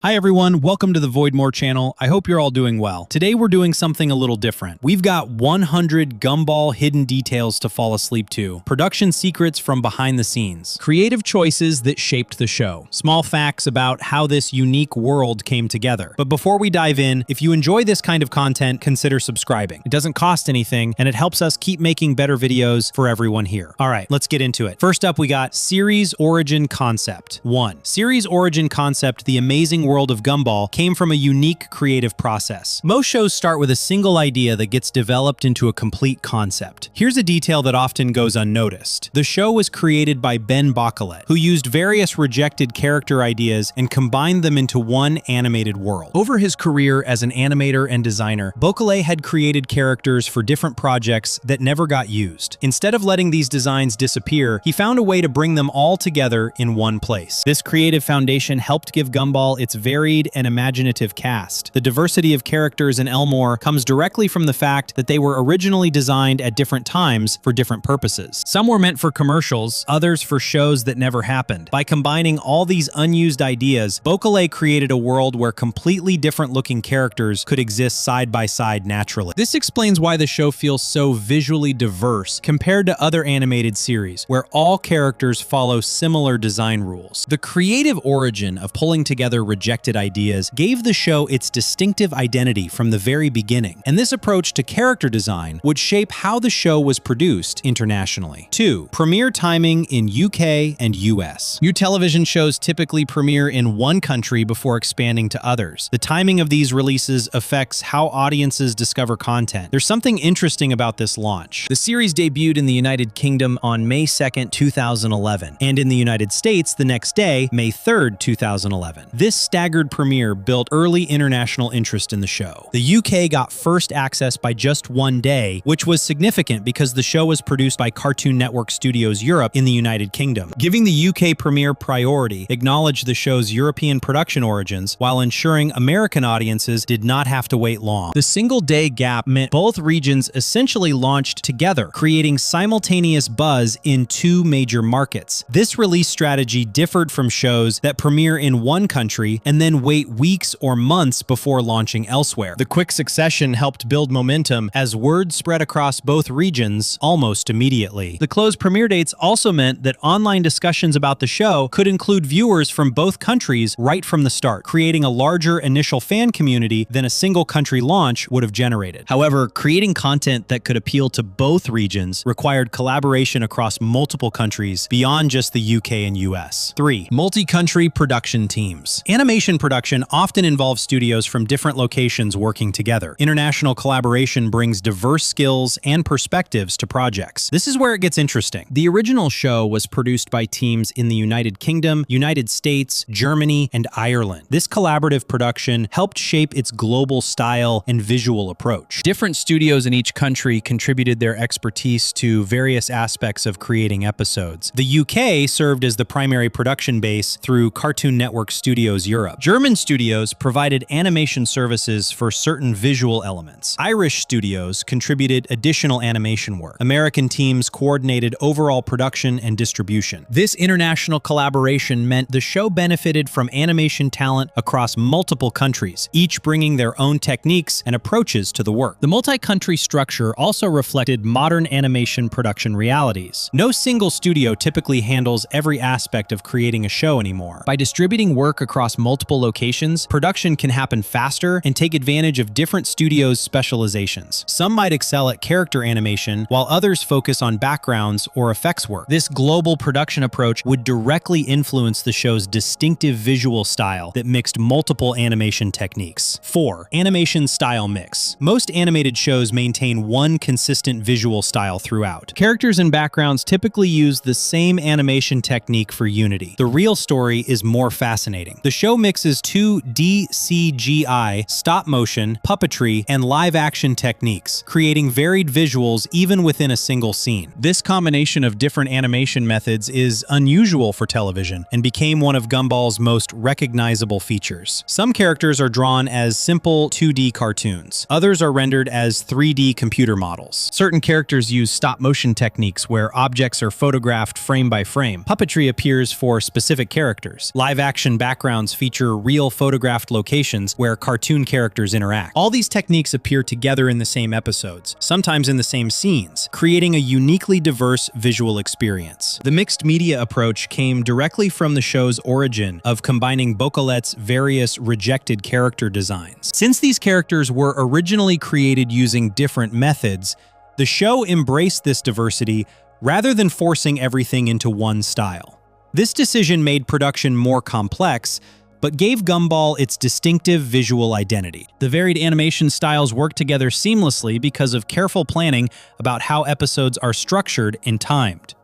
Hi everyone, welcome to the Voidmore channel. I hope you're all doing well. Today we're doing something a little different. We've got 100 Gumball hidden details to fall asleep to, production secrets from behind the scenes, creative choices that shaped the show, small facts about how this unique world came together. But before we dive in, if you enjoy this kind of content, consider subscribing. It doesn't cost anything, and it helps us keep making better videos for everyone here. All right, let's get into it. First up, we got Series Origin Concept. 1. Series Origin Concept, the Amazing World of Gumball, came from a unique creative process. Most shows start with a single idea that gets developed into a complete concept. Here's a detail that often goes unnoticed. The show was created by Ben Boccolet, who used various rejected character ideas and combined them into one animated world. Over his career as an animator and designer, Boccolet had created characters for different projects that never got used. Instead of letting these designs disappear, he found a way to bring them all together in one place. This creative foundation helped give Gumball its varied and imaginative cast. The diversity of characters in Elmore comes directly from the fact that they were originally designed at different times for different purposes. Some were meant for commercials, others for shows that never happened. By combining all these unused ideas, Boccolet created a world where completely different looking characters could exist side by side naturally. This explains why the show feels so visually diverse compared to other animated series, where all characters follow similar design rules. The creative origin of pulling together rejected ideas gave the show its distinctive identity from the very beginning, and this approach to character design would shape how the show was produced internationally. 2. Premiere timing in UK and US. New television shows typically premiere in one country before expanding to others. The timing of these releases affects how audiences discover content. There's something interesting about this launch. The series debuted in the United Kingdom on May 2nd, 2011, and in the United States the next day, May 3rd, 2011. This staggered premiere built early international interest in the show. The UK got first access by just one day, which was significant because the show was produced by Cartoon Network Studios Europe in the United Kingdom. Giving the UK premiere priority acknowledged the show's European production origins while ensuring American audiences did not have to wait long. The single-day gap meant both regions essentially launched together, creating simultaneous buzz in two major markets. This release strategy differed from shows that premiere in one country and then wait weeks or months before launching elsewhere. The quick succession helped build momentum as word spread across both regions almost immediately. The closed premiere dates also meant that online discussions about the show could include viewers from both countries right from the start, creating a larger initial fan community than a single country launch would have generated. However, creating content that could appeal to both regions required collaboration across multiple countries beyond just the UK and US. 3. Multi-country production teams. Animation production often involves studios from different locations working together. International collaboration brings diverse skills and perspectives to projects. This is where it gets interesting. The original show was produced by teams in the United Kingdom, United States, Germany, and Ireland. This collaborative production helped shape its global style and visual approach. Different studios in each country contributed their expertise to various aspects of creating episodes. The UK served as the primary production base through Cartoon Network Studios Europe. German studios provided animation services for certain visual elements. Irish studios contributed additional animation work. American teams coordinated overall production and distribution. This international collaboration meant the show benefited from animation talent across multiple countries, each bringing their own techniques and approaches to the work. The multi-country structure also reflected modern animation production realities. No single studio typically handles every aspect of creating a show anymore. By distributing work across multiple locations, production can happen faster and take advantage of different studios' specializations. Some might excel at character animation, while others focus on backgrounds or effects work. This global production approach would directly influence the show's distinctive visual style that mixed multiple animation techniques. 4. Animation style mix. Most animated shows maintain one consistent visual style throughout. Characters and backgrounds typically use the same animation technique for unity. The real story is more fascinating. The show mixes 2D CGI, stop motion, puppetry, and live-action techniques, creating varied visuals even within a single scene. This combination of different animation methods is unusual for television and became one of Gumball's most recognizable features. Some characters are drawn as simple 2D cartoons. Others are rendered as 3D computer models. Certain characters use stop-motion techniques where objects are photographed frame by frame. Puppetry appears for specific characters. Live-action backgrounds feature feature real photographed locations where cartoon characters interact. All these techniques appear together in the same episodes, sometimes in the same scenes, creating a uniquely diverse visual experience. The mixed media approach came directly from the show's origin of combining Bocolet's various rejected character designs. Since these characters were originally created using different methods, the show embraced this diversity rather than forcing everything into one style. This decision made production more complex, but gave Gumball its distinctive visual identity. The varied animation styles work together seamlessly because of careful planning about how episodes are structured and timed.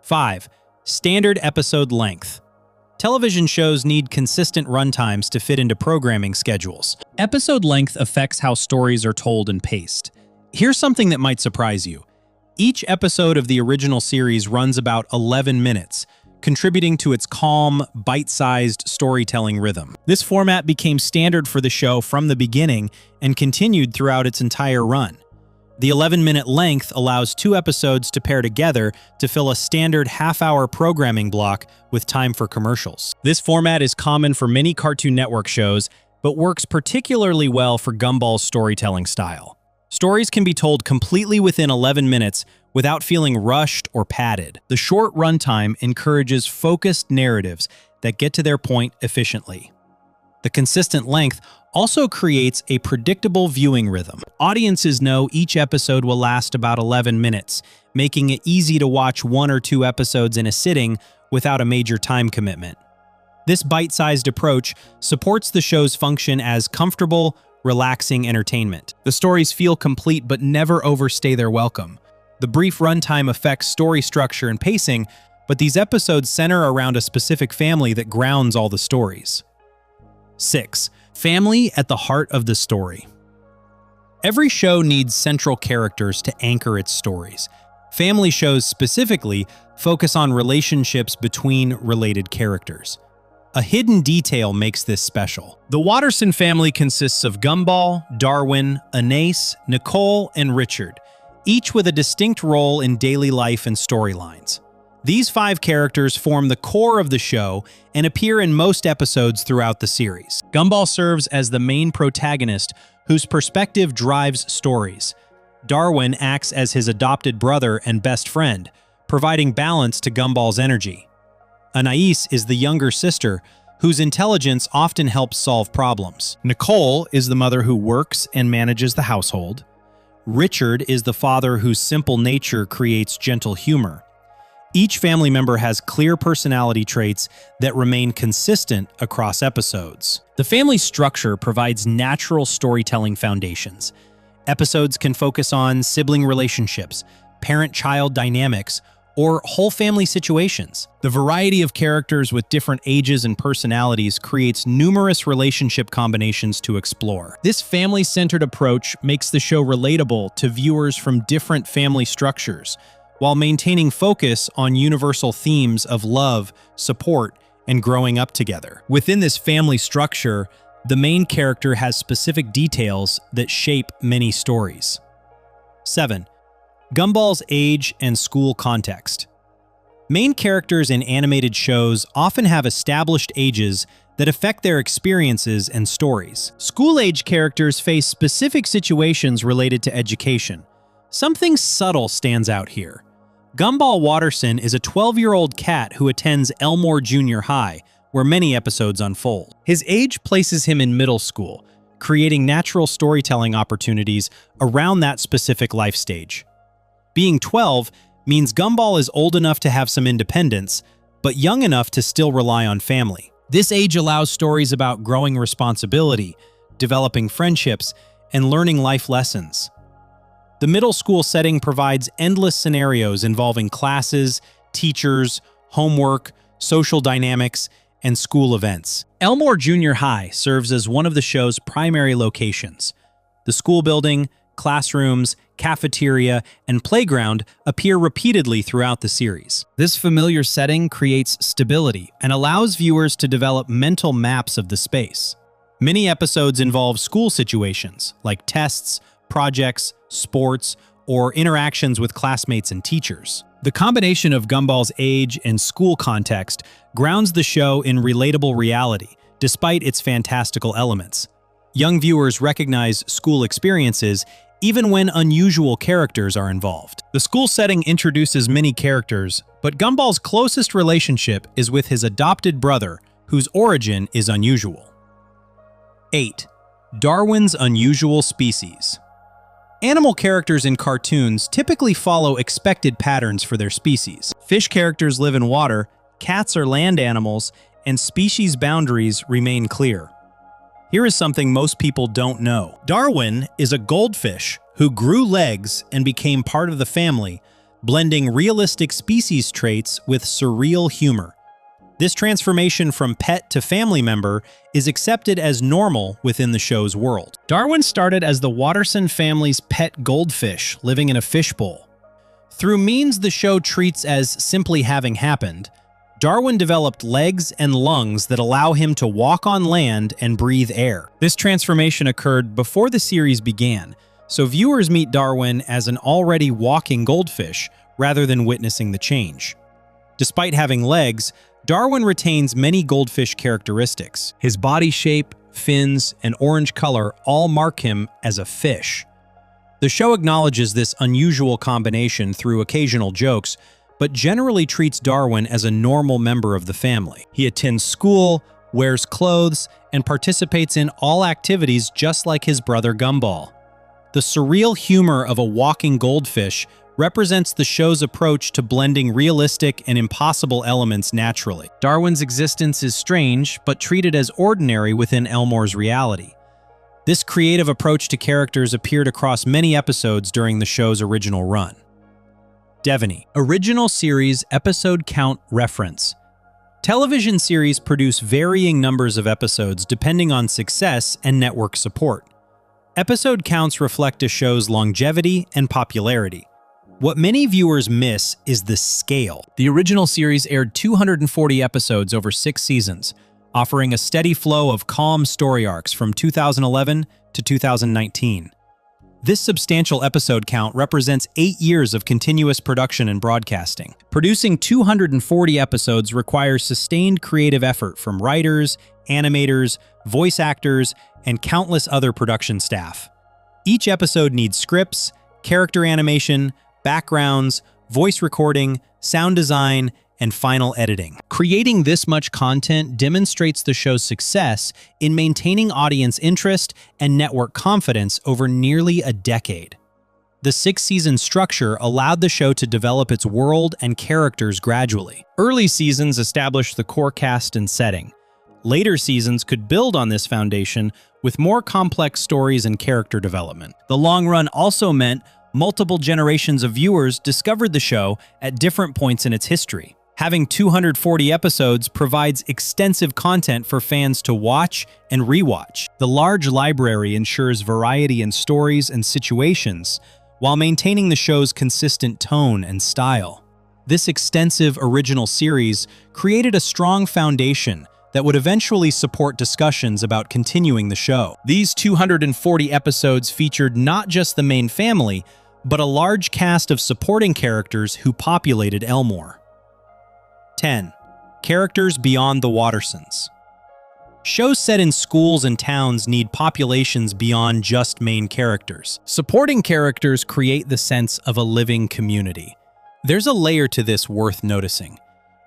5. Standard episode length. Television shows need consistent runtimes to fit into programming schedules. Episode length affects how stories are told and paced. Here's something that might surprise you. Each episode of the original series runs about 11 minutes, contributing to its calm, bite-sized storytelling rhythm. This format became standard for the show from the beginning and continued throughout its entire run. The 11-minute length allows 2 episodes to pair together to fill a standard half-hour programming block with time for commercials. This format is common for many Cartoon Network shows, but works particularly well for Gumball's storytelling style. Stories can be told completely within 11 minutes without feeling rushed or padded. The short runtime encourages focused narratives that get to their point efficiently. The consistent length also creates a predictable viewing rhythm. Audiences know each episode will last about 11 minutes, making it easy to watch 1 or 2 episodes in a sitting without a major time commitment. This bite-sized approach supports the show's function as comfortable, relaxing entertainment. The stories feel complete but never overstay their welcome. The brief runtime affects story structure and pacing, but these episodes center around a specific family that grounds all the stories. 6. Family at the heart of the story. Every show needs central characters to anchor its stories. Family shows specifically focus on relationships between related characters. A hidden detail makes this special. The Watterson family consists of Gumball, Darwin, Anais, Nicole, and Richard, each with a distinct role in daily life and storylines. These 5 characters form the core of the show and appear in most episodes throughout the series. Gumball serves as the main protagonist whose perspective drives stories. Darwin acts as his adopted brother and best friend, providing balance to Gumball's energy. Anais is the younger sister, whose intelligence often helps solve problems. Nicole is the mother who works and manages the household. Richard is the father whose simple nature creates gentle humor. Each family member has clear personality traits that remain consistent across episodes. The family structure provides natural storytelling foundations. Episodes can focus on sibling relationships, parent-child dynamics, or whole family situations. The variety of characters with different ages and personalities creates numerous relationship combinations to explore. This family-centered approach makes the show relatable to viewers from different family structures, while maintaining focus on universal themes of love, support, and growing up together. Within this family structure, the main character has specific details that shape many stories. 7. Gumball's age and school context. Main characters in animated shows often have established ages that affect their experiences and stories. School-age characters face specific situations related to education. Something subtle stands out here. Gumball Watterson is a 12-year-old cat who attends Elmore Junior High, where many episodes unfold. His age places him in middle school, creating natural storytelling opportunities around that specific life stage. Being 12 means Gumball is old enough to have some independence, but young enough to still rely on family. This age allows stories about growing responsibility, developing friendships, and learning life lessons. The middle school setting provides endless scenarios involving classes, teachers, homework, social dynamics, and school events. Elmore Junior High serves as one of the show's primary locations. The school building, classrooms, cafeteria, and playground appear repeatedly throughout the series. This familiar setting creates stability and allows viewers to develop mental maps of the space. Many episodes involve school situations, like tests, projects, sports, or interactions with classmates and teachers. The combination of Gumball's age and school context grounds the show in relatable reality, despite its fantastical elements. Young viewers recognize school experiences even when unusual characters are involved. The school setting introduces many characters, but Gumball's closest relationship is with his adopted brother, whose origin is unusual. 8. Darwin's unusual species. Animal characters in cartoons typically follow expected patterns for their species. Fish characters live in water, cats are land animals, and species boundaries remain clear. Here is something most people don't know. Darwin is a goldfish who grew legs and became part of the family, blending realistic species traits with surreal humor. This transformation from pet to family member is accepted as normal within the show's world. Darwin started as the Watterson family's pet goldfish living in a fishbowl. Through means the show treats as simply having happened, Darwin developed legs and lungs that allow him to walk on land and breathe air. This transformation occurred before the series began, so viewers meet Darwin as an already walking goldfish rather than witnessing the change. Despite having legs, Darwin retains many goldfish characteristics. His body shape, fins, and orange color all mark him as a fish. The show acknowledges this unusual combination through occasional jokes, but generally treats Darwin as a normal member of the family. He attends school, wears clothes, and participates in all activities just like his brother Gumball. The surreal humor of a walking goldfish represents the show's approach to blending realistic and impossible elements naturally. Darwin's existence is strange, but treated as ordinary within Elmore's reality. This creative approach to characters appeared across many episodes during the show's original run. Devaney. Original series episode count reference. Television series produce varying numbers of episodes depending on success and network support. Episode counts reflect a show's longevity and popularity. What many viewers miss is the scale. The original series aired 240 episodes over 6 seasons, offering a steady flow of calm story arcs from 2011 to 2019. This substantial episode count represents 8 years of continuous production and broadcasting. Producing 240 episodes requires sustained creative effort from writers, animators, voice actors, and countless other production staff. Each episode needs scripts, character animation, backgrounds, voice recording, sound design, and final editing. Creating this much content demonstrates the show's success in maintaining audience interest and network confidence over nearly a decade. The 6-season structure allowed the show to develop its world and characters gradually. Early seasons established the core cast and setting. Later seasons could build on this foundation with more complex stories and character development. The long run also meant multiple generations of viewers discovered the show at different points in its history. Having 240 episodes provides extensive content for fans to watch and rewatch. The large library ensures variety in stories and situations, while maintaining the show's consistent tone and style. This extensive original series created a strong foundation that would eventually support discussions about continuing the show. These 240 episodes featured not just the main family, but a large cast of supporting characters who populated Elmore. 10. Characters beyond the Wattersons. Shows set in schools and towns need populations beyond just main characters. Supporting characters create the sense of a living community. There's a layer to this worth noticing.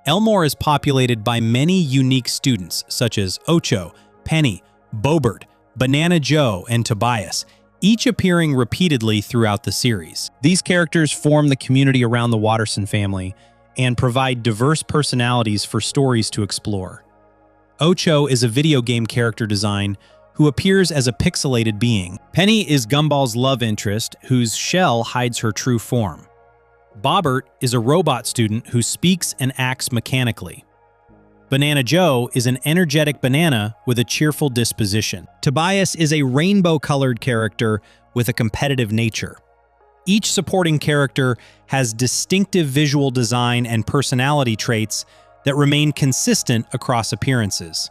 Elmore is populated by many unique students such as Ocho, Penny, Bobert, Banana Joe, and Tobias, each appearing repeatedly throughout the series. These characters form the community around the Watterson family and provide diverse personalities for stories to explore. Ocho is a video game character design who appears as a pixelated being. Penny is Gumball's love interest, whose shell hides her true form. Bobbert is a robot student who speaks and acts mechanically. Banana Joe is an energetic banana with a cheerful disposition. Tobias is a rainbow-colored character with a competitive nature. Each supporting character has distinctive visual design and personality traits that remain consistent across appearances.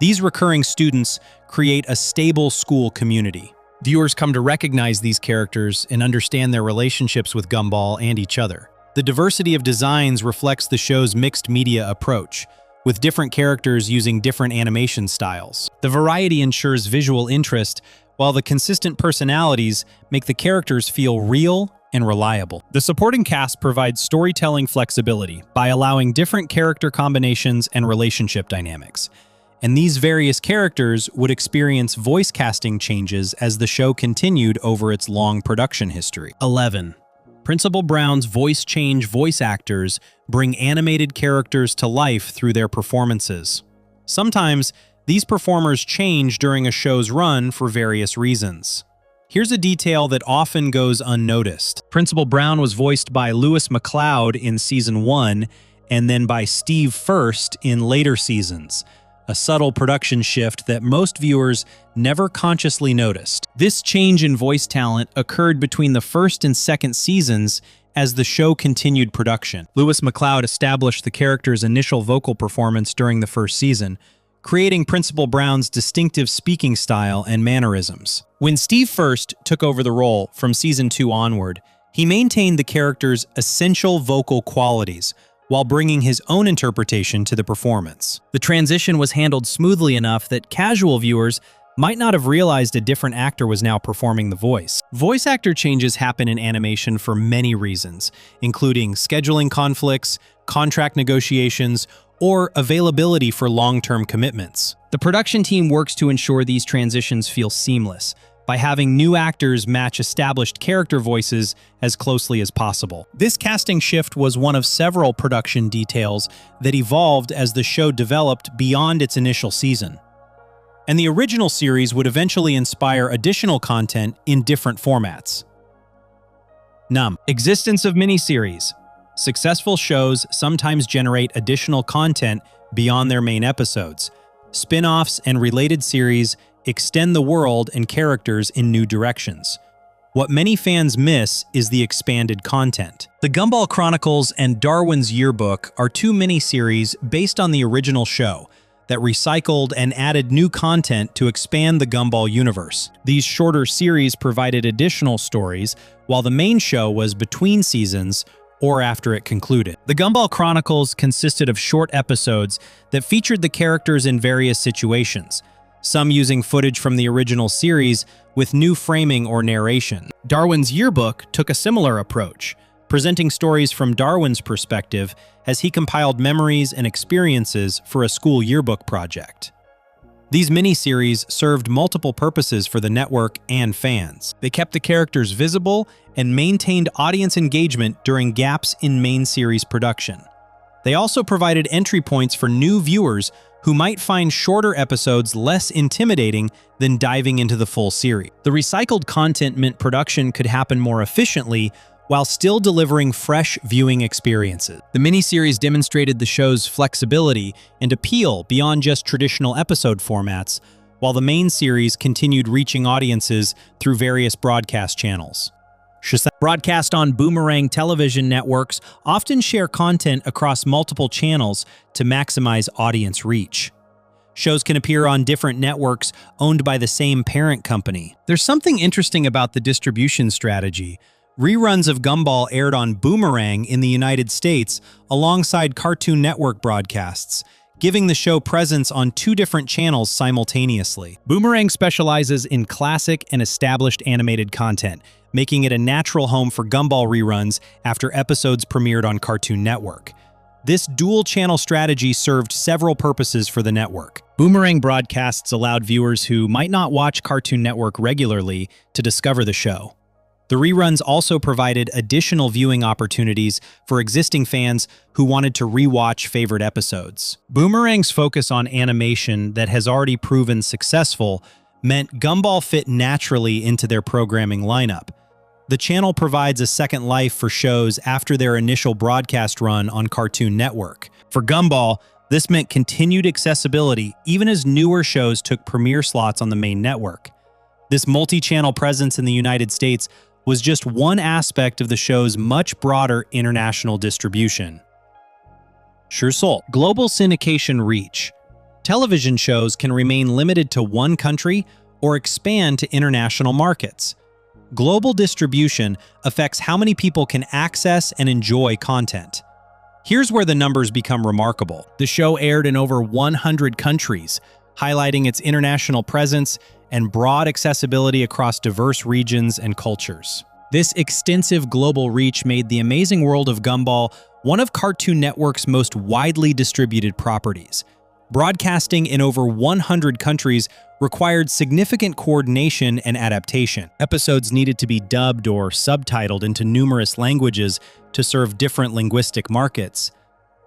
These recurring students create a stable school community. Viewers come to recognize these characters and understand their relationships with Gumball and each other. The diversity of designs reflects the show's mixed media approach, with different characters using different animation styles. The variety ensures visual interest, while the consistent personalities make the characters feel real and reliable. The supporting cast provides storytelling flexibility by allowing different character combinations and relationship dynamics. And these various characters would experience voice casting changes as the show continued over its long production history. 11. Principal Brown's voice change voice actors bring animated characters to life through their performances. Sometimes, these performers change during a show's run for various reasons. Here's a detail that often goes unnoticed. Principal Brown was voiced by Lewis McLeod in Season 1 and then by Steve First in later seasons, a subtle production shift that most viewers never consciously noticed. This change in voice talent occurred between the first and second seasons as the show continued production. Lewis McLeod established the character's initial vocal performance during the first season, creating Principal Brown's distinctive speaking style and mannerisms. When Steve First took over the role from Season 2 onward, he maintained the character's essential vocal qualities while bringing his own interpretation to the performance. The transition was handled smoothly enough that casual viewers might not have realized a different actor was now performing the voice. Voice actor changes happen in animation for many reasons, including scheduling conflicts, contract negotiations, or availability for long-term commitments. The production team works to ensure these transitions feel seamless by having new actors match established character voices as closely as possible. This casting shift was one of several production details that evolved as the show developed beyond its initial season. And the original series would eventually inspire additional content in different formats. Existence of miniseries. Successful shows sometimes generate additional content beyond their main episodes. Spin-offs and related series extend the world and characters in new directions. What many fans miss is the expanded content. The Gumball Chronicles and Darwin's Yearbook are two miniseries based on the original show that recycled and added new content to expand the Gumball universe. These shorter series provided additional stories, while the main show was between seasons or after it concluded. The Gumball Chronicles consisted of short episodes that featured the characters in various situations, some using footage from the original series with new framing or narration. Darwin's Yearbook took a similar approach, presenting stories from Darwin's perspective as he compiled memories and experiences for a school yearbook project. These miniseries served multiple purposes for the network and fans. They kept the characters visible and maintained audience engagement during gaps in main series production. They also provided entry points for new viewers who might find shorter episodes less intimidating than diving into the full series. The recycled content meant production could happen more efficiently while still delivering fresh viewing experiences. The miniseries demonstrated the show's flexibility and appeal beyond just traditional episode formats, while the main series continued reaching audiences through various broadcast channels. Broadcast on Boomerang television networks often share content across multiple channels to maximize audience reach. Shows can appear on different networks owned by the same parent company. There's something interesting about the distribution strategy. Reruns of Gumball aired on Boomerang in the United States alongside Cartoon Network broadcasts, giving the show presence on two different channels simultaneously. Boomerang specializes in classic and established animated content, making it a natural home for Gumball reruns after episodes premiered on Cartoon Network. This dual-channel strategy served several purposes for the network. Boomerang broadcasts allowed viewers who might not watch Cartoon Network regularly to discover the show. The reruns also provided additional viewing opportunities for existing fans who wanted to rewatch favorite episodes. Boomerang's focus on animation that has already proven successful meant Gumball fit naturally into their programming lineup. The channel provides a second life for shows after their initial broadcast run on Cartoon Network. For Gumball, this meant continued accessibility even as newer shows took premiere slots on the main network. This multi-channel presence in the United States was just one aspect of the show's much broader international distribution. Global syndication reach. Television shows can remain limited to one country or expand to international markets. Global distribution affects how many people can access and enjoy content. Here's where the numbers become remarkable. The show aired in over 100 countries, highlighting its international presence and broad accessibility across diverse regions and cultures. This extensive global reach made The Amazing World of Gumball one of Cartoon Network's most widely distributed properties. Broadcasting in over 100 countries required significant coordination and adaptation. Episodes needed to be dubbed or subtitled into numerous languages to serve different linguistic markets.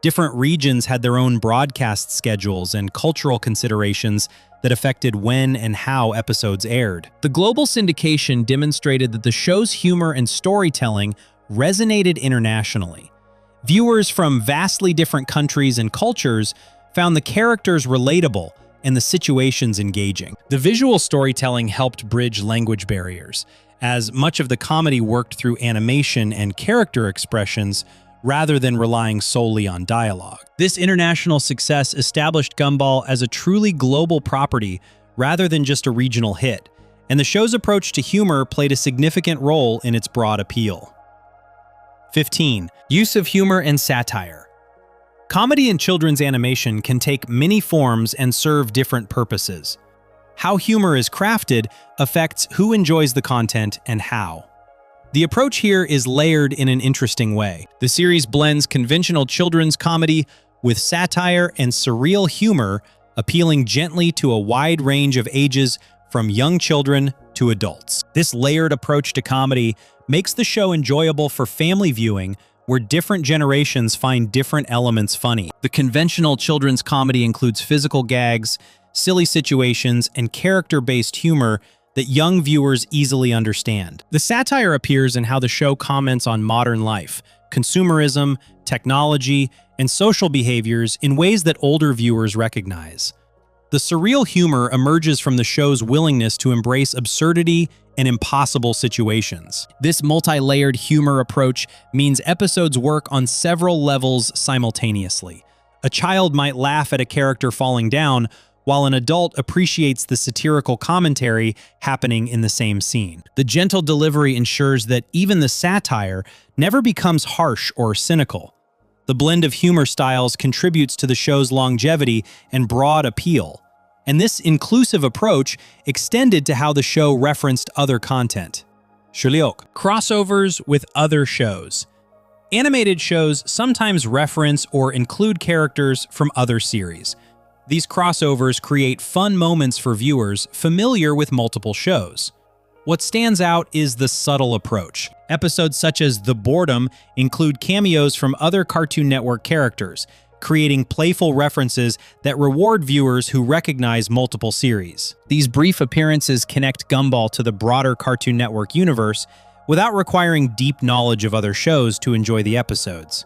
Different regions had their own broadcast schedules and cultural considerations that affected when and how episodes aired. The global syndication demonstrated that the show's humor and storytelling resonated internationally. Viewers from vastly different countries and cultures found the characters relatable and the situations engaging. The visual storytelling helped bridge language barriers, as much of the comedy worked through animation and character expressions rather than relying solely on dialogue. This international success established Gumball as a truly global property rather than just a regional hit, and the show's approach to humor played a significant role in its broad appeal. 15. Use of humor and satire. Comedy in children's animation can take many forms and serve different purposes. How humor is crafted affects who enjoys the content and how. The approach here is layered in an interesting way. The series blends conventional children's comedy with satire and surreal humor, appealing gently to a wide range of ages from young children to adults. This layered approach to comedy makes the show enjoyable for family viewing, where different generations find different elements funny. The conventional children's comedy includes physical gags, silly situations, and character-based humor that young viewers easily understand. The satire appears in how the show comments on modern life, consumerism, technology, and social behaviors in ways that older viewers recognize. The surreal humor emerges from the show's willingness to embrace absurdity and impossible situations. This multi-layered humor approach means episodes work on several levels simultaneously. A child might laugh at a character falling down, while an adult appreciates the satirical commentary happening in the same scene. The gentle delivery ensures that even the satire never becomes harsh or cynical. The blend of humor styles contributes to the show's longevity and broad appeal, and this inclusive approach extended to how the show referenced other content. Crossovers with other shows. Animated shows sometimes reference or include characters from other series. These crossovers create fun moments for viewers familiar with multiple shows. What stands out is the subtle approach. Episodes such as The Boredom include cameos from other Cartoon Network characters, creating playful references that reward viewers who recognize multiple series. These brief appearances connect Gumball to the broader Cartoon Network universe without requiring deep knowledge of other shows to enjoy the episodes.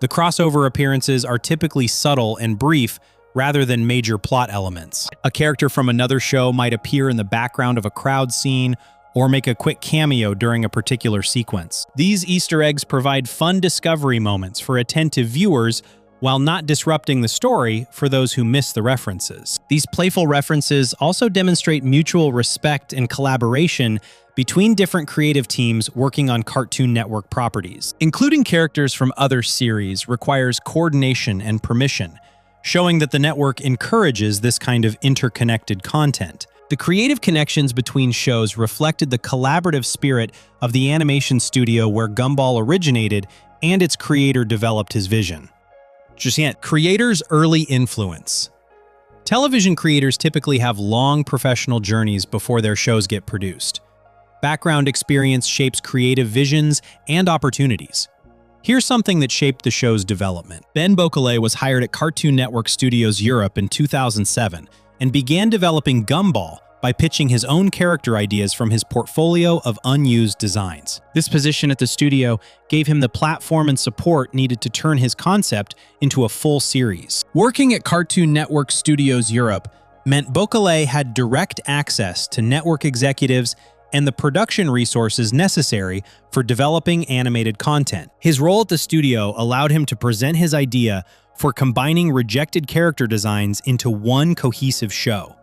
The crossover appearances are typically subtle and brief, rather than major plot elements. A character from another show might appear in the background of a crowd scene or make a quick cameo during a particular sequence. These Easter eggs provide fun discovery moments for attentive viewers while not disrupting the story for those who miss the references. These playful references also demonstrate mutual respect and collaboration between different creative teams working on Cartoon Network properties. Including characters from other series requires coordination and permission, showing that the network encourages this kind of interconnected content. The creative connections between shows reflected the collaborative spirit of the animation studio where Gumball originated and its creator developed his vision. Creators' early influence. Television creators typically have long professional journeys before their shows get produced. Background experience shapes creative visions and opportunities. Here's something that shaped the show's development. Ben Bocquelet was hired at Cartoon Network Studios Europe in 2007 and began developing Gumball by pitching his own character ideas from his portfolio of unused designs. This position at the studio gave him the platform and support needed to turn his concept into a full series. Working at Cartoon Network Studios Europe meant Bocquelet had direct access to network executives and the production resources necessary for developing animated content. His role at the studio allowed him to present his idea for combining rejected character designs into one cohesive show.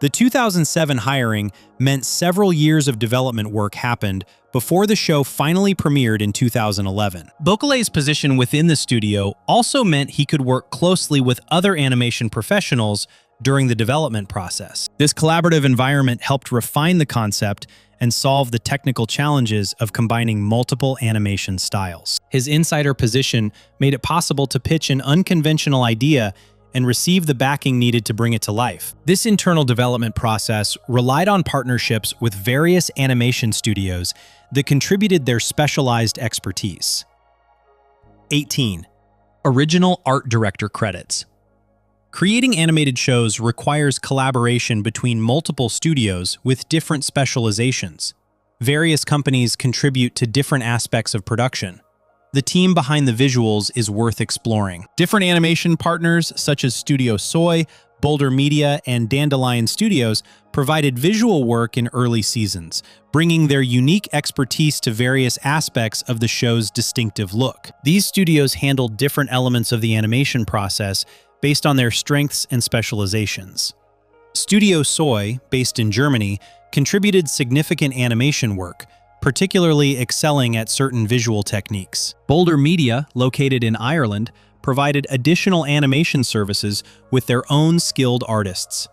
The 2007 hiring meant several years of development work happened before the show finally premiered in 2011. Bocalé's position within the studio also meant he could work closely with other animation professionals during the development process. This collaborative environment helped refine the concept and solve the technical challenges of combining multiple animation styles. His insider position made it possible to pitch an unconventional idea and receive the backing needed to bring it to life. This internal development process relied on partnerships with various animation studios that contributed their specialized expertise. 18. Original art director credits. Creating animated shows requires collaboration between multiple studios with different specializations. Various companies contribute to different aspects of production. The team behind the visuals is worth exploring. Different animation partners such as Studio Soy, Boulder Media, and Dandelion Studios provided visual work in early seasons, bringing their unique expertise to various aspects of the show's distinctive look. These studios handled different elements of the animation process based on their strengths and specializations. Studio Soy, based in Germany, contributed significant animation work, particularly excelling at certain visual techniques. Boulder Media, located in Ireland, provided additional animation services with their own skilled artists.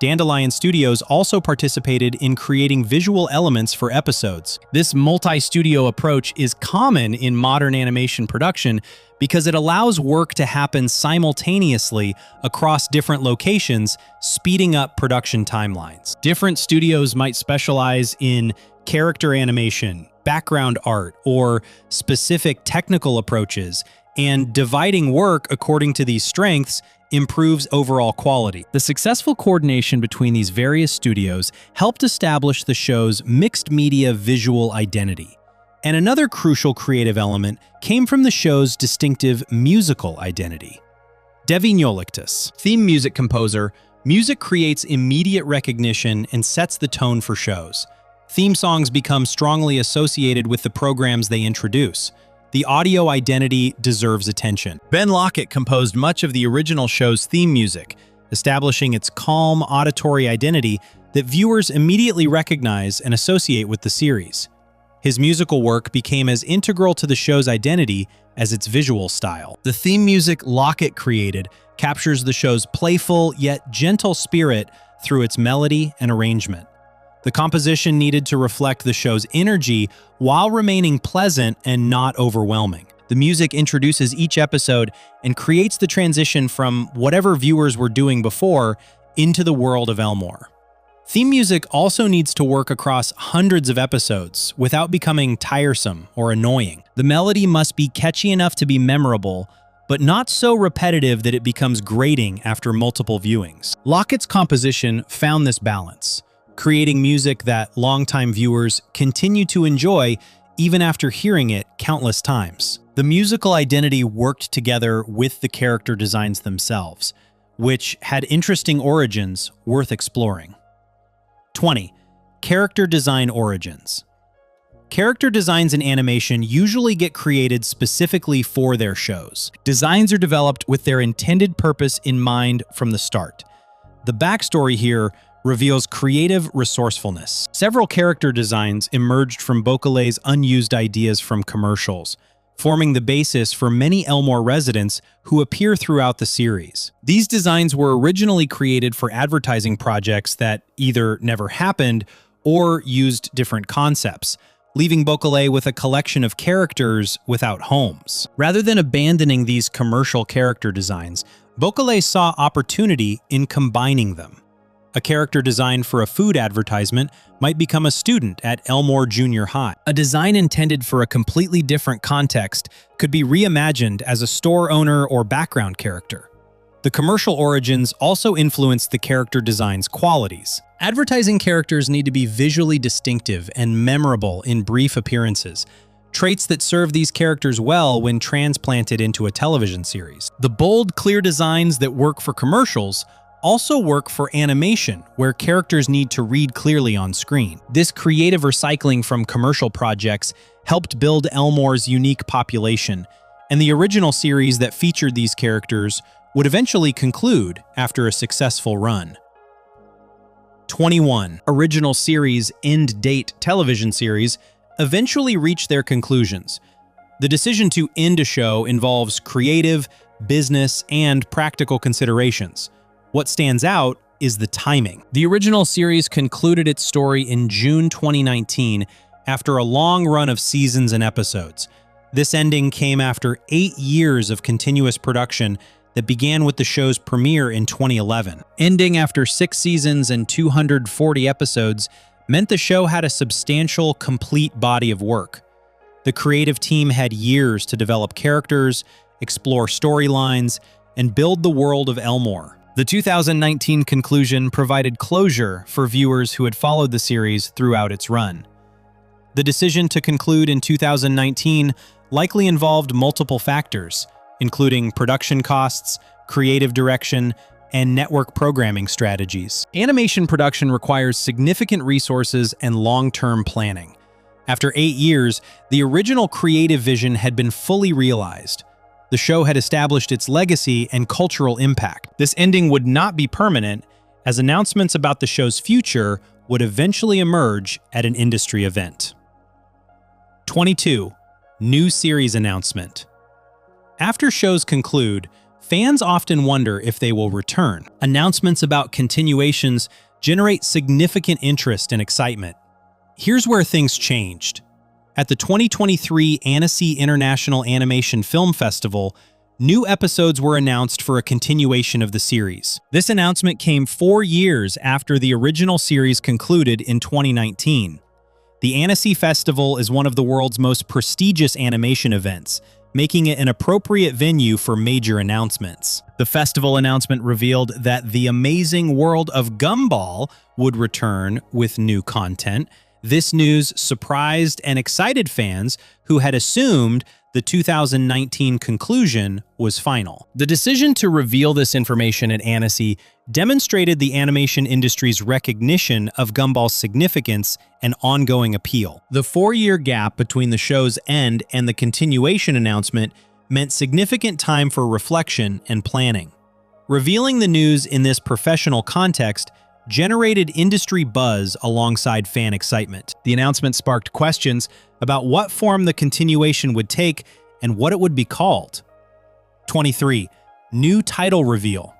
Dandelion Studios also participated in creating visual elements for episodes. This multi-studio approach is common in modern animation production because it allows work to happen simultaneously across different locations, speeding up production timelines. Different studios might specialize in character animation, background art, or specific technical approaches, and dividing work according to these strengths improves overall quality. The successful coordination between these various studios helped establish the show's mixed media visual identity. And another crucial creative element came from the show's distinctive musical identity. Devignolictus, theme music composer, music creates immediate recognition and sets the tone for shows. Theme songs become strongly associated with the programs they introduce. The audio identity deserves attention. Ben Lockett composed much of the original show's theme music, establishing its calm auditory identity that viewers immediately recognize and associate with the series. His musical work became as integral to the show's identity as its visual style. The theme music Lockett created captures the show's playful yet gentle spirit through its melody and arrangement. The composition needed to reflect the show's energy while remaining pleasant and not overwhelming. The music introduces each episode and creates the transition from whatever viewers were doing before into the world of Elmore. Theme music also needs to work across hundreds of episodes without becoming tiresome or annoying. The melody must be catchy enough to be memorable, but not so repetitive that it becomes grating after multiple viewings. Lockett's composition found this balance, creating music that longtime viewers continue to enjoy even after hearing it countless times. The musical identity worked together with the character designs themselves, which had interesting origins worth exploring. 20. Character design origins. Character designs in animation usually get created specifically for their shows. Designs are developed with their intended purpose in mind from the start. The backstory here reveals creative resourcefulness. Several character designs emerged from Bocalé's unused ideas from commercials, forming the basis for many Elmore residents who appear throughout the series. These designs were originally created for advertising projects that either never happened or used different concepts, leaving Bocalé with a collection of characters without homes. Rather than abandoning these commercial character designs, Bocalé saw opportunity in combining them. A character design for a food advertisement might become a student at Elmore Junior High. A design intended for a completely different context could be reimagined as a store owner or background character. The commercial origins also influenced the character design's qualities. Advertising characters need to be visually distinctive and memorable in brief appearances, traits that serve these characters well when transplanted into a television series. The bold, clear designs that work for commercials also work for animation, where characters need to read clearly on screen. This creative recycling from commercial projects helped build Elmore's unique population, and the original series that featured these characters would eventually conclude after a successful run. 21. Original series end date television series eventually reach their conclusions. The decision to end a show involves creative, business, and practical considerations. What stands out is the timing. The original series concluded its story in June 2019 after a long run of seasons and episodes. This ending came after 8 years of continuous production that began with the show's premiere in 2011. Ending after 6 seasons and 240 episodes meant the show had a substantial, complete body of work. The creative team had years to develop characters, explore storylines, and build the world of Elmore. The 2019 conclusion provided closure for viewers who had followed the series throughout its run. The decision to conclude in 2019 likely involved multiple factors, including production costs, creative direction, and network programming strategies. Animation production requires significant resources and long-term planning. After 8 years, the original creative vision had been fully realized. The show had established its legacy and cultural impact. This ending would not be permanent, as announcements about the show's future would eventually emerge at an industry event. 22. New series announcement. After shows conclude, fans often wonder if they will return. Announcements about continuations generate significant interest and excitement. Here's where things changed. At the 2023 Annecy International Animation Film Festival, new episodes were announced for a continuation of the series. This announcement came 4 years after the original series concluded in 2019. The Annecy Festival is one of the world's most prestigious animation events, making it an appropriate venue for major announcements. The festival announcement revealed that The Amazing World of Gumball would return with new content. This news surprised and excited fans who had assumed the 2019 conclusion was final. The decision to reveal this information at Annecy demonstrated the animation industry's recognition of Gumball's significance and ongoing appeal. The 4-year gap between the show's end and the continuation announcement meant significant time for reflection and planning. Revealing the news in this professional context generated industry buzz alongside fan excitement. The announcement sparked questions about what form the continuation would take and what it would be called. 23. New title reveal.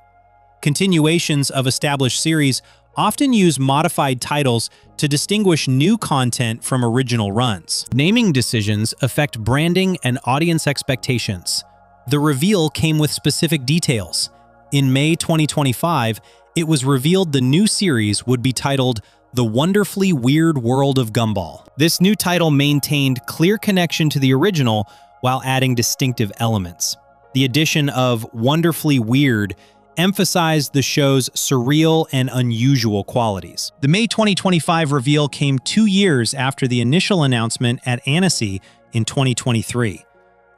Continuations of established series often use modified titles to distinguish new content from original runs. Naming decisions affect branding and audience expectations. The reveal came with specific details. In May 2025, it was revealed the new series would be titled The Wonderfully Weird World of Gumball. This new title maintained clear connection to the original while adding distinctive elements. The addition of Wonderfully Weird emphasized the show's surreal and unusual qualities. The May 2025 reveal came 2 years after the initial announcement at Annecy in 2023.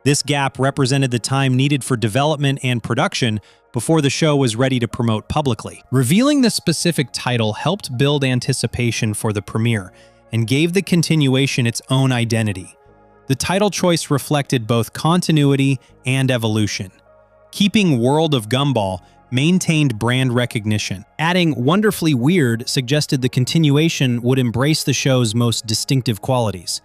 This gap represented the time needed for development and production before the show was ready to promote publicly. Revealing the specific title helped build anticipation for the premiere and gave the continuation its own identity. The title choice reflected both continuity and evolution. Keeping World of Gumball maintained brand recognition. Adding Wonderfully Weird suggested the continuation would embrace the show's most distinctive qualities.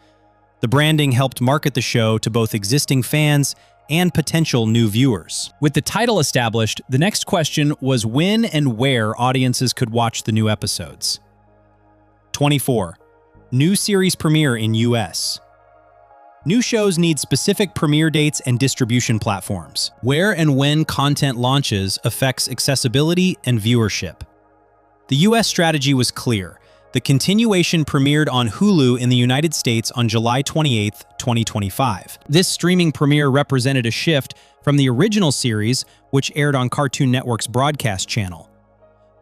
The branding helped market the show to both existing fans and potential new viewers. With the title established, the next question was when and where audiences could watch the new episodes. 24. New series premiere in US. New shows need specific premiere dates and distribution platforms. Where and when content launches affects accessibility and viewership. The US strategy was clear. The continuation premiered on Hulu in the United States on July 28, 2025. This streaming premiere represented a shift from the original series, which aired on Cartoon Network's broadcast channel.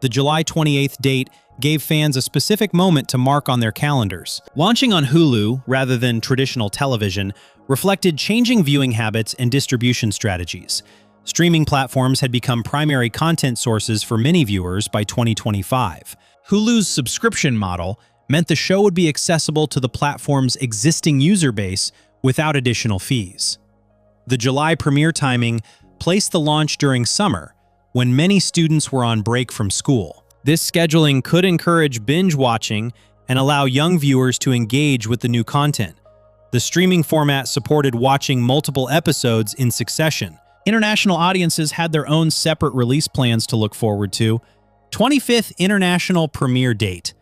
The July 28th date gave fans a specific moment to mark on their calendars. Launching on Hulu, rather than traditional television, reflected changing viewing habits and distribution strategies. Streaming platforms had become primary content sources for many viewers by 2025. Hulu's subscription model meant the show would be accessible to the platform's existing user base without additional fees. The July premiere timing placed the launch during summer, when many students were on break from school. This scheduling could encourage binge watching and allow young viewers to engage with the new content, The streaming format supported watching multiple episodes in succession. International audiences had their own separate release plans to look forward to. 25th International Premiere Date.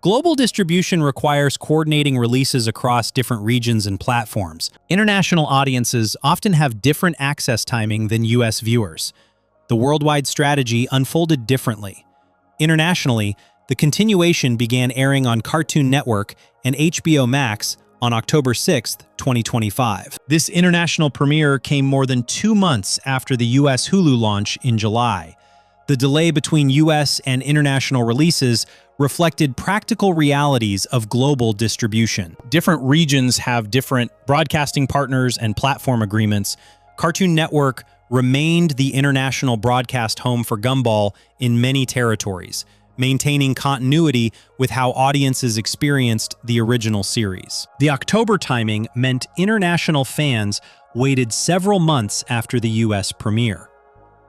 Global distribution requires coordinating releases across different regions and platforms. International audiences often have different access timing than US viewers. The worldwide strategy unfolded differently. Internationally, the continuation began airing on Cartoon Network and HBO Max on October 6, 2025. This international premiere came more than 2 months after the US Hulu launch in July. The delay between US and international releases reflected practical realities of global distribution. Different regions have different broadcasting partners and platform agreements. Cartoon Network remained the international broadcast home for Gumball in many territories, maintaining continuity with how audiences experienced the original series. The October timing meant international fans waited several months after the US premiere.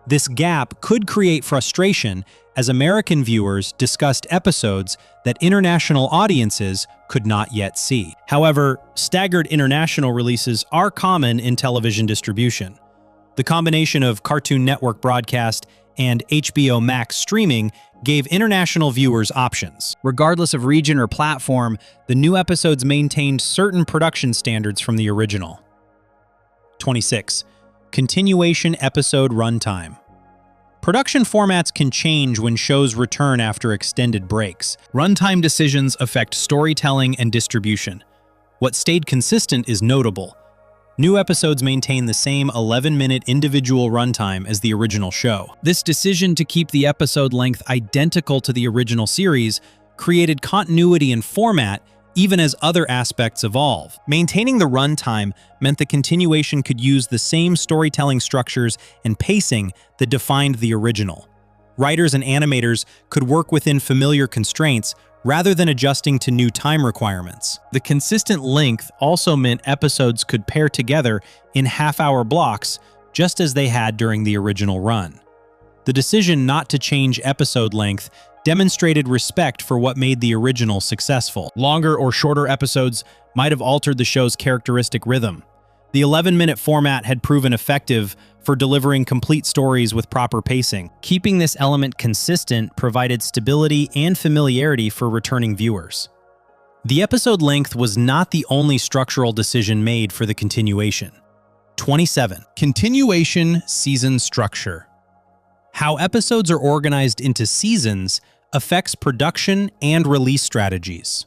This gap could create frustration as American viewers discussed episodes that international audiences could not yet see. However, staggered international releases are common in television distribution. The combination of Cartoon Network broadcast and HBO Max streaming gave international viewers options. Regardless of region or platform, the new episodes maintained certain production standards from the original. 26. Continuation episode runtime. Production formats can change when shows return after extended breaks. Runtime decisions affect storytelling and distribution. What stayed consistent is notable. New episodes maintain the same 11-minute individual runtime as the original show. This decision to keep the episode length identical to the original series created continuity in format even as other aspects evolve. Maintaining the runtime meant the continuation could use the same storytelling structures and pacing that defined the original. Writers and animators could work within familiar constraints rather than adjusting to new time requirements. The consistent length also meant episodes could pair together in half-hour blocks, just as they had during the original run. The decision not to change episode length demonstrated respect for what made the original successful. Longer or shorter episodes might have altered the show's characteristic rhythm. The 11-minute format had proven effective for delivering complete stories with proper pacing. Keeping this element consistent provided stability and familiarity for returning viewers. The episode length was not the only structural decision made for the continuation. 27. Continuation season structure. How episodes are organized into seasons affects production and release strategies.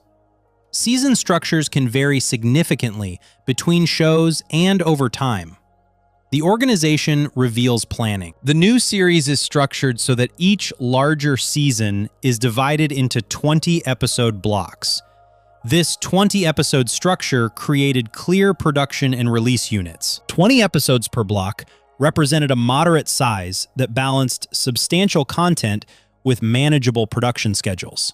Season structures can vary significantly between shows and over time. The organization reveals planning. The new series is structured so that each larger season is divided into 20-episode blocks. This 20-episode structure created clear production and release units. 20 episodes per block represented a moderate size that balanced substantial content with manageable production schedules.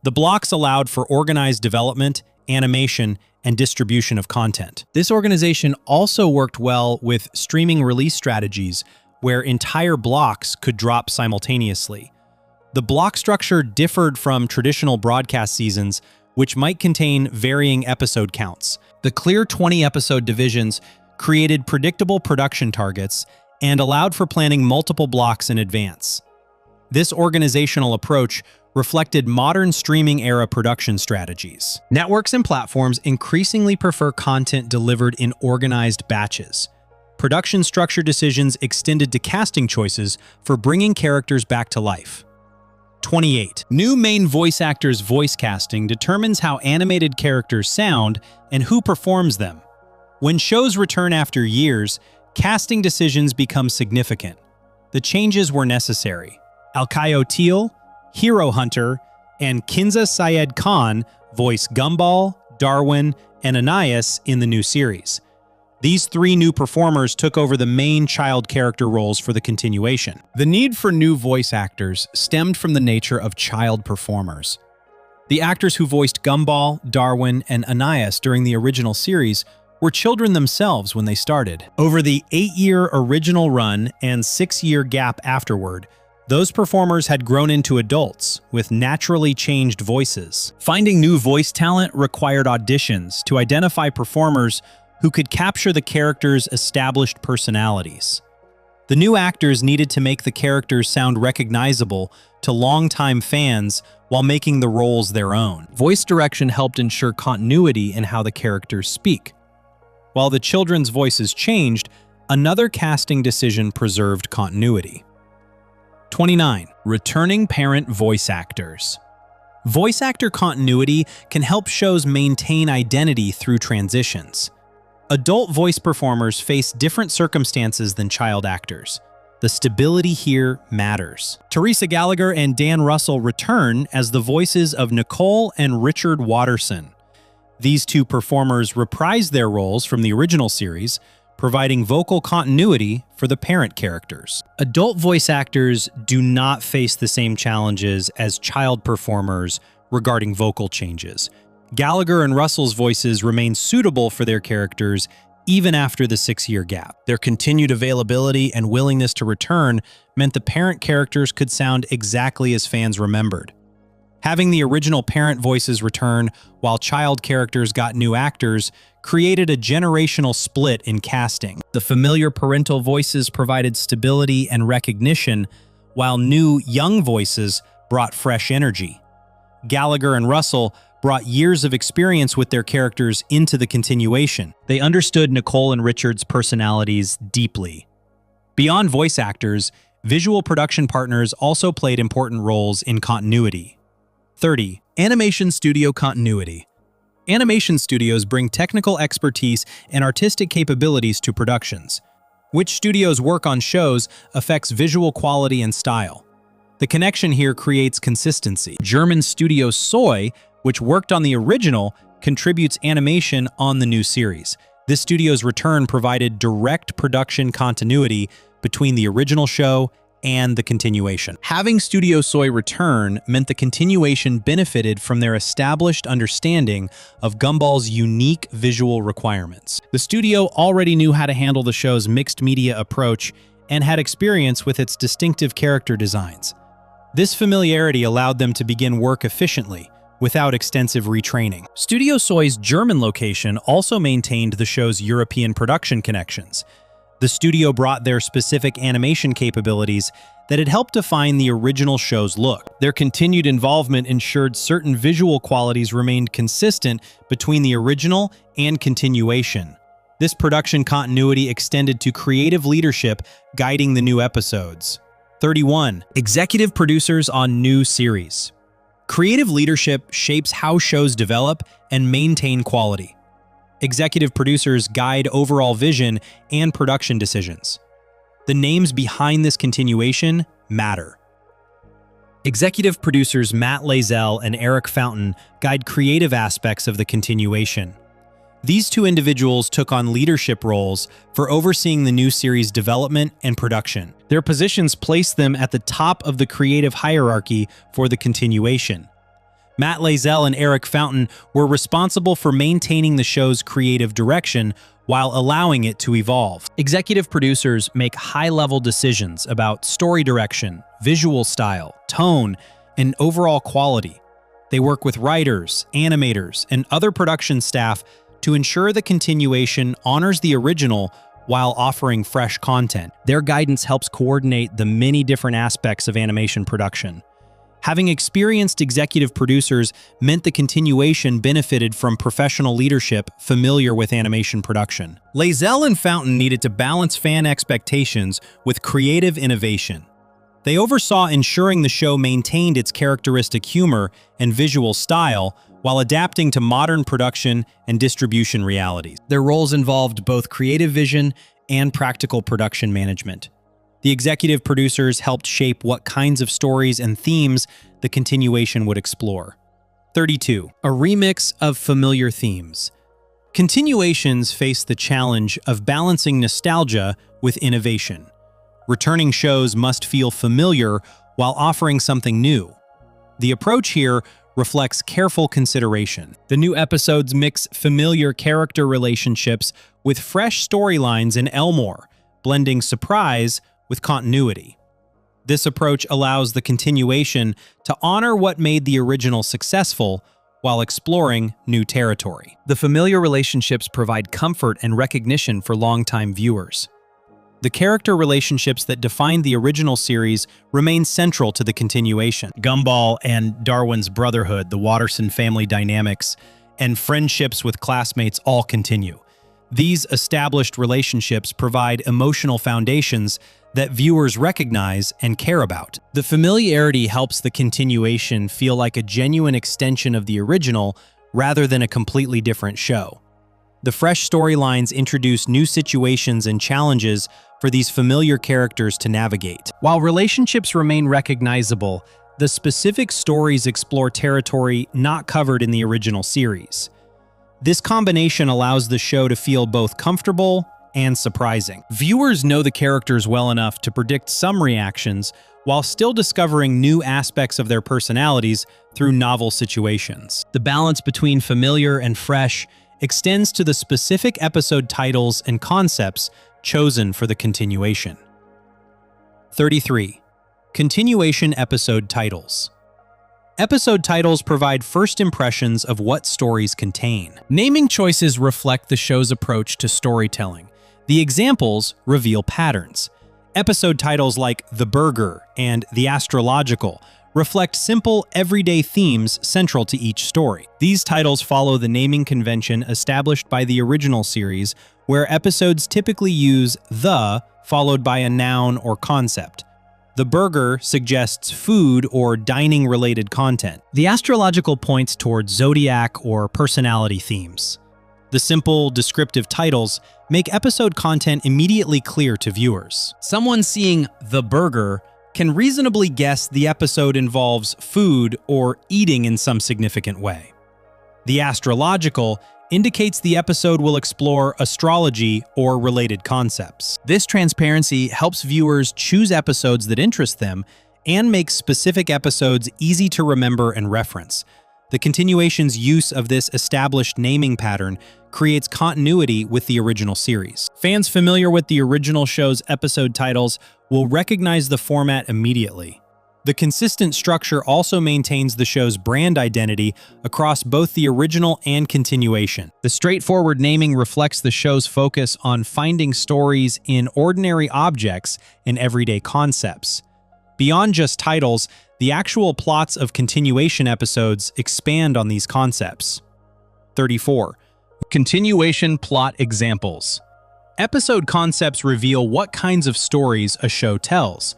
The blocks allowed for organized development, animation, and distribution of content. This organization also worked well with streaming release strategies where entire blocks could drop simultaneously. The block structure differed from traditional broadcast seasons, which might contain varying episode counts. The clear 20-episode divisions created predictable production targets and allowed for planning multiple blocks in advance. This organizational approach reflected modern streaming-era production strategies. Networks and platforms increasingly prefer content delivered in organized batches. Production structure decisions extended to casting choices for bringing characters back to life. 28. New main voice actors' voice casting determines how animated characters sound and who performs them. When shows return after years, casting decisions become significant. The changes were necessary. Alkayo Teal, Hero Hunter, and Kinza Syed Khan voice Gumball, Darwin, and Anais in the new series. These 3 new performers took over the main child character roles for the continuation. The need for new voice actors stemmed from the nature of child performers. The actors who voiced Gumball, Darwin, and Anais during the original series were children themselves when they started. Over the 8-year original run and 6-year gap afterward, Those performers had grown into adults with naturally changed voices. Finding new voice talent required auditions to identify performers who could capture the characters' established personalities. The new actors needed to make the characters sound recognizable to longtime fans while making the roles their own. Voice direction helped ensure continuity in how the characters speak. While the children's voices changed, another casting decision preserved continuity. 29. Returning parent voice actors. Voice actor continuity can help shows maintain identity through transitions. Adult voice performers face different circumstances than child actors. The stability here matters. Teresa Gallagher and Dan Russell return as the voices of Nicole and Richard Watterson. These two performers reprise their roles from the original series, providing vocal continuity for the parent characters. Adult voice actors do not face the same challenges as child performers regarding vocal changes. Gallagher and Russell's voices remain suitable for their characters even after the 6-year gap. Their continued availability and willingness to return meant the parent characters could sound exactly as fans remembered. Having the original parent voices return while child characters got new actors created a generational split in casting. The familiar parental voices provided stability and recognition, while new, young voices brought fresh energy. Gallagher and Russell brought years of experience with their characters into the continuation. They understood Nicole and Richard's personalities deeply. Beyond voice actors, visual production partners also played important roles in continuity. 30. Animation studio continuity. Animation studios bring technical expertise and artistic capabilities to productions. Which studios work on shows affects visual quality and style. The connection here creates consistency. German studio Soy, which worked on the original, contributes animation on the new series. This studio's return provided direct production continuity between the original show and the continuation. Having Studio Soy return meant the continuation benefited from their established understanding of Gumball's unique visual requirements. The studio already knew how to handle the show's mixed media approach and had experience with its distinctive character designs. This familiarity allowed them to begin work efficiently, without extensive retraining. Studio Soy's German location also maintained the show's European production connections. The studio brought their specific animation capabilities that had helped define the original show's look. Their continued involvement ensured certain visual qualities remained consistent between the original and continuation. This production continuity extended to creative leadership guiding the new episodes. 31. Executive producers on new series. Creative leadership shapes how shows develop and maintain quality. Executive producers guide overall vision and production decisions. The names behind this continuation matter. Executive producers Matt Lazell and Eric Fountain guide creative aspects of the continuation. These two individuals took on leadership roles for overseeing the new series' development and production. Their positions placed them at the top of the creative hierarchy for the continuation. Matt Lazell and Eric Fountain were responsible for maintaining the show's creative direction while allowing it to evolve. Executive producers make high-level decisions about story direction, visual style, tone, and overall quality. They work with writers, animators, and other production staff to ensure the continuation honors the original while offering fresh content. Their guidance helps coordinate the many different aspects of animation production. Having experienced executive producers meant the continuation benefited from professional leadership familiar with animation production. Lazell and Fountain needed to balance fan expectations with creative innovation. They oversaw ensuring the show maintained its characteristic humor and visual style while adapting to modern production and distribution realities. Their roles involved both creative vision and practical production management. The executive producers helped shape what kinds of stories and themes the continuation would explore. 32. A remix of familiar themes. Continuations face the challenge of balancing nostalgia with innovation. Returning shows must feel familiar while offering something new. The approach here reflects careful consideration. The new episodes mix familiar character relationships with fresh storylines in Elmore, blending surprise with continuity. This approach allows the continuation to honor what made the original successful while exploring new territory. The familiar relationships provide comfort and recognition for longtime viewers. The character relationships that defined the original series remain central to the continuation. Gumball and Darwin's brotherhood, the Watterson family dynamics, and friendships with classmates all continue. These established relationships provide emotional foundations that viewers recognize and care about. The familiarity helps the continuation feel like a genuine extension of the original rather than a completely different show. The fresh storylines introduce new situations and challenges for these familiar characters to navigate. While relationships remain recognizable, the specific stories explore territory not covered in the original series. This combination allows the show to feel both comfortable and surprising. Viewers know the characters well enough to predict some reactions while still discovering new aspects of their personalities through novel situations. The balance between familiar and fresh extends to the specific episode titles and concepts chosen for the continuation. 33. Continuation episode titles. Episode titles provide first impressions of what stories contain. Naming choices reflect the show's approach to storytelling. The examples reveal patterns. Episode titles like The Burger and The Astrological reflect simple, everyday themes central to each story. These titles follow the naming convention established by the original series, where episodes typically use the followed by a noun or concept. The Burger suggests food or dining-related content. The Astrological points towards zodiac or personality themes. The simple, descriptive titles make episode content immediately clear to viewers. Someone seeing The Burger can reasonably guess the episode involves food or eating in some significant way. The Astrological indicates the episode will explore astrology or related concepts. This transparency helps viewers choose episodes that interest them and makes specific episodes easy to remember and reference. The continuation's use of this established naming pattern creates continuity with the original series. Fans familiar with the original show's episode titles will recognize the format immediately. The consistent structure also maintains the show's brand identity across both the original and continuation. The straightforward naming reflects the show's focus on finding stories in ordinary objects and everyday concepts. Beyond just titles, the actual plots of continuation episodes expand on these concepts. 34. Continuation plot examples. Episode concepts reveal what kinds of stories a show tells.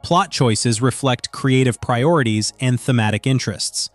Plot choices reflect creative priorities and thematic interests.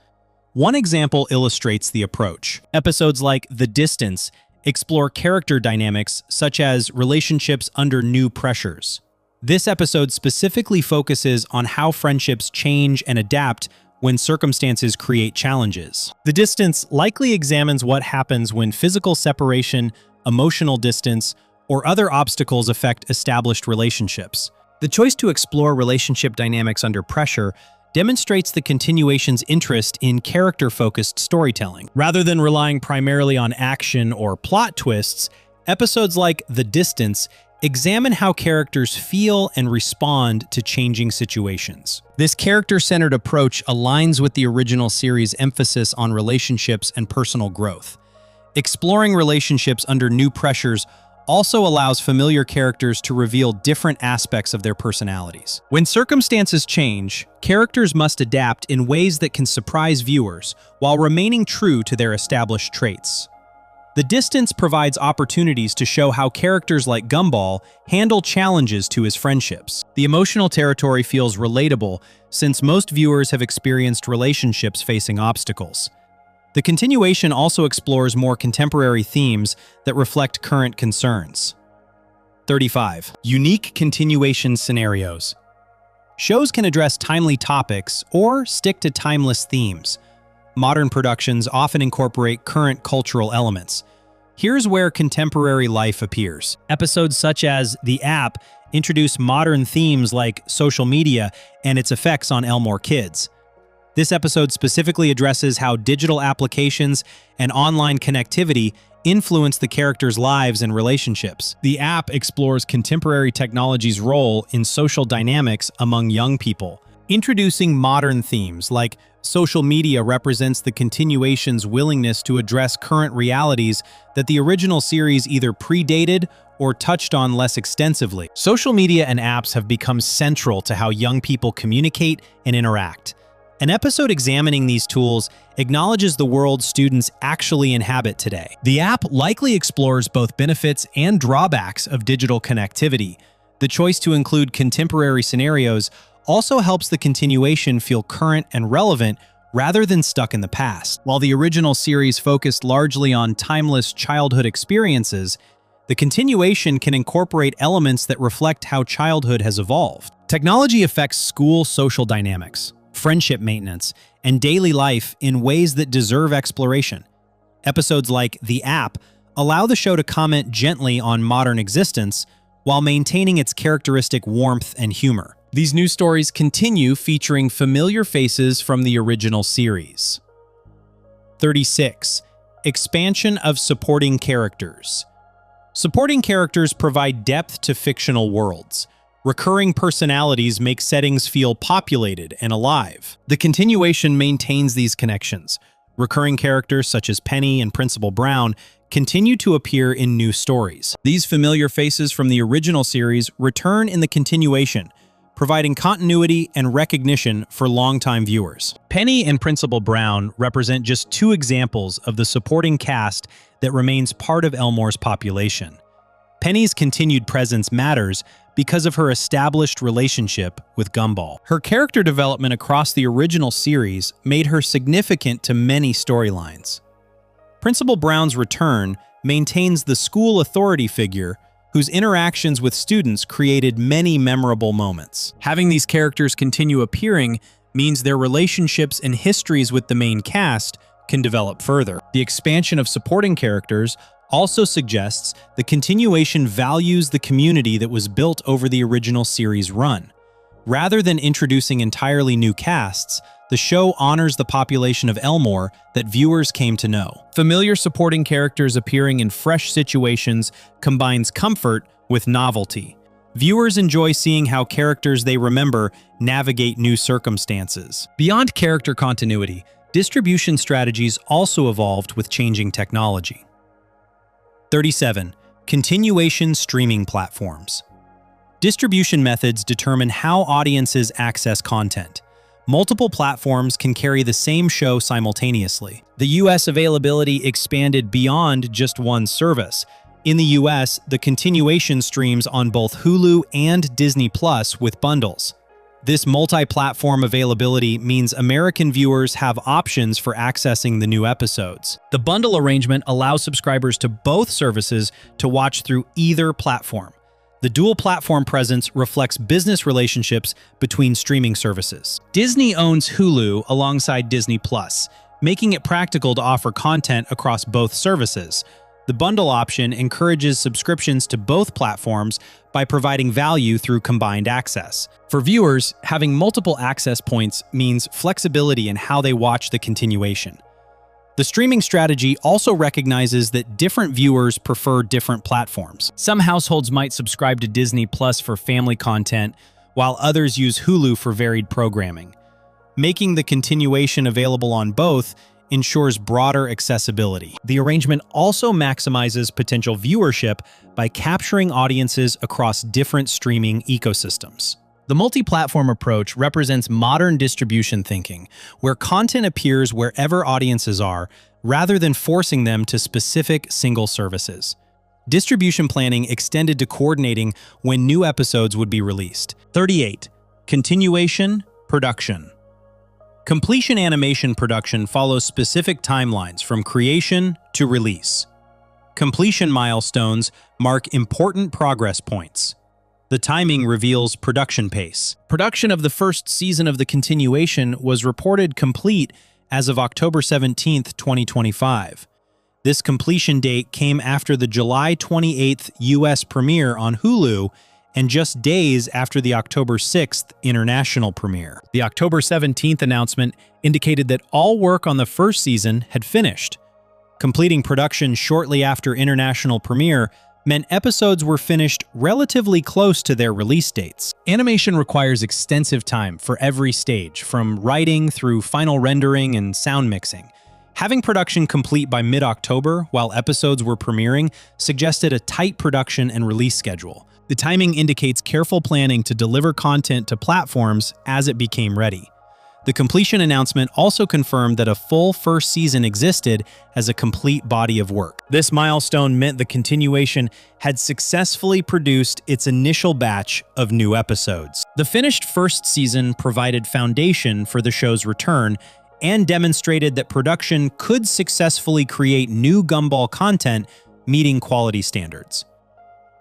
One example illustrates the approach. Episodes like The Distance explore character dynamics such as relationships under new pressures. This episode specifically focuses on how friendships change and adapt when circumstances create challenges. The Distance likely examines what happens when physical separation, emotional distance, or other obstacles affect established relationships. The choice to explore relationship dynamics under pressure demonstrates the continuation's interest in character-focused storytelling. Rather than relying primarily on action or plot twists, episodes like The Distance examine how characters feel and respond to changing situations. This character-centered approach aligns with the original series' emphasis on relationships and personal growth. Exploring relationships under new pressures also allows familiar characters to reveal different aspects of their personalities. When circumstances change, characters must adapt in ways that can surprise viewers while remaining true to their established traits. The Distance provides opportunities to show how characters like Gumball handle challenges to his friendships. The emotional territory feels relatable since most viewers have experienced relationships facing obstacles. The continuation also explores more contemporary themes that reflect current concerns. 35. Unique continuation scenarios. Shows can address timely topics or stick to timeless themes. Modern productions often incorporate current cultural elements. Here's where contemporary life appears. Episodes such as The App introduce modern themes like social media and its effects on Elmore kids. This episode specifically addresses how digital applications and online connectivity influence the characters' lives and relationships. The app explores contemporary technology's role in social dynamics among young people, introducing modern themes like social media represents the continuation's willingness to address current realities that the original series either predated or touched on less extensively. Social media and apps have become central to how young people communicate and interact. An episode examining these tools acknowledges the world students actually inhabit today. The app likely explores both benefits and drawbacks of digital connectivity. The choice to include contemporary scenarios also helps the continuation feel current and relevant rather than stuck in the past. While the original series focused largely on timeless childhood experiences, the continuation can incorporate elements that reflect how childhood has evolved. Technology affects school social dynamics, friendship maintenance, and daily life in ways that deserve exploration. Episodes like The App allow the show to comment gently on modern existence while maintaining its characteristic warmth and humor. These new stories continue featuring familiar faces from the original series. 36. Expansion of supporting characters. Supporting characters provide depth to fictional worlds. Recurring personalities make settings feel populated and alive. The continuation maintains these connections. Recurring characters such as Penny and Principal Brown continue to appear in new stories. These familiar faces from the original series return in the continuation, providing continuity and recognition for longtime viewers. Penny and Principal Brown represent just two examples of the supporting cast that remains part of Elmore's population. Penny's continued presence matters because of her established relationship with Gumball. Her character development across the original series made her significant to many storylines. Principal Brown's return maintains the school authority figure whose interactions with students created many memorable moments. Having these characters continue appearing means their relationships and histories with the main cast can develop further. The expansion of supporting characters also suggests the continuation values the community that was built over the original series run. Rather than introducing entirely new casts, the show honors the population of Elmore that viewers came to know. Familiar supporting characters appearing in fresh situations combines comfort with novelty. Viewers enjoy seeing how characters they remember navigate new circumstances. Beyond character continuity, distribution strategies also evolved with changing technology. 37. Continuation streaming platforms. Distribution methods determine how audiences access content. Multiple platforms can carry the same show simultaneously. The US availability expanded beyond just one service. In the US, the continuation streams on both Hulu and Disney Plus with bundles. This multi-platform availability means American viewers have options for accessing the new episodes. The bundle arrangement allows subscribers to both services to watch through either platform. The dual platform presence reflects business relationships between streaming services. Disney owns Hulu alongside Disney Plus, making it practical to offer content across both services. The bundle option encourages subscriptions to both platforms by providing value through combined access. For viewers, having multiple access points means flexibility in how they watch the continuation. The streaming strategy also recognizes that different viewers prefer different platforms. Some households might subscribe to Disney Plus for family content, while others use Hulu for varied programming. Making the continuation available on both ensures broader accessibility. The arrangement also maximizes potential viewership by capturing audiences across different streaming ecosystems. The multi-platform approach represents modern distribution thinking, where content appears wherever audiences are, rather than forcing them to specific single services. Distribution planning extended to coordinating when new episodes would be released. 38. Continuation production. Completion animation production follows specific timelines from creation to release. Completion milestones mark important progress points. The timing reveals production pace. Production of the first season of the continuation was reported complete as of October 17, 2025. This completion date came after the July 28th U.S. premiere on Hulu and just days after the October 6th international premiere. The October 17th announcement indicated that all work on the first season had finished. Completing production shortly after international premiere meant episodes were finished relatively close to their release dates. Animation requires extensive time for every stage, from writing through final rendering and sound mixing. Having production complete by mid-October while episodes were premiering suggested a tight production and release schedule. The timing indicates careful planning to deliver content to platforms as it became ready. The completion announcement also confirmed that a full first season existed as a complete body of work. This milestone meant the continuation had successfully produced its initial batch of new episodes. The finished first season provided foundation for the show's return and demonstrated that production could successfully create new Gumball content meeting quality standards.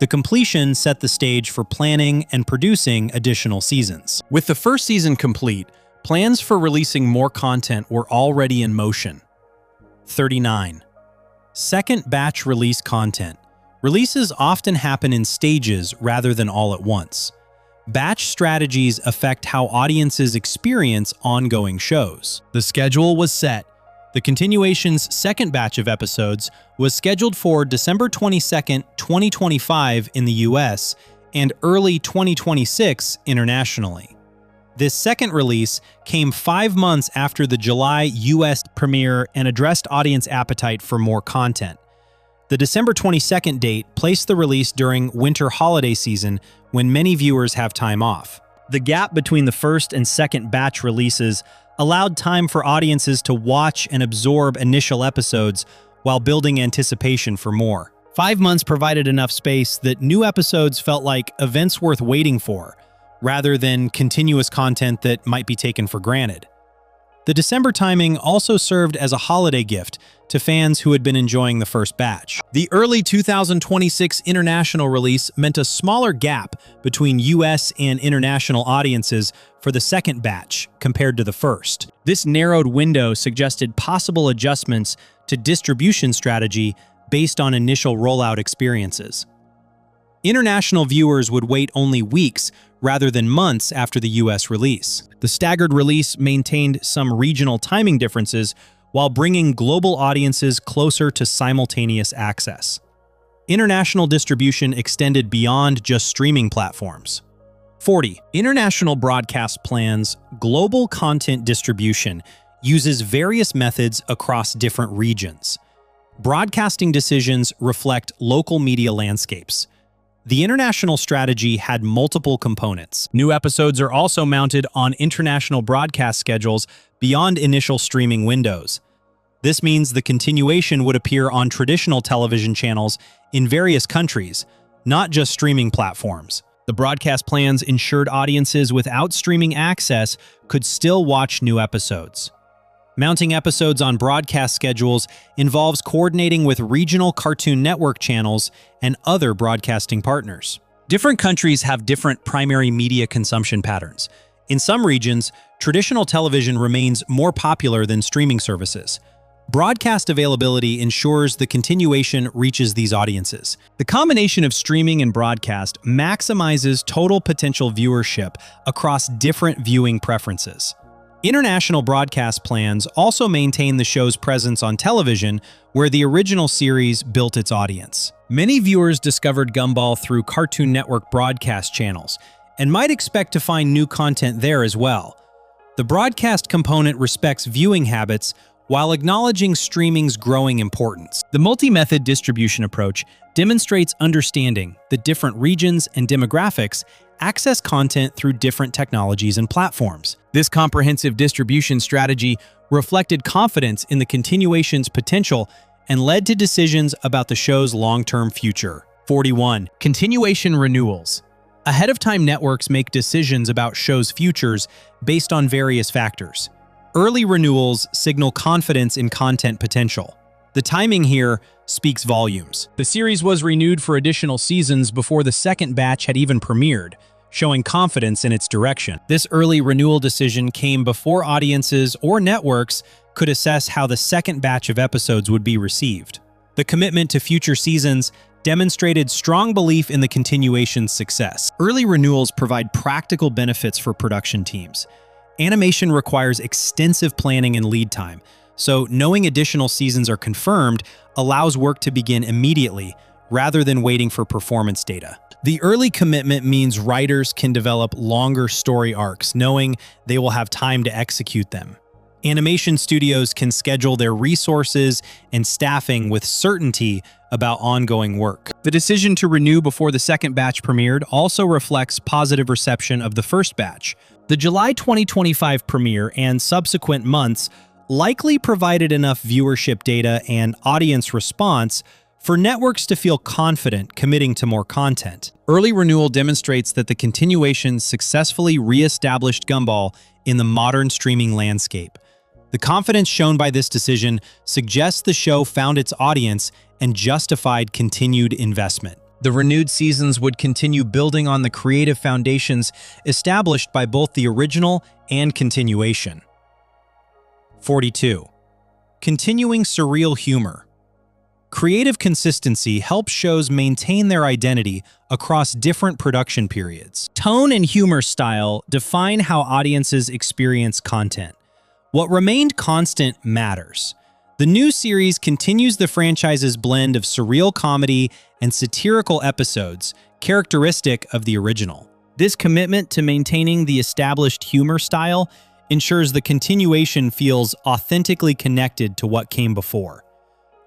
The completion set the stage for planning and producing additional seasons. With the first season complete, plans for releasing more content were already in motion. 39. Second batch release content. Releases often happen in stages rather than all at once. Batch strategies affect how audiences experience ongoing shows. The schedule was set. The continuation's second batch of episodes was scheduled for December 22, 2025 in the US and early 2026 internationally. This second release came 5 months after the July US premiere and addressed audience appetite for more content. The December 22nd date placed the release during winter holiday season when many viewers have time off. The gap between the first and second batch releases allowed time for audiences to watch and absorb initial episodes while building anticipation for more. 5 months provided enough space that new episodes felt like events worth waiting for, rather than continuous content that might be taken for granted. The December timing also served as a holiday gift to fans who had been enjoying the first batch. The early 2026 international release meant a smaller gap between US and international audiences for the second batch compared to the first. This narrowed window suggested possible adjustments to distribution strategy based on initial rollout experiences. International viewers would wait only weeks rather than months after the US release. The staggered release maintained some regional timing differences while bringing global audiences closer to simultaneous access. International distribution extended beyond just streaming platforms. 40. International broadcast plans. Global content distribution uses various methods across different regions. Broadcasting decisions reflect local media landscapes. The international strategy had multiple components. New episodes are also mounted on international broadcast schedules beyond initial streaming windows. This means the continuation would appear on traditional television channels in various countries, not just streaming platforms. The broadcast plans ensured audiences without streaming access could still watch new episodes. Mounting episodes on broadcast schedules involves coordinating with regional Cartoon Network channels and other broadcasting partners. Different countries have different primary media consumption patterns. In some regions, traditional television remains more popular than streaming services. Broadcast availability ensures the continuation reaches these audiences. The combination of streaming and broadcast maximizes total potential viewership across different viewing preferences. International broadcast plans also maintain the show's presence on television, where the original series built its audience. Many viewers discovered Gumball through Cartoon Network broadcast channels, and might expect to find new content there as well. The broadcast component respects viewing habits while acknowledging streaming's growing importance. The multi-method distribution approach demonstrates understanding that different regions and demographics access content through different technologies and platforms. This comprehensive distribution strategy reflected confidence in the continuation's potential and led to decisions about the show's long-term future. 41. Continuation renewals. Ahead-of-time networks make decisions about shows' futures based on various factors. Early renewals signal confidence in content potential. The timing here speaks volumes. The series was renewed for additional seasons before the second batch had even premiered, showing confidence in its direction. This early renewal decision came before audiences or networks could assess how the second batch of episodes would be received. The commitment to future seasons demonstrated strong belief in the continuation's success. Early renewals provide practical benefits for production teams. Animation requires extensive planning and lead time, so knowing additional seasons are confirmed allows work to begin immediately rather than waiting for performance data. The early commitment means writers can develop longer story arcs, knowing they will have time to execute them. Animation studios can schedule their resources and staffing with certainty about ongoing work. The decision to renew before the second batch premiered also reflects positive reception of the first batch. The July 2025 premiere and subsequent months likely provided enough viewership data and audience response for networks to feel confident committing to more content. Early renewal demonstrates that the continuation successfully re-established Gumball in the modern streaming landscape. The confidence shown by this decision suggests the show found its audience and justified continued investment. The renewed seasons would continue building on the creative foundations established by both the original and continuation. 42. Continuing surreal humor. Creative consistency helps shows maintain their identity across different production periods. Tone and humor style define how audiences experience content. What remained constant matters. The new series continues the franchise's blend of surreal comedy and satirical episodes, characteristic of the original. This commitment to maintaining the established humor style ensures the continuation feels authentically connected to what came before.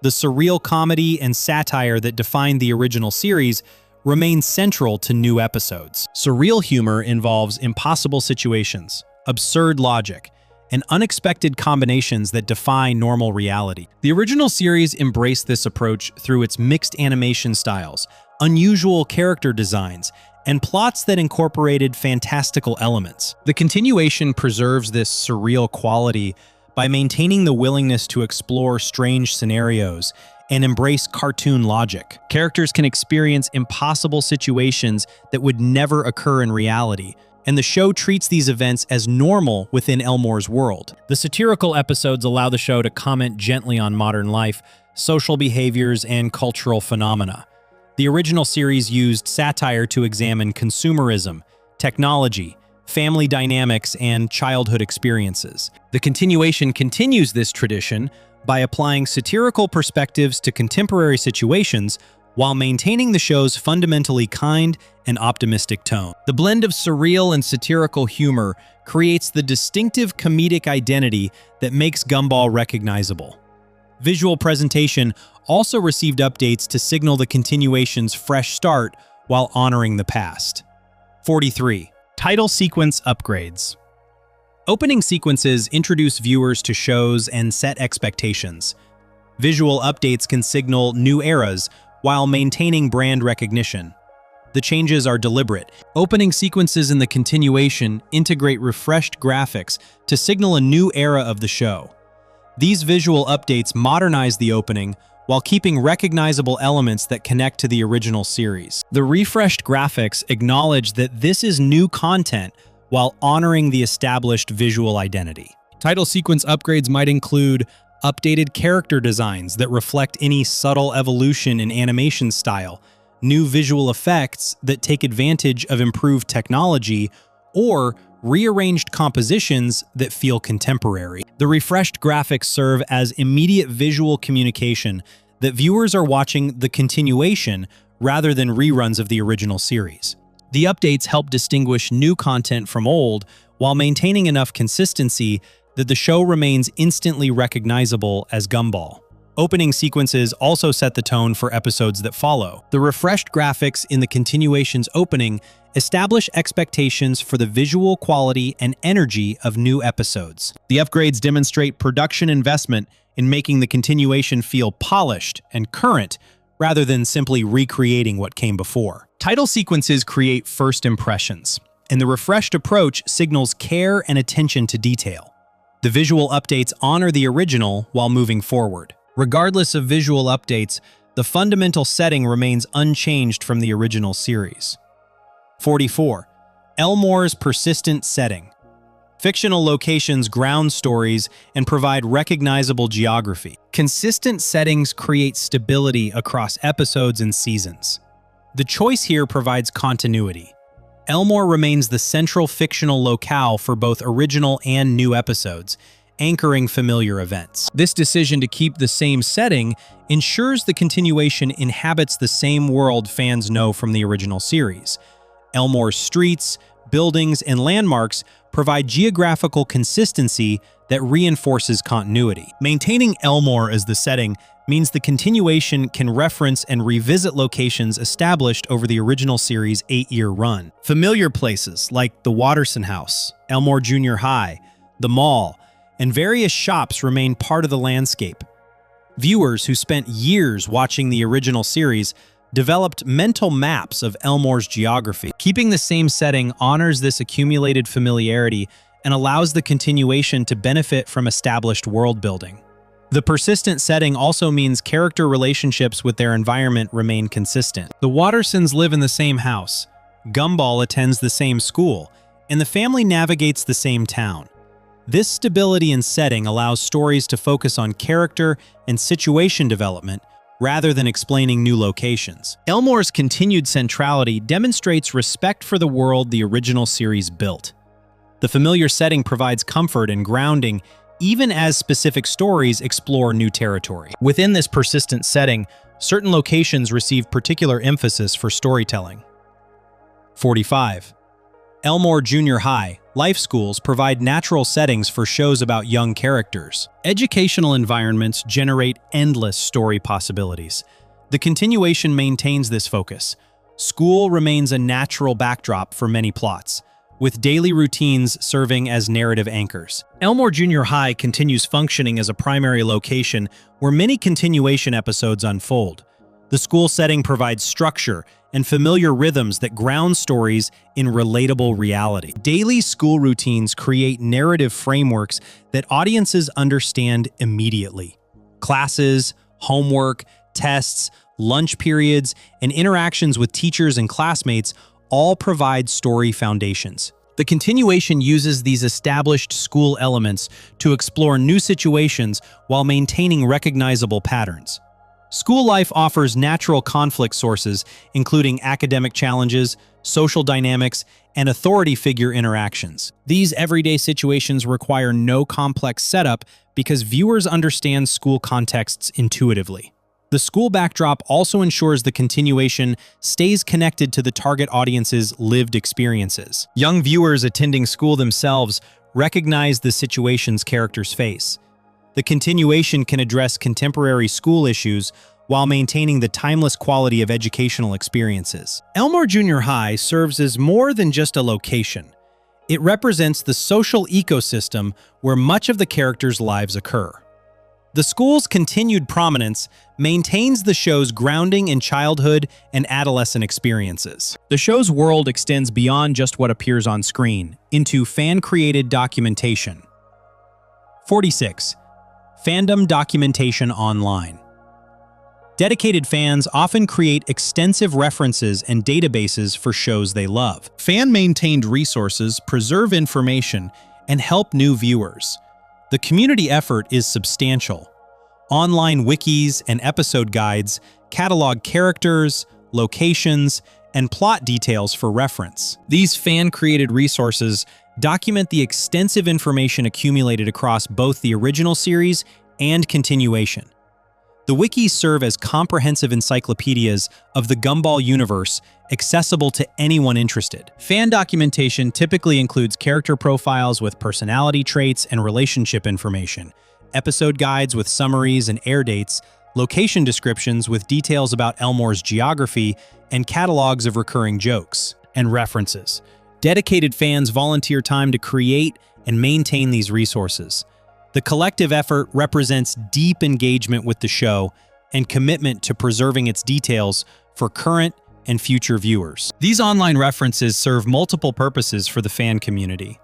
The surreal comedy and satire that defined the original series remain central to new episodes. Surreal humor involves impossible situations, absurd logic, and unexpected combinations that defy normal reality. The original series embraced this approach through its mixed animation styles, unusual character designs, and plots that incorporated fantastical elements. The continuation preserves this surreal quality by maintaining the willingness to explore strange scenarios and embrace cartoon logic. Characters can experience impossible situations that would never occur in reality, and the show treats these events as normal within Elmore's world. The satirical episodes allow the show to comment gently on modern life, social behaviors, and cultural phenomena. The original series used satire to examine consumerism, technology, family dynamics, and childhood experiences. The continuation continues this tradition by applying satirical perspectives to contemporary situations while maintaining the show's fundamentally kind and optimistic tone. The blend of surreal and satirical humor creates the distinctive comedic identity that makes Gumball recognizable. Visual presentation also received updates to signal the continuation's fresh start while honoring the past. 43. Title sequence upgrades. Opening sequences introduce viewers to shows and set expectations. Visual updates can signal new eras while maintaining brand recognition. The changes are deliberate. Opening sequences in the continuation integrate refreshed graphics to signal a new era of the show. These visual updates modernize the opening while keeping recognizable elements that connect to the original series. The refreshed graphics acknowledge that this is new content while honoring the established visual identity. Title sequence upgrades might include updated character designs that reflect any subtle evolution in animation style, new visual effects that take advantage of improved technology, or rearranged compositions that feel contemporary. The refreshed graphics serve as immediate visual communication that viewers are watching the continuation rather than reruns of the original series. The updates help distinguish new content from old while maintaining enough consistency that the show remains instantly recognizable as Gumball. Opening sequences also set the tone for episodes that follow. The refreshed graphics in the continuation's opening establish expectations for the visual quality and energy of new episodes. The upgrades demonstrate production investment in making the continuation feel polished and current rather than simply recreating what came before. Title sequences create first impressions, and the refreshed approach signals care and attention to detail. The visual updates honor the original while moving forward. Regardless of visual updates, the fundamental setting remains unchanged from the original series. 44. Elmore's persistent setting. Fictional locations ground stories and provide recognizable geography. Consistent settings create stability across episodes and seasons. The choice here provides continuity. Elmore remains the central fictional locale for both original and new episodes, anchoring familiar events. This decision to keep the same setting ensures the continuation inhabits the same world fans know from the original series. Elmore's streets, buildings, and landmarks provide geographical consistency that reinforces continuity. Maintaining Elmore as the setting means the continuation can reference and revisit locations established over the original series' 8-year run. Familiar places like the Watterson House, Elmore Junior High, the mall, and various shops remain part of the landscape. Viewers who spent years watching the original series developed mental maps of Elmore's geography. Keeping the same setting honors this accumulated familiarity and allows the continuation to benefit from established world building. The persistent setting also means character relationships with their environment remain consistent. The Wattersons live in the same house, Gumball attends the same school, and the family navigates the same town. This stability in setting allows stories to focus on character and situation development rather than explaining new locations. Elmore's continued centrality demonstrates respect for the world the original series built. The familiar setting provides comfort and grounding even as specific stories explore new territory. Within this persistent setting, certain locations receive particular emphasis for storytelling. 45. Elmore Junior High life schools provide natural settings for shows about young characters. Educational environments generate endless story possibilities. The continuation maintains this focus. School remains a natural backdrop for many plots, with daily routines serving as narrative anchors. Elmore Junior High continues functioning as a primary location where many continuation episodes unfold. The school setting provides structure and familiar rhythms that ground stories in relatable reality. Daily school routines create narrative frameworks that audiences understand immediately. Classes, homework, tests, lunch periods, and interactions with teachers and classmates all provide story foundations. The continuation uses these established school elements to explore new situations while maintaining recognizable patterns. School life offers natural conflict sources, including academic challenges, social dynamics, and authority figure interactions. These everyday situations require no complex setup because viewers understand school contexts intuitively. The school backdrop also ensures the continuation stays connected to the target audience's lived experiences. Young viewers attending school themselves recognize the situations characters face. The continuation can address contemporary school issues while maintaining the timeless quality of educational experiences. Elmore Junior High serves as more than just a location. It represents the social ecosystem where much of the characters' lives occur. The school's continued prominence maintains the show's grounding in childhood and adolescent experiences. The show's world extends beyond just what appears on screen, into fan-created documentation. 46. Fandom documentation online. Dedicated fans often create extensive references and databases for shows they love. Fan-maintained resources preserve information and help new viewers. The community effort is substantial. Online wikis and episode guides catalog characters, locations, and plot details for reference. These fan-created resources document the extensive information accumulated across both the original series and continuation. The wikis serve as comprehensive encyclopedias of the Gumball universe, accessible to anyone interested. Fan documentation typically includes character profiles with personality traits and relationship information, episode guides with summaries and air dates, location descriptions with details about Elmore's geography, and catalogs of recurring jokes and references. Dedicated fans volunteer time to create and maintain these resources. The collective effort represents deep engagement with the show and commitment to preserving its details for current and future viewers. These online references serve multiple purposes for the fan community.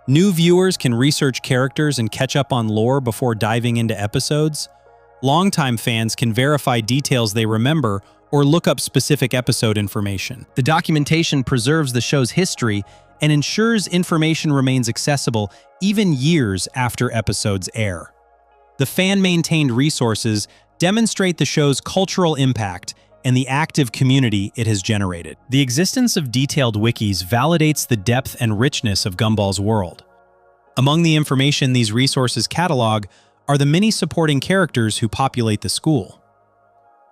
New viewers can research characters and catch up on lore before diving into episodes. Longtime fans can verify details they remember or look up specific episode information. The documentation preserves the show's history and ensures information remains accessible even years after episodes air. The fan-maintained resources demonstrate the show's cultural impact and the active community it has generated. The existence of detailed wikis validates the depth and richness of Gumball's world. Among the information these resources catalog are the many supporting characters who populate the school.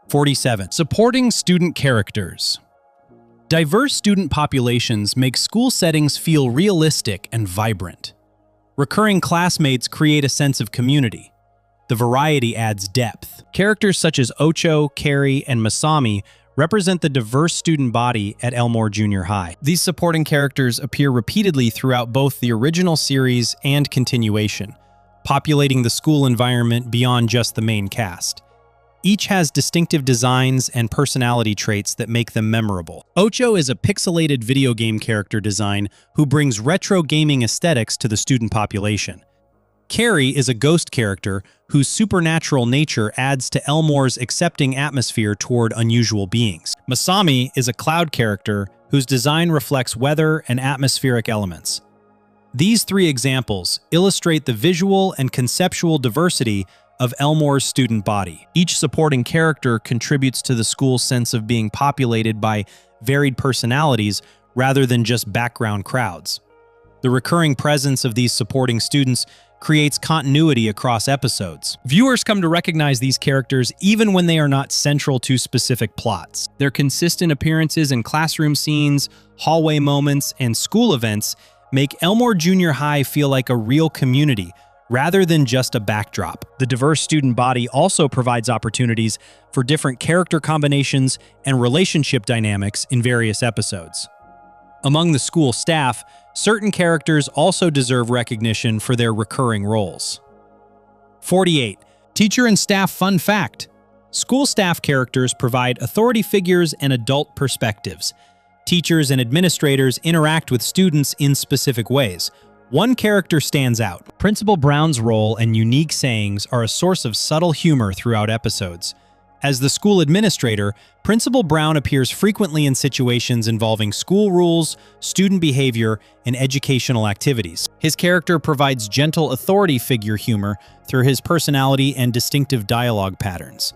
47. Supporting student characters. Diverse student populations make school settings feel realistic and vibrant. Recurring classmates create a sense of community. The variety adds depth. Characters such as Ocho, Carrie, and Masami represent the diverse student body at Elmore Junior High. These supporting characters appear repeatedly throughout both the original series and continuation, populating the school environment beyond just the main cast. Each has distinctive designs and personality traits that make them memorable. Ocho is a pixelated video game character design who brings retro gaming aesthetics to the student population. Carrie is a ghost character whose supernatural nature adds to Elmore's accepting atmosphere toward unusual beings. Masami is a cloud character whose design reflects weather and atmospheric elements. These three examples illustrate the visual and conceptual diversity of Elmore's student body. Each supporting character contributes to the school's sense of being populated by varied personalities rather than just background crowds. The recurring presence of these supporting students creates continuity across episodes. Viewers come to recognize these characters even when they are not central to specific plots. Their consistent appearances in classroom scenes, hallway moments, and school events make Elmore Junior High feel like a real community rather than just a backdrop. The diverse student body also provides opportunities for different character combinations and relationship dynamics in various episodes. Among the school staff, certain characters also deserve recognition for their recurring roles. 48. Teacher and staff fun fact. School staff characters provide authority figures and adult perspectives. Teachers and administrators interact with students in specific ways. One character stands out. Principal Brown's role and unique sayings are a source of subtle humor throughout episodes. As the school administrator, Principal Brown appears frequently in situations involving school rules, student behavior, and educational activities. His character provides gentle authority figure humor through his personality and distinctive dialogue patterns.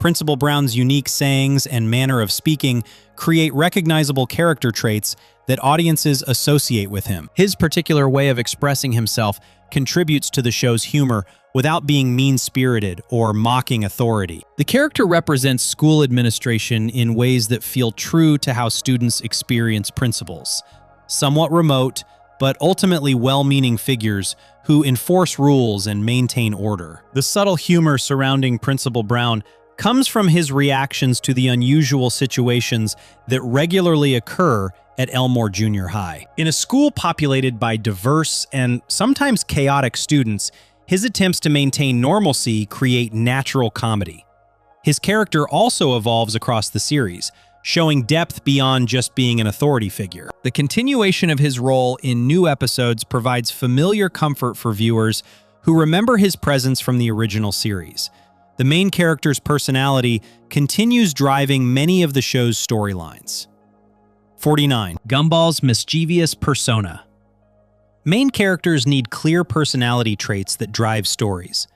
Principal Brown's unique sayings and manner of speaking create recognizable character traits that audiences associate with him. His particular way of expressing himself contributes to the show's humor without being mean-spirited or mocking authority. The character represents school administration in ways that feel true to how students experience principals. Somewhat remote, but ultimately well-meaning figures who enforce rules and maintain order. The subtle humor surrounding Principal Brown comes from his reactions to the unusual situations that regularly occur at Elmore Junior High. In a school populated by diverse and sometimes chaotic students, his attempts to maintain normalcy create natural comedy. His character also evolves across the series, showing depth beyond just being an authority figure. The continuation of his role in new episodes provides familiar comfort for viewers who remember his presence from the original series. The main character's personality continues driving many of the show's storylines. 49. Gumball's mischievous persona. Main characters need clear personality traits that drive stories.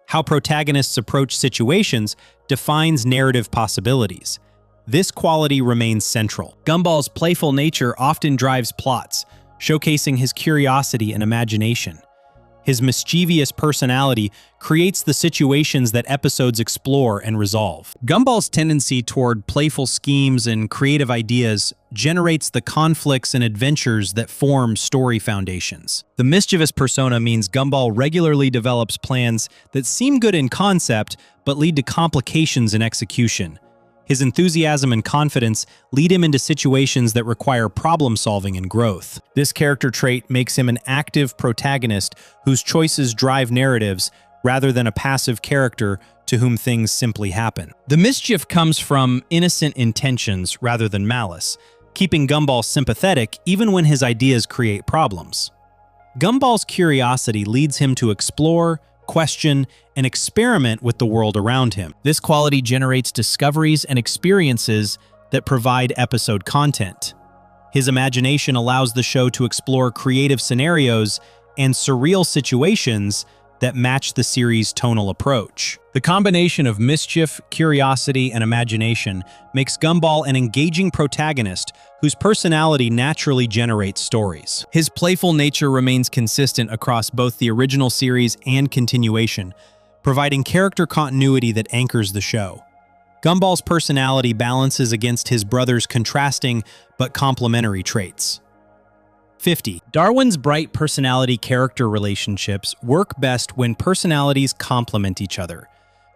How protagonists approach situations defines narrative possibilities. This quality remains central. Gumball's playful nature often drives plots, showcasing his curiosity and imagination. His mischievous personality creates the situations that episodes explore and resolve. Gumball's tendency toward playful schemes and creative ideas generates the conflicts and adventures that form story foundations. The mischievous persona means Gumball regularly develops plans that seem good in concept but lead to complications in execution. His enthusiasm and confidence lead him into situations that require problem-solving and growth. This character trait makes him an active protagonist whose choices drive narratives rather than a passive character to whom things simply happen. The mischief comes from innocent intentions rather than malice, keeping Gumball sympathetic even when his ideas create problems. Gumball's curiosity leads him to explore, question, and experiment with the world around him. This quality generates discoveries and experiences that provide episode content. His imagination allows the show to explore creative scenarios and surreal situations that match the series' tonal approach. The combination of mischief, curiosity, and imagination makes Gumball an engaging protagonist whose personality naturally generates stories. His playful nature remains consistent across both the original series and continuation, providing character continuity that anchors the show. Gumball's personality balances against his brother's contrasting but complementary traits. 50. Darwin's bright personality-character relationships work best when personalities complement each other.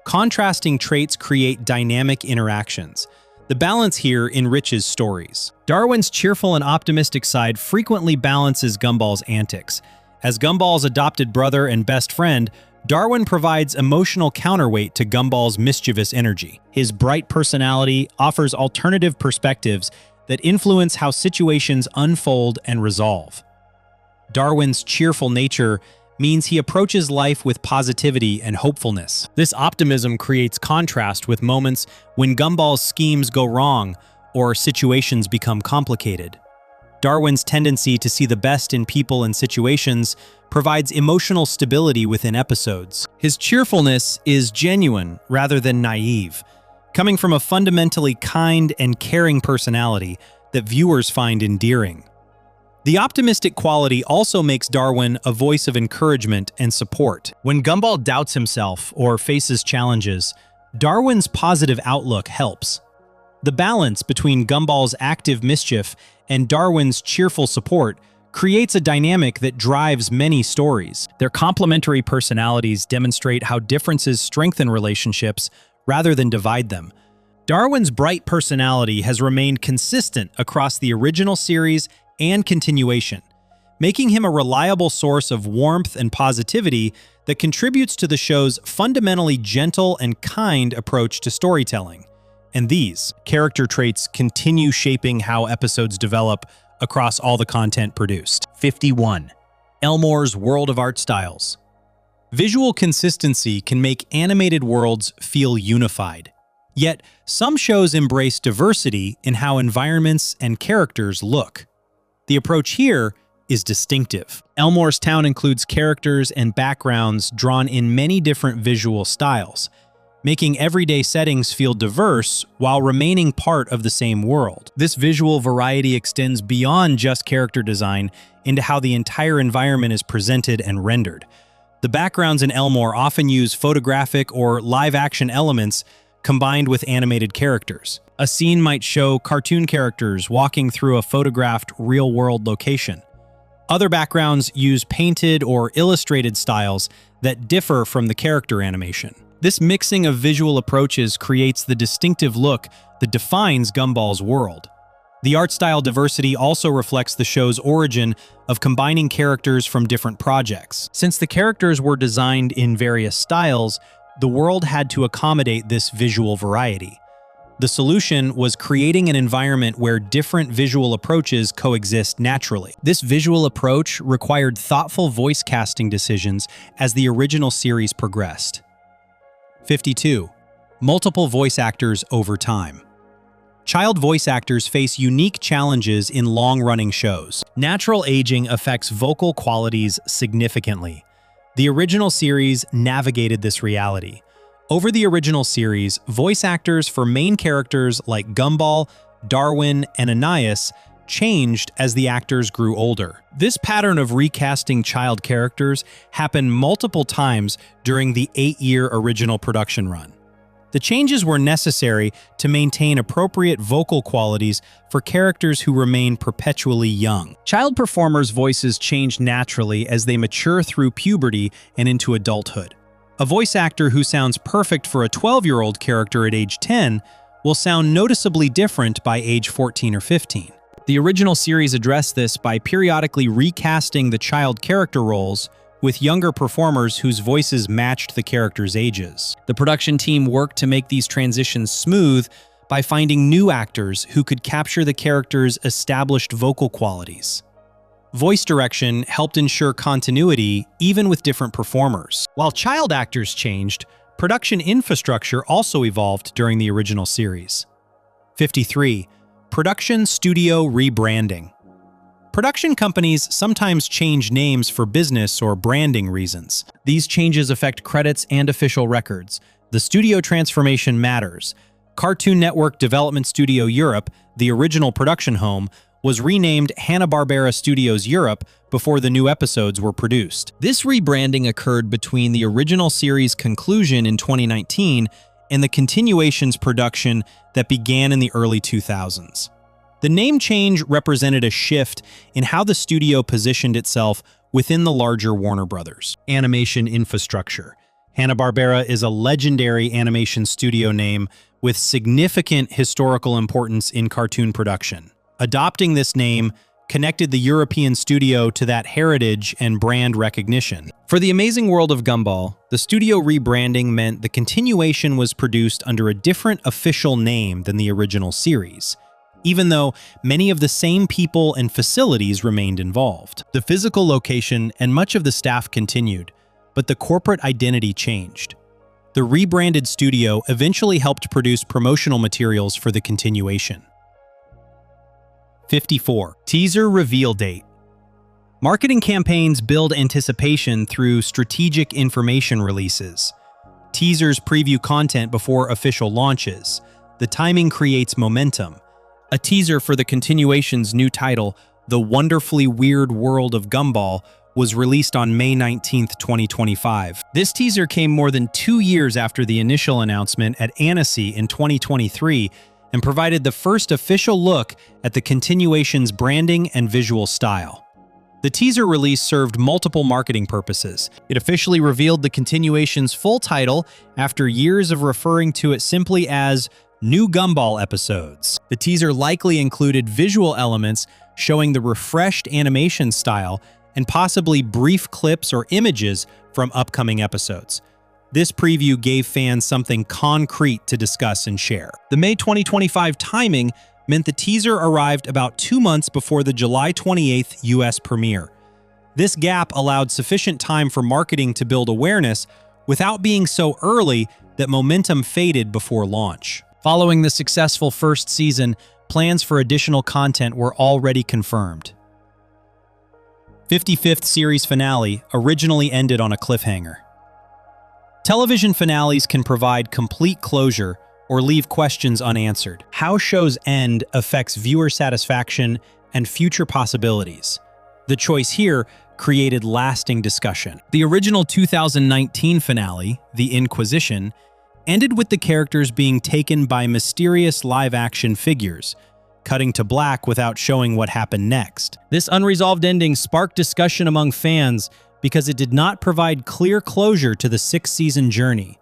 Contrasting traits create dynamic interactions. The balance here enriches stories. Darwin's cheerful and optimistic side frequently balances Gumball's antics. As Gumball's adopted brother and best friend, Darwin provides emotional counterweight to Gumball's mischievous energy. His bright personality offers alternative perspectives that influence how situations unfold and resolve. Darwin's cheerful nature means he approaches life with positivity and hopefulness. This optimism creates contrast with moments when Gumball's schemes go wrong or situations become complicated. Darwin's tendency to see the best in people and situations provides emotional stability within episodes. His cheerfulness is genuine rather than naive, coming from a fundamentally kind and caring personality that viewers find endearing. The optimistic quality also makes Darwin a voice of encouragement and support. When Gumball doubts himself or faces challenges, Darwin's positive outlook helps. The balance between Gumball's active mischief and Darwin's cheerful support creates a dynamic that drives many stories. Their complementary personalities demonstrate how differences strengthen relationships rather than divide them. Darwin's bright personality has remained consistent across the original series and continuation, making him a reliable source of warmth and positivity that contributes to the show's fundamentally gentle and kind approach to storytelling. And these character traits continue shaping how episodes develop across all the content produced. 51. Elmore's World of Art Styles. Visual consistency can make animated worlds feel unified. Yet, some shows embrace diversity in how environments and characters look. The approach here is distinctive. Elmore's town includes characters and backgrounds drawn in many different visual styles, making everyday settings feel diverse while remaining part of the same world. This visual variety extends beyond just character design into how the entire environment is presented and rendered. The backgrounds in Elmore often use photographic or live-action elements combined with animated characters. A scene might show cartoon characters walking through a photographed real-world location. Other backgrounds use painted or illustrated styles that differ from the character animation. This mixing of visual approaches creates the distinctive look that defines Gumball's world. The art style diversity also reflects the show's origin of combining characters from different projects. Since the characters were designed in various styles, the world had to accommodate this visual variety. The solution was creating an environment where different visual approaches coexist naturally. This visual approach required thoughtful voice casting decisions as the original series progressed. 52. Multiple voice actors over time. Child voice actors face unique challenges in long-running shows. Natural aging affects vocal qualities significantly. The original series navigated this reality. Over the original series, voice actors for main characters like Gumball, Darwin, and Anais changed as the actors grew older. This pattern of recasting child characters happened multiple times during the 8-year original production run. The changes were necessary to maintain appropriate vocal qualities for characters who remain perpetually young. Child performers' voices change naturally as they mature through puberty and into adulthood. A voice actor who sounds perfect for a 12-year-old character at age 10 will sound noticeably different by age 14 or 15. The original series addressed this by periodically recasting the child character roles with younger performers whose voices matched the characters' ages. The production team worked to make these transitions smooth by finding new actors who could capture the characters' established vocal qualities. Voice direction helped ensure continuity even with different performers. While child actors changed, production infrastructure also evolved during the original series. 53. Production studio rebranding. Production companies sometimes change names for business or branding reasons. These changes affect credits and official records. The studio transformation matters. Cartoon Network Development Studio Europe, the original production home, was renamed Hanna-Barbera Studios Europe before the new episodes were produced. This rebranding occurred between the original series' conclusion in 2019 and the continuation's production that began in the early 2000s. The name change represented a shift in how the studio positioned itself within the larger Warner Brothers. Animation infrastructure. Hanna-Barbera is a legendary animation studio name with significant historical importance in cartoon production. Adopting this name connected the European studio to that heritage and brand recognition. For the Amazing World of Gumball, the studio rebranding meant the continuation was produced under a different official name than the original series, even though many of the same people and facilities remained involved. The physical location and much of the staff continued, but the corporate identity changed. The rebranded studio eventually helped produce promotional materials for the continuation. 54. Teaser reveal date. Marketing campaigns build anticipation through strategic information releases. Teasers preview content before official launches. The timing creates momentum. A teaser for the continuation's new title, The Wonderfully Weird World of Gumball, was released on May 19, 2025. This teaser came more than 2 years after the initial announcement at Annecy in 2023 and provided the first official look at the continuation's branding and visual style. The teaser release served multiple marketing purposes. It officially revealed the continuation's full title after years of referring to it simply as New Gumball Episodes. The teaser likely included visual elements showing the refreshed animation style and possibly brief clips or images from upcoming episodes. This preview gave fans something concrete to discuss and share. The May 2025 timing meant the teaser arrived about 2 months before the July 28th US premiere. This gap allowed sufficient time for marketing to build awareness without being so early that momentum faded before launch. Following the successful first season, plans for additional content were already confirmed. 55th series finale originally ended on a cliffhanger. Television finales can provide complete closure or leave questions unanswered. How shows end affects viewer satisfaction and future possibilities. The choice here created lasting discussion. The original 2019 finale, The Inquisition, ended with the characters being taken by mysterious live-action figures, cutting to black without showing what happened next. This unresolved ending sparked discussion among fans because it did not provide clear closure to the 6-season journey.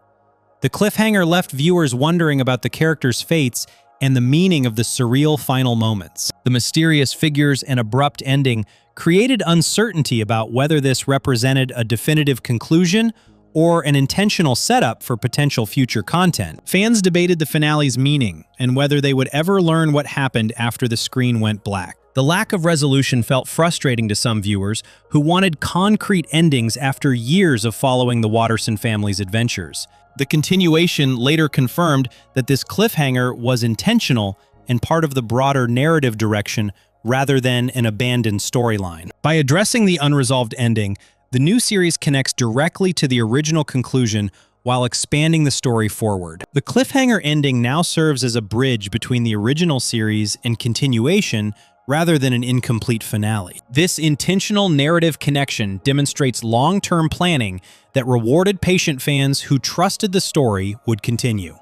The cliffhanger left viewers wondering about the characters' fates and the meaning of the surreal final moments. The mysterious figures and abrupt ending created uncertainty about whether this represented a definitive conclusion or an intentional setup for potential future content. Fans debated the finale's meaning and whether they would ever learn what happened after the screen went black. The lack of resolution felt frustrating to some viewers who wanted concrete endings after years of following the Watterson family's adventures. The continuation later confirmed that this cliffhanger was intentional and part of the broader narrative direction rather than an abandoned storyline. By addressing the unresolved ending, the new series connects directly to the original conclusion while expanding the story forward. The cliffhanger ending now serves as a bridge between the original series and continuation rather than an incomplete finale. This intentional narrative connection demonstrates long-term planning that rewarded patient fans who trusted the story would continue.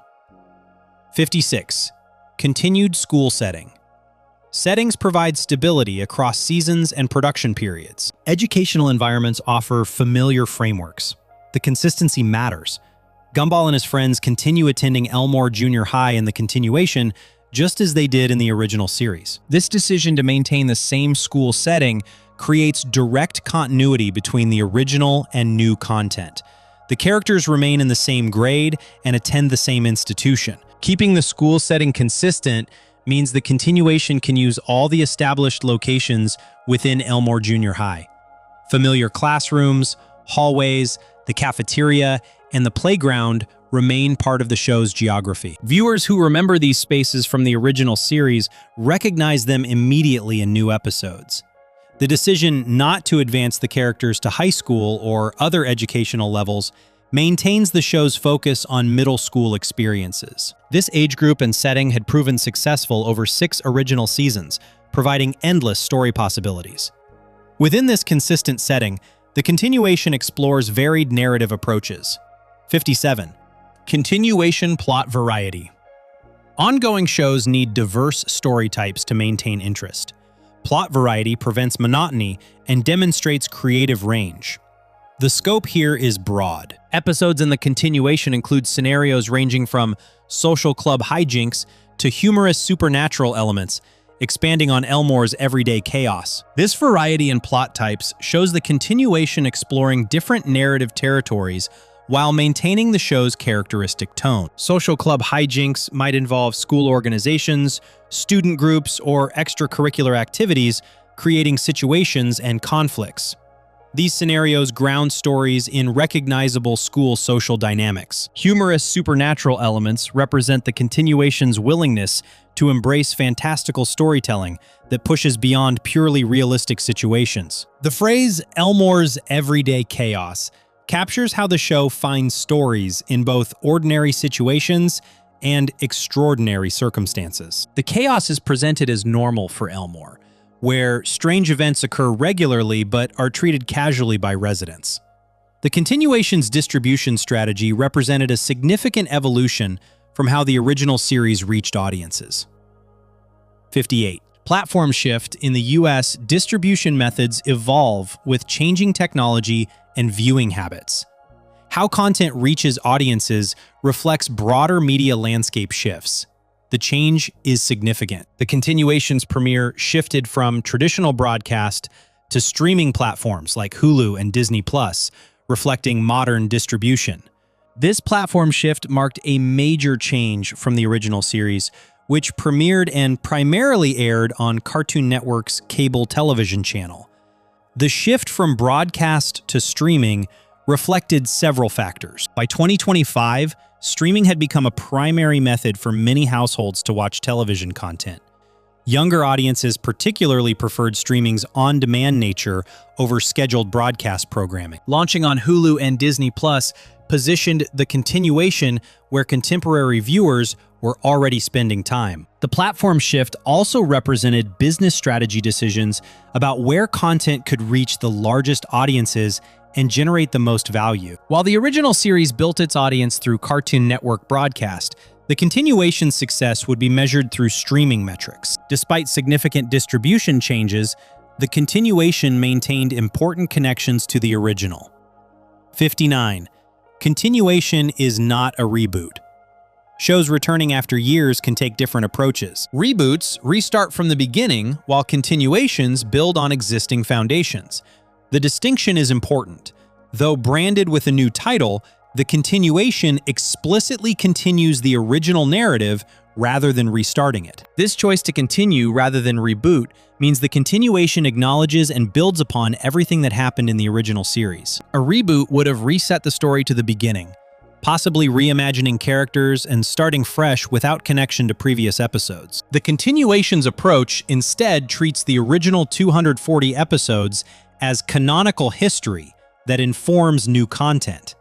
56. Continued school setting. Settings provide stability across seasons and production periods. Educational environments offer familiar frameworks. The consistency matters. Gumball and his friends continue attending Elmore Junior High in the continuation, just as they did in the original series. This decision to maintain the same school setting creates direct continuity between the original and new content. The characters remain in the same grade and attend the same institution. Keeping the school setting consistent means the continuation can use all the established locations within Elmore Junior High. Familiar classrooms, hallways, the cafeteria, and the playground remain part of the show's geography. Viewers who remember these spaces from the original series recognize them immediately in new episodes. The decision not to advance the characters to high school or other educational levels maintains the show's focus on middle school experiences. This age group and setting had proven successful over 6 original seasons, providing endless story possibilities. Within this consistent setting, the continuation explores varied narrative approaches. 57. Continuation plot variety. Ongoing shows need diverse story types to maintain interest. Plot variety prevents monotony and demonstrates creative range. The scope here is broad. Episodes in the continuation include scenarios ranging from social club hijinks to humorous supernatural elements, expanding on Elmore's everyday chaos. This variety in plot types shows the continuation exploring different narrative territories while maintaining the show's characteristic tone. Social club hijinks might involve school organizations, student groups, or extracurricular activities, creating situations and conflicts. These scenarios ground stories in recognizable school social dynamics. Humorous supernatural elements represent the continuation's willingness to embrace fantastical storytelling that pushes beyond purely realistic situations. The phrase "Elmore's everyday chaos" captures how the show finds stories in both ordinary situations and extraordinary circumstances. The chaos is presented as normal for Elmore, where strange events occur regularly but are treated casually by residents. The continuation's distribution strategy represented a significant evolution from how the original series reached audiences. 58. Platform shift. In the US, distribution methods evolve with changing technology and viewing habits. How content reaches audiences reflects broader media landscape shifts. The change is significant. The continuation's premiere shifted from traditional broadcast to streaming platforms like Hulu and Disney+, reflecting modern distribution. This platform shift marked a major change from the original series, which premiered and primarily aired on Cartoon Network's cable television channel. The shift from broadcast to streaming reflected several factors. By 2025, streaming had become a primary method for many households to watch television content. Younger audiences particularly preferred streaming's on-demand nature over scheduled broadcast programming. Launching on Hulu and Disney+ positioned the continuation where contemporary viewers were already spending time. The platform shift also represented business strategy decisions about where content could reach the largest audiences and generate the most value. While the original series built its audience through Cartoon Network broadcast, the continuation's success would be measured through streaming metrics. Despite significant distribution changes, the continuation maintained important connections to the original. 59. Continuation is not a reboot. Shows returning after years can take different approaches. Reboots restart from the beginning, while continuations build on existing foundations. The distinction is important. Though branded with a new title, the continuation explicitly continues the original narrative rather than restarting it. This choice to continue rather than reboot means the continuation acknowledges and builds upon everything that happened in the original series. A reboot would have reset the story to the beginning, possibly reimagining characters and starting fresh without connection to previous episodes. The continuation's approach instead treats the original 240 episodes as canonical history that informs new content.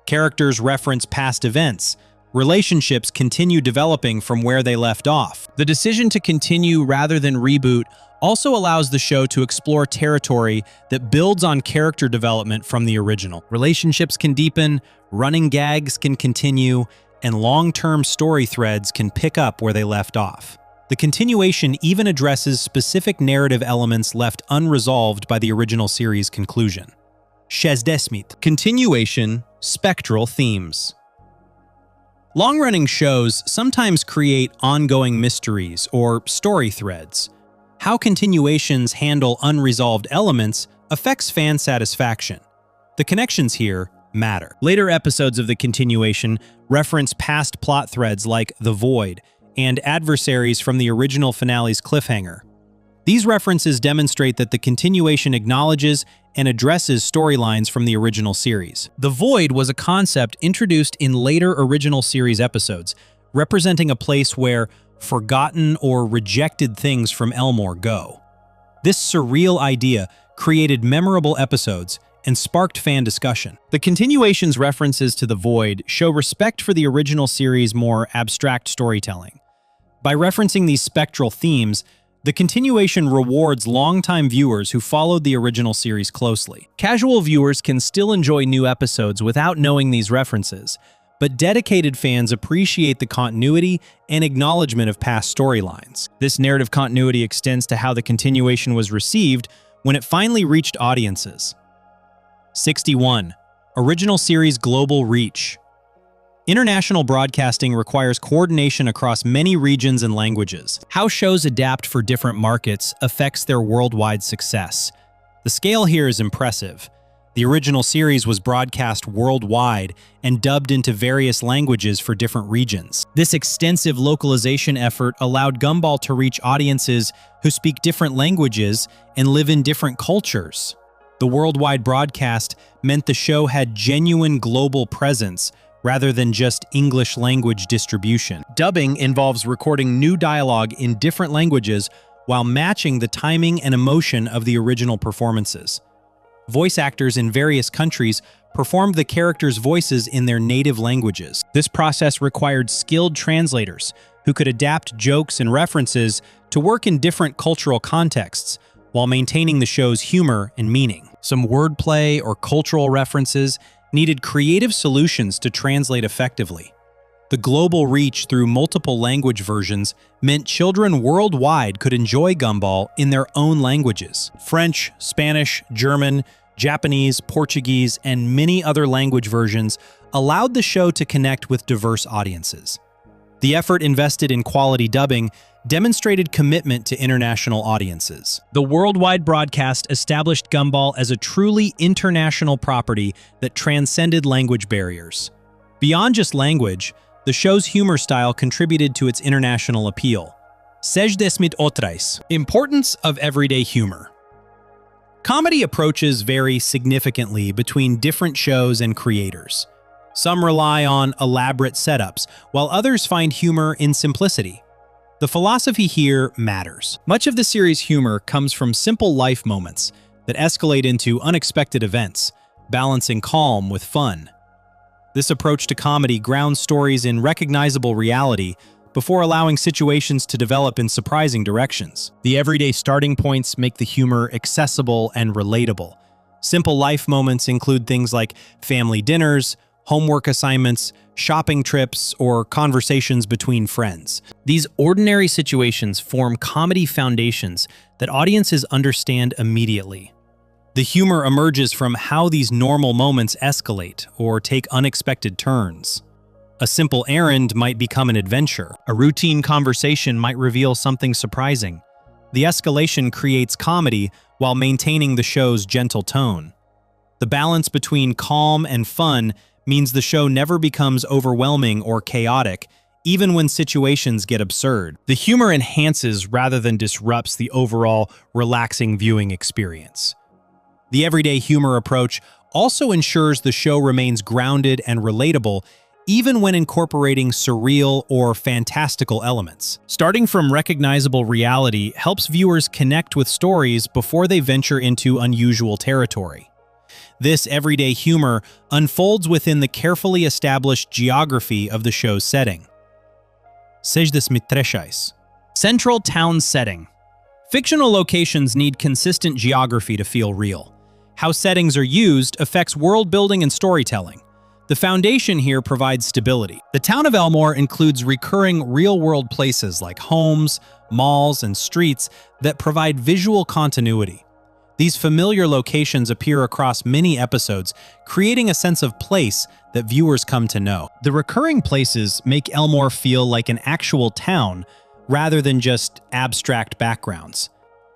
Characters reference past events. Relationships continue developing from where they left off. The decision to continue rather than reboot also allows the show to explore territory that builds on character development from the original. Relationships can deepen, running gags can continue, and long-term story threads can pick up where they left off. The continuation even addresses specific narrative elements left unresolved by the original series' conclusion. 60. Continuation, spectral themes. Long-running shows sometimes create ongoing mysteries or story threads. How continuations handle unresolved elements affects fan satisfaction. The connections here matter. Later episodes of the continuation reference past plot threads like The Void and adversaries from the original finale's cliffhanger. These references demonstrate that the continuation acknowledges and addresses storylines from the original series. The Void was a concept introduced in later original series episodes, representing a place where forgotten or rejected things from Elmore go. This surreal idea created memorable episodes and sparked fan discussion. The continuation's references to the Void show respect for the original series' more abstract storytelling. By referencing these spectral themes, the continuation rewards longtime viewers who followed the original series closely. Casual viewers can still enjoy new episodes without knowing these references, but dedicated fans appreciate the continuity and acknowledgement of past storylines. This narrative continuity extends to how the continuation was received when it finally reached audiences. 61. Original series global reach. International broadcasting requires coordination across many regions and languages. How shows adapt for different markets affects their worldwide success. The scale here is impressive. The original series was broadcast worldwide and dubbed into various languages for different regions. This extensive localization effort allowed Gumball to reach audiences who speak different languages and live in different cultures. The worldwide broadcast meant the show had genuine global presence rather than just English language distribution. Dubbing involves recording new dialogue in different languages while matching the timing and emotion of the original performances. Voice actors in various countries performed the characters' voices in their native languages. This process required skilled translators who could adapt jokes and references to work in different cultural contexts while maintaining the show's humor and meaning. Some wordplay or cultural references needed creative solutions to translate effectively. The global reach through multiple language versions meant children worldwide could enjoy Gumball in their own languages. French, Spanish, German, Japanese, Portuguese, and many other language versions allowed the show to connect with diverse audiences. The effort invested in quality dubbing demonstrated commitment to international audiences. The worldwide broadcast established Gumball as a truly international property that transcended language barriers. Beyond just language, the show's humor style contributed to its international appeal. Sejdes mit otrais. Importance of everyday humor. Comedy approaches vary significantly between different shows and creators. Some rely on elaborate setups, while others find humor in simplicity. The philosophy here matters. Much of the series' humor comes from simple life moments that escalate into unexpected events, balancing calm with fun. This approach to comedy grounds stories in recognizable reality before allowing situations to develop in surprising directions. The everyday starting points make the humor accessible and relatable. Simple life moments include things like family dinners, homework assignments, shopping trips, or conversations between friends. These ordinary situations form comedy foundations that audiences understand immediately. The humor emerges from how these normal moments escalate or take unexpected turns. A simple errand might become an adventure. A routine conversation might reveal something surprising. The escalation creates comedy while maintaining the show's gentle tone. The balance between calm and fun means the show never becomes overwhelming or chaotic, even when situations get absurd. The humor enhances rather than disrupts the overall relaxing viewing experience. The everyday humor approach also ensures the show remains grounded and relatable, even when incorporating surreal or fantastical elements. Starting from recognizable reality helps viewers connect with stories before they venture into unusual territory. This everyday humor unfolds within the carefully established geography of the show's setting. Sejdes mit trechais. Central town setting. Fictional locations need consistent geography to feel real. How settings are used affects world building and storytelling. The foundation here provides stability. The town of Elmore includes recurring real-world places like homes, malls, and streets that provide visual continuity. These familiar locations appear across many episodes, creating a sense of place that viewers come to know. The recurring places make Elmore feel like an actual town rather than just abstract backgrounds.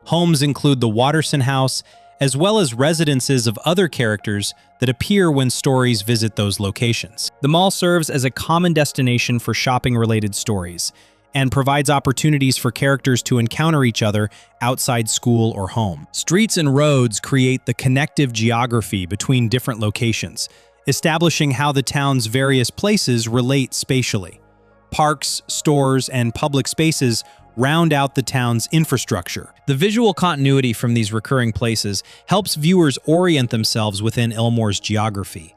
Homes include the Watterson House, as well as residences of other characters that appear when stories visit those locations. The mall serves as a common destination for shopping-related stories. and provides opportunities for characters to encounter each other outside school or home. Streets and roads create the connective geography between different locations, establishing how the town's various places relate spatially. Parks, stores, and public spaces round out the town's infrastructure. The visual continuity from these recurring places helps viewers orient themselves within Elmore's geography.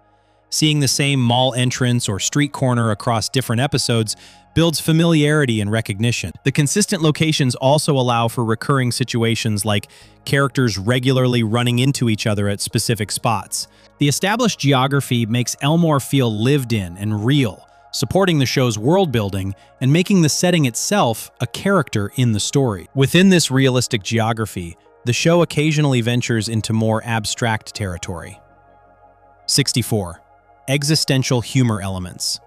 Seeing the same mall entrance or street corner across different episodes builds familiarity and recognition. The consistent locations also allow for recurring situations like characters regularly running into each other at specific spots. The established geography makes Elmore feel lived in and real, supporting the show's world building and making the setting itself a character in the story. Within this realistic geography, the show occasionally ventures into more abstract territory. 64. Existential humor elements.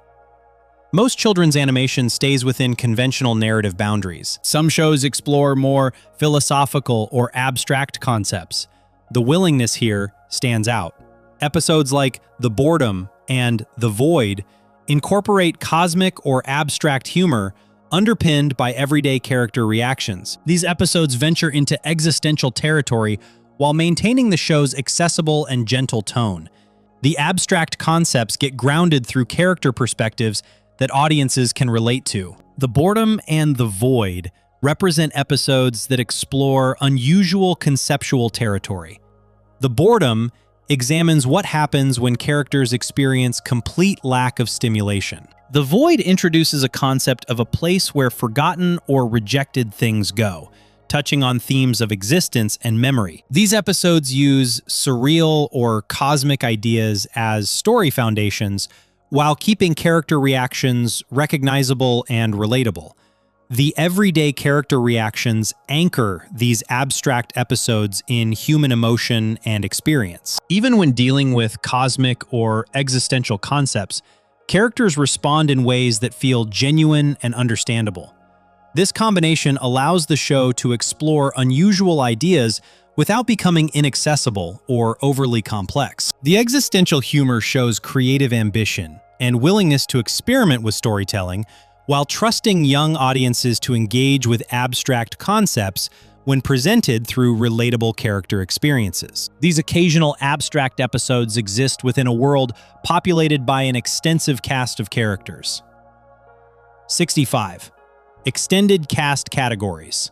Most children's animation stays within conventional narrative boundaries. Some shows explore more philosophical or abstract concepts. The willingness here stands out. Episodes like The Boredom and The Void incorporate cosmic or abstract humor underpinned by everyday character reactions. These episodes venture into existential territory while maintaining the show's accessible and gentle tone. The abstract concepts get grounded through character perspectives that audiences can relate to. The Boredom and The Void represent episodes that explore unusual conceptual territory. The Boredom examines what happens when characters experience complete lack of stimulation. The Void introduces a concept of a place where forgotten or rejected things go, touching on themes of existence and memory. These episodes use surreal or cosmic ideas as story foundations while keeping character reactions recognizable and relatable. The everyday character reactions anchor these abstract episodes in human emotion and experience. Even when dealing with cosmic or existential concepts, characters respond in ways that feel genuine and understandable. This combination allows the show to explore unusual ideas without becoming inaccessible or overly complex. The existential humor shows creative ambition and willingness to experiment with storytelling, while trusting young audiences to engage with abstract concepts when presented through relatable character experiences. These occasional abstract episodes exist within a world populated by an extensive cast of characters. 65. Extended cast categories.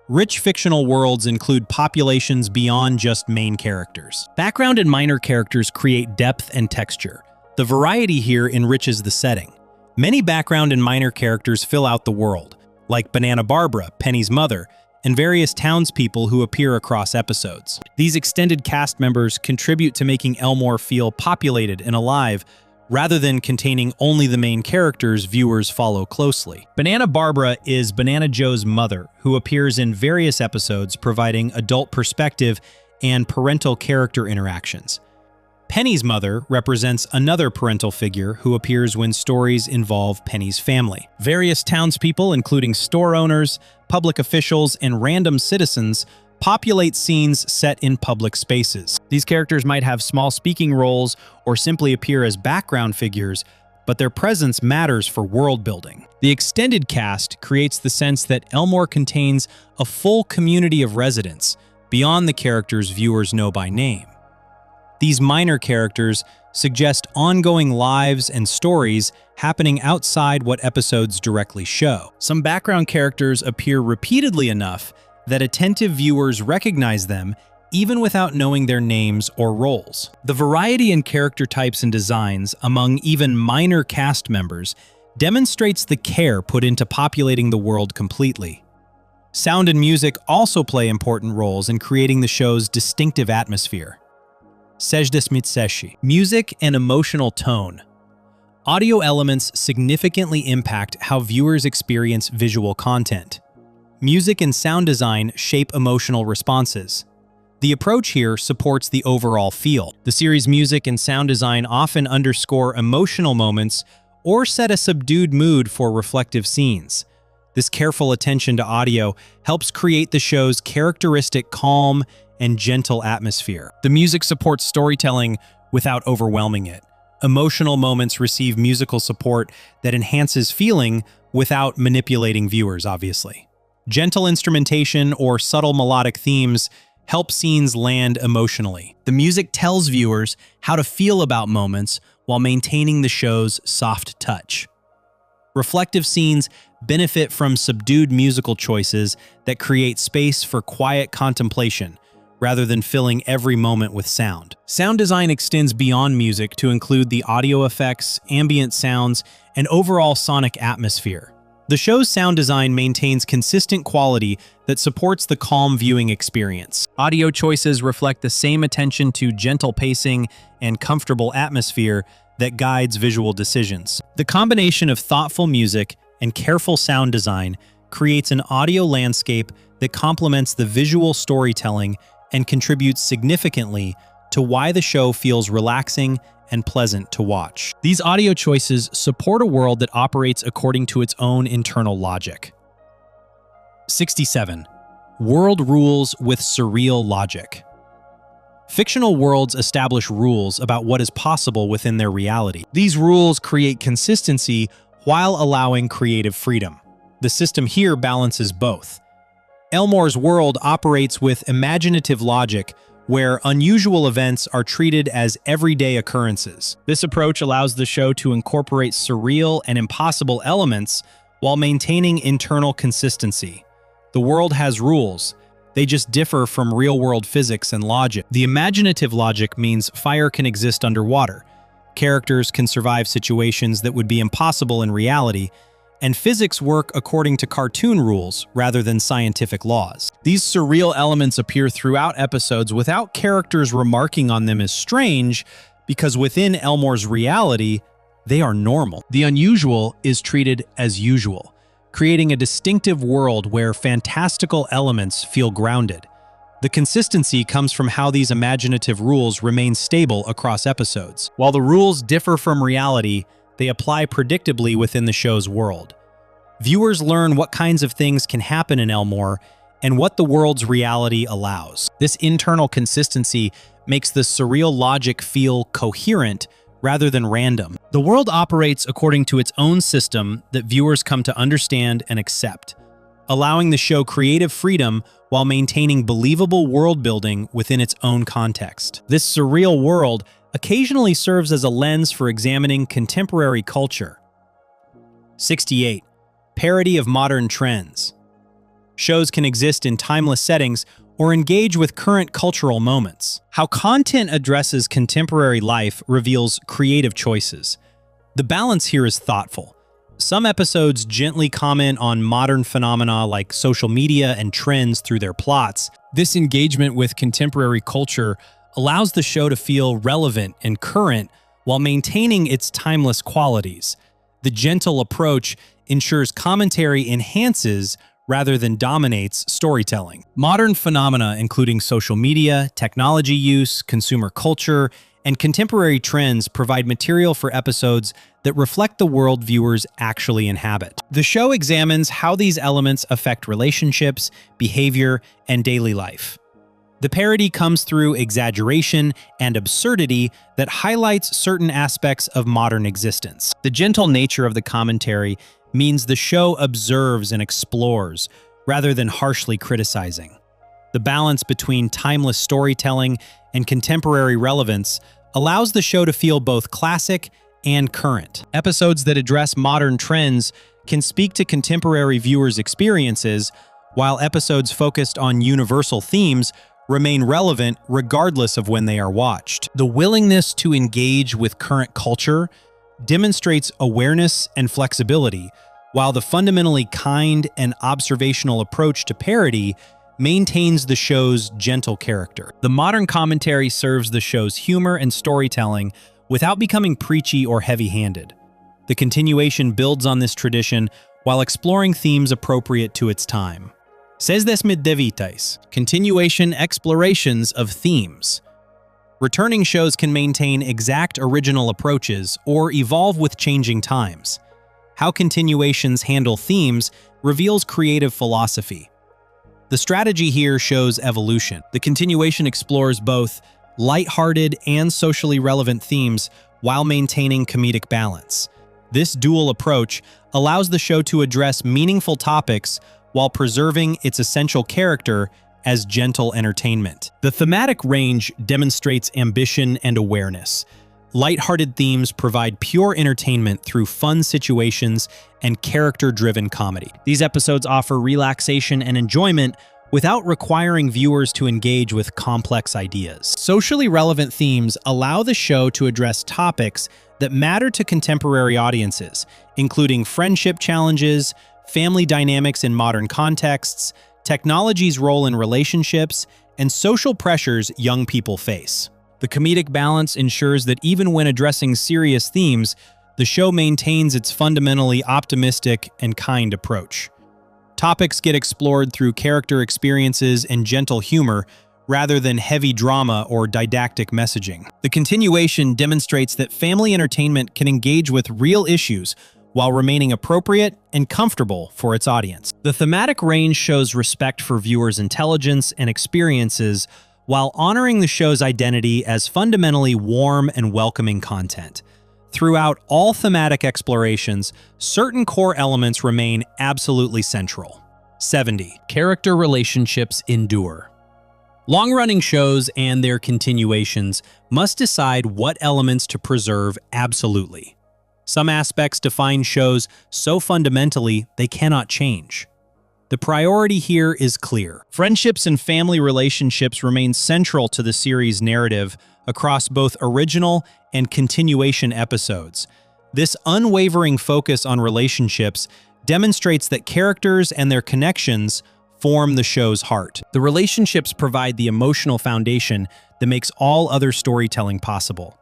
Rich fictional worlds include populations beyond just main characters. Background and minor characters create depth and texture. The variety here enriches the setting. Many background and minor characters fill out the world, like Banana Barbara, Penny's mother, and various townspeople who appear across episodes. These extended cast members contribute to making Elmore feel populated and alive, rather than containing only the main characters viewers follow closely. Banana Barbara is Banana Joe's mother, who appears in various episodes providing adult perspective and parental character interactions. Penny's mother represents another parental figure who appears when stories involve Penny's family. Various townspeople, including store owners, public officials, and random citizens, populate scenes set in public spaces. These characters might have small speaking roles or simply appear as background figures, but their presence matters for world building. The extended cast creates the sense that Elmore contains a full community of residents, beyond the characters viewers know by name. These minor characters suggest ongoing lives and stories happening outside what episodes directly show. Some background characters appear repeatedly enough that attentive viewers recognize them even without knowing their names or roles. The variety in character types and designs among even minor cast members demonstrates the care put into populating the world completely. Sound and music also play important roles in creating the show's distinctive atmosphere. Music and emotional tone. Audio elements significantly impact how viewers experience visual content. Music and sound design shape emotional responses. The approach here supports the overall feel. The series' music and sound design often underscore emotional moments or set a subdued mood for reflective scenes. This careful attention to audio helps create the show's characteristic calm and gentle atmosphere. The music supports storytelling without overwhelming it. Emotional moments receive musical support that enhances feeling without manipulating viewers, obviously. Gentle instrumentation or subtle melodic themes help scenes land emotionally. The music tells viewers how to feel about moments while maintaining the show's soft touch. Reflective scenes benefit from subdued musical choices that create space for quiet contemplation, rather than filling every moment with sound. Sound design extends beyond music to include the audio effects, ambient sounds, and overall sonic atmosphere. The show's sound design maintains consistent quality that supports the calm viewing experience. Audio choices reflect the same attention to gentle pacing and comfortable atmosphere that guides visual decisions. The combination of thoughtful music and careful sound design creates an audio landscape that complements the visual storytelling and contributes significantly to why the show feels relaxing and pleasant to watch. These audio choices support a world that operates according to its own internal logic. 67. World rules with surreal logic. Fictional worlds establish rules about what is possible within their reality. These rules create consistency while allowing creative freedom. The system here balances both. Elmore's world operates with imaginative logic, where unusual events are treated as everyday occurrences. This approach allows the show to incorporate surreal and impossible elements while maintaining internal consistency. The world has rules. They just differ from real-world physics and logic. The imaginative logic means fire can exist underwater, characters can survive situations that would be impossible in reality, and physics work according to cartoon rules rather than scientific laws. These surreal elements appear throughout episodes without characters remarking on them as strange, because within Elmore's reality, they are normal. The unusual is treated as usual, creating a distinctive world where fantastical elements feel grounded. The consistency comes from how these imaginative rules remain stable across episodes. While the rules differ from reality, they apply predictably within the show's world. Viewers learn what kinds of things can happen in Elmore and what the world's reality allows. This internal consistency makes the surreal logic feel coherent rather than random. The world operates according to its own system that viewers come to understand and accept, allowing the show creative freedom while maintaining believable world building within its own context. This surreal world occasionally serves as a lens for examining contemporary culture. 68. Parody of modern trends. Shows can exist in timeless settings or engage with current cultural moments. How content addresses contemporary life reveals creative choices. The balance here is thoughtful. Some episodes gently comment on modern phenomena like social media and trends through their plots. This engagement with contemporary culture allows the show to feel relevant and current while maintaining its timeless qualities. The gentle approach ensures commentary enhances rather than dominates storytelling. Modern phenomena, including social media, technology use, consumer culture, and contemporary trends, provide material for episodes that reflect the world viewers actually inhabit. The show examines how these elements affect relationships, behavior, and daily life. The parody comes through exaggeration and absurdity that highlights certain aspects of modern existence. The gentle nature of the commentary means the show observes and explores, rather than harshly criticizing. The balance between timeless storytelling and contemporary relevance allows the show to feel both classic and current. Episodes that address modern trends can speak to contemporary viewers' experiences, while episodes focused on universal themes remain relevant regardless of when they are watched. The willingness to engage with current culture demonstrates awareness and flexibility, while the fundamentally kind and observational approach to parody maintains the show's gentle character. The modern commentary serves the show's humor and storytelling without becoming preachy or heavy-handed. The continuation builds on this tradition while exploring themes appropriate to its time. 69. Continuation explorations of themes. Returning shows can maintain exact original approaches or evolve with changing times. How continuations handle themes reveals creative philosophy. The strategy here shows evolution. The continuation explores both lighthearted and socially relevant themes while maintaining comedic balance. This dual approach allows the show to address meaningful topics while preserving its essential character as gentle entertainment. The thematic range demonstrates ambition and awareness. Lighthearted themes provide pure entertainment through fun situations and character-driven comedy. These episodes offer relaxation and enjoyment without requiring viewers to engage with complex ideas. Socially relevant themes allow the show to address topics that matter to contemporary audiences, including friendship challenges, family dynamics in modern contexts, technology's role in relationships, and social pressures young people face. The comedic balance ensures that even when addressing serious themes, the show maintains its fundamentally optimistic and kind approach. Topics get explored through character experiences and gentle humor, rather than heavy drama or didactic messaging. The continuation demonstrates that family entertainment can engage with real issues while remaining appropriate and comfortable for its audience. The thematic range shows respect for viewers' intelligence and experiences while honoring the show's identity as fundamentally warm and welcoming content. Throughout all thematic explorations, certain core elements remain absolutely central. 70. Character relationships endure. Long-running shows and their continuations must decide what elements to preserve absolutely. Some aspects define shows so fundamentally they cannot change. The priority here is clear. Friendships and family relationships remain central to the series' narrative across both original and continuation episodes. This unwavering focus on relationships demonstrates that characters and their connections form the show's heart. The relationships provide the emotional foundation that makes all other storytelling possible.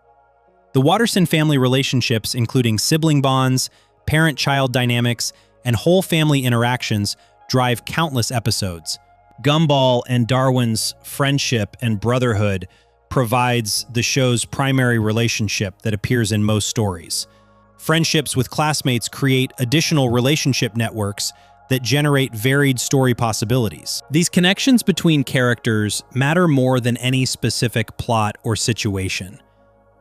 The Watterson family relationships, including sibling bonds, parent-child dynamics, and whole family interactions, drive countless episodes. Gumball and Darwin's friendship and brotherhood provides the show's primary relationship that appears in most stories. Friendships with classmates create additional relationship networks that generate varied story possibilities. These connections between characters matter more than any specific plot or situation.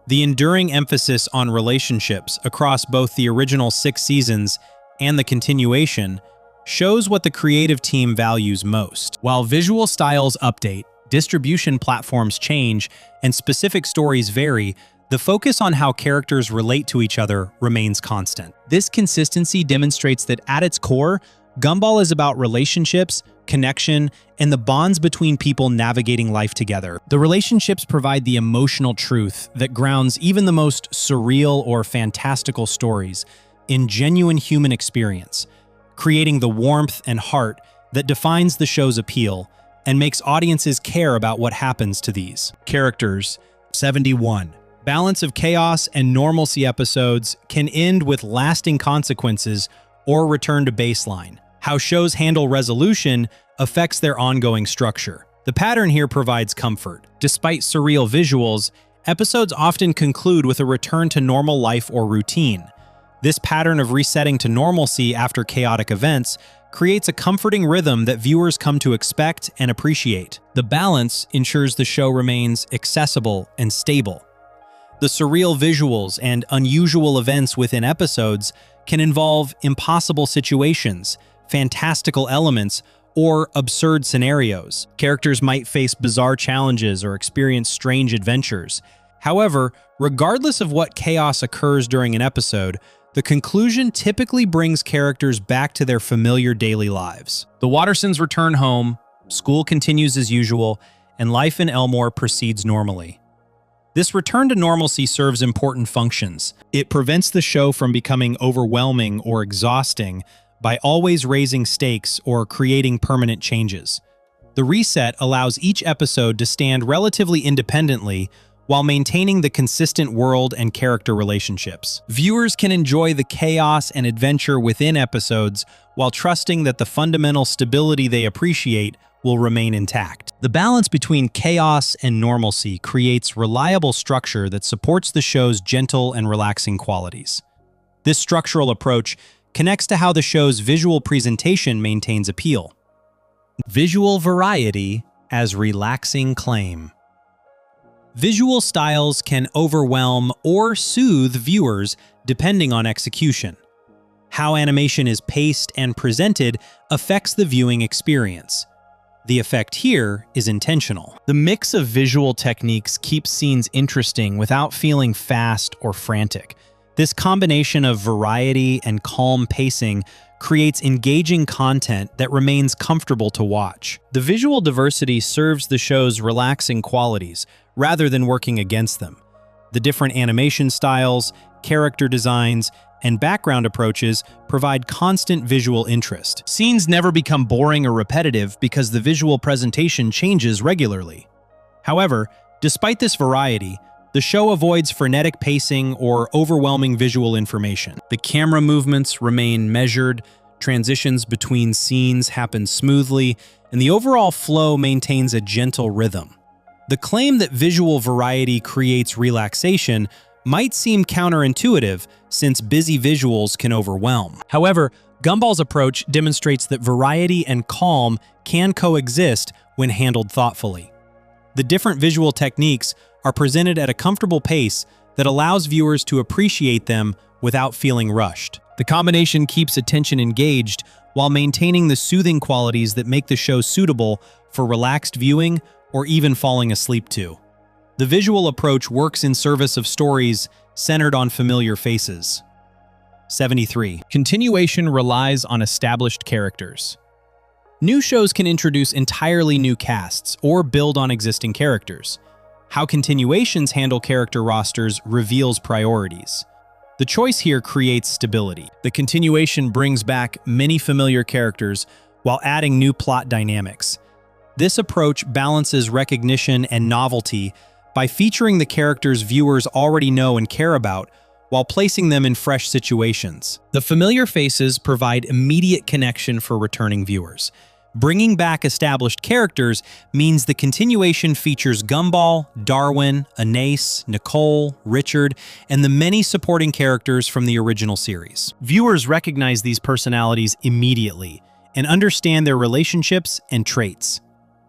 The enduring emphasis on relationships across both the original 6 seasons and the continuation shows what the creative team values most. While visual styles update, distribution platforms change, and specific stories vary, the focus on how characters relate to each other remains constant. This consistency demonstrates that at its core, Gumball is about relationships, connection, and the bonds between people navigating life together. The relationships provide the emotional truth that grounds even the most surreal or fantastical stories in genuine human experience, creating the warmth and heart that defines the show's appeal and makes audiences care about what happens to these characters. 71. Balance of chaos and normalcy episodes can end with lasting consequences or return to baseline. How shows handle resolution affects their ongoing structure. The pattern here provides comfort. Despite surreal visuals, episodes often conclude with a return to normal life or routine. This pattern of resetting to normalcy after chaotic events creates a comforting rhythm that viewers come to expect and appreciate. The balance ensures the show remains accessible and stable. The surreal visuals and unusual events within episodes can involve impossible situations, fantastical elements, or absurd scenarios. Characters might face bizarre challenges or experience strange adventures. However, regardless of what chaos occurs during an episode, the conclusion typically brings characters back to their familiar daily lives. The Wattersons return home, school continues as usual, and life in Elmore proceeds normally. This return to normalcy serves important functions. It prevents the show from becoming overwhelming or exhausting by always raising stakes or creating permanent changes. The reset allows each episode to stand relatively independently while maintaining the consistent world and character relationships. Viewers can enjoy the chaos and adventure within episodes while trusting that the fundamental stability they appreciate will remain intact. The balance between chaos and normalcy creates reliable structure that supports the show's gentle and relaxing qualities. This structural approach connects to how the show's visual presentation maintains appeal. Visual variety as relaxing claim. Visual styles can overwhelm or soothe viewers depending on execution. How animation is paced and presented affects the viewing experience. The effect here is intentional. The mix of visual techniques keeps scenes interesting without feeling fast or frantic. This combination of variety and calm pacing creates engaging content that remains comfortable to watch. The visual diversity serves the show's relaxing qualities rather than working against them. The different animation styles, character designs, and background approaches provide constant visual interest. Scenes never become boring or repetitive because the visual presentation changes regularly. However, despite this variety, the show avoids frenetic pacing or overwhelming visual information. The camera movements remain measured, transitions between scenes happen smoothly, and the overall flow maintains a gentle rhythm. The claim that visual variety creates relaxation might seem counterintuitive since busy visuals can overwhelm. However, Gumball's approach demonstrates that variety and calm can coexist when handled thoughtfully. The different visual techniques are presented at a comfortable pace that allows viewers to appreciate them without feeling rushed. The combination keeps attention engaged while maintaining the soothing qualities that make the show suitable for relaxed viewing or even falling asleep to. The visual approach works in service of stories centered on familiar faces. 73. Continuation relies on established characters. New shows can introduce entirely new casts or build on existing characters. How continuations handle character rosters reveals priorities. The choice here creates stability. The continuation brings back many familiar characters while adding new plot dynamics. This approach balances recognition and novelty by featuring the characters viewers already know and care about while placing them in fresh situations. The familiar faces provide immediate connection for returning viewers. Bringing back established characters means the continuation features Gumball, Darwin, Anais, Nicole, Richard, and the many supporting characters from the original series. Viewers recognize these personalities immediately and understand their relationships and traits.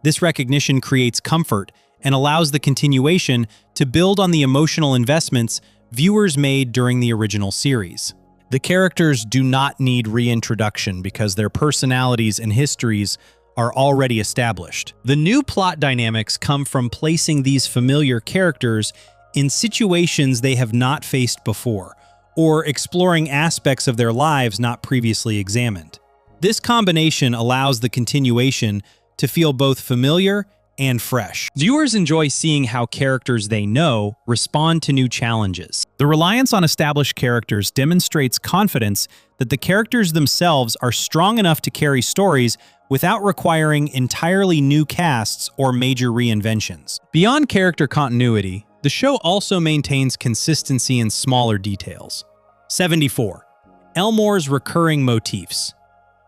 This recognition creates comfort and allows the continuation to build on the emotional investments viewers made during the original series. The characters do not need reintroduction because their personalities and histories are already established. The new plot dynamics come from placing these familiar characters in situations they have not faced before, or exploring aspects of their lives not previously examined. This combination allows the continuation to feel both familiar and fresh. Viewers enjoy seeing how characters they know respond to new challenges. The reliance on established characters demonstrates confidence that the characters themselves are strong enough to carry stories without requiring entirely new casts or major reinventions. Beyond character continuity, the show also maintains consistency in smaller details. 74. Elmore's recurring motifs.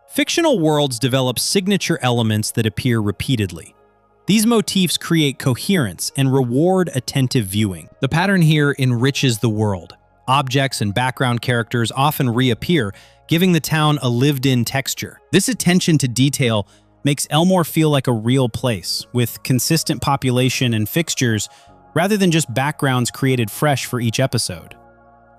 Fictional worlds develop signature elements that appear repeatedly. These motifs create coherence and reward attentive viewing. The pattern here enriches the world. Objects and background characters often reappear, giving the town a lived-in texture. This attention to detail makes Elmore feel like a real place, with consistent population and fixtures rather than just backgrounds created fresh for each episode.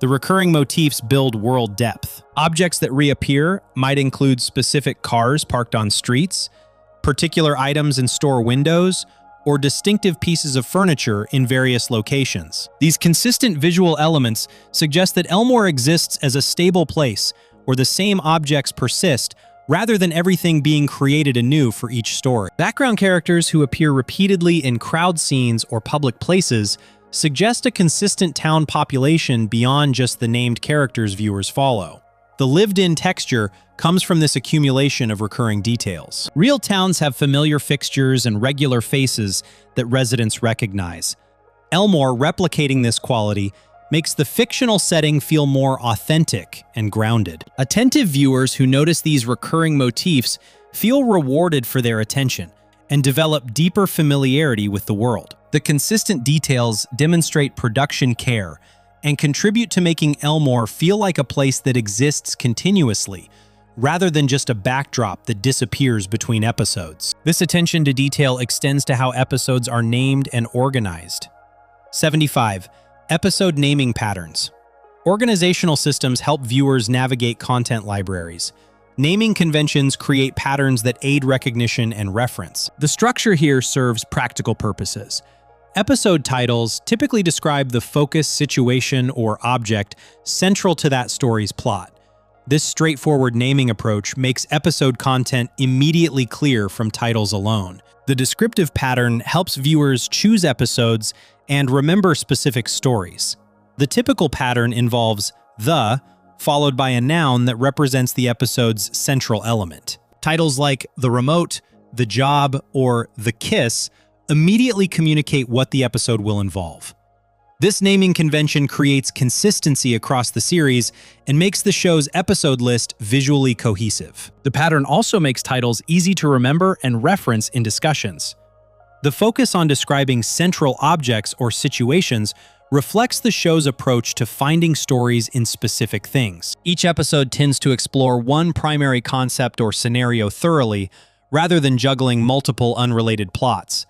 The recurring motifs build world depth. Objects that reappear might include specific cars parked on streets, particular items in store windows, or distinctive pieces of furniture in various locations. These consistent visual elements suggest that Elmore exists as a stable place where the same objects persist rather than everything being created anew for each story. Background characters who appear repeatedly in crowd scenes or public places suggest a consistent town population beyond just the named characters viewers follow. The lived-in texture comes from this accumulation of recurring details. Real towns have familiar fixtures and regular faces that residents recognize. Elmore replicating this quality makes the fictional setting feel more authentic and grounded. Attentive viewers who notice these recurring motifs feel rewarded for their attention and develop deeper familiarity with the world. The consistent details demonstrate production care and contribute to making Elmore feel like a place that exists continuously, rather than just a backdrop that disappears between episodes. This attention to detail extends to how episodes are named and organized. 75. Episode naming patterns. Organizational systems help viewers navigate content libraries. Naming conventions create patterns that aid recognition and reference. The structure here serves practical purposes. Episode titles typically describe the focus, situation, or object central to that story's plot. This straightforward naming approach makes episode content immediately clear from titles alone. The descriptive pattern helps viewers choose episodes and remember specific stories. The typical pattern involves the, followed by a noun that represents the episode's central element. Titles like The Remote, The Job, or The Kiss immediately communicate what the episode will involve. This naming convention creates consistency across the series and makes the show's episode list visually cohesive. The pattern also makes titles easy to remember and reference in discussions. The focus on describing central objects or situations reflects the show's approach to finding stories in specific things. Each episode tends to explore one primary concept or scenario thoroughly, rather than juggling multiple unrelated plots.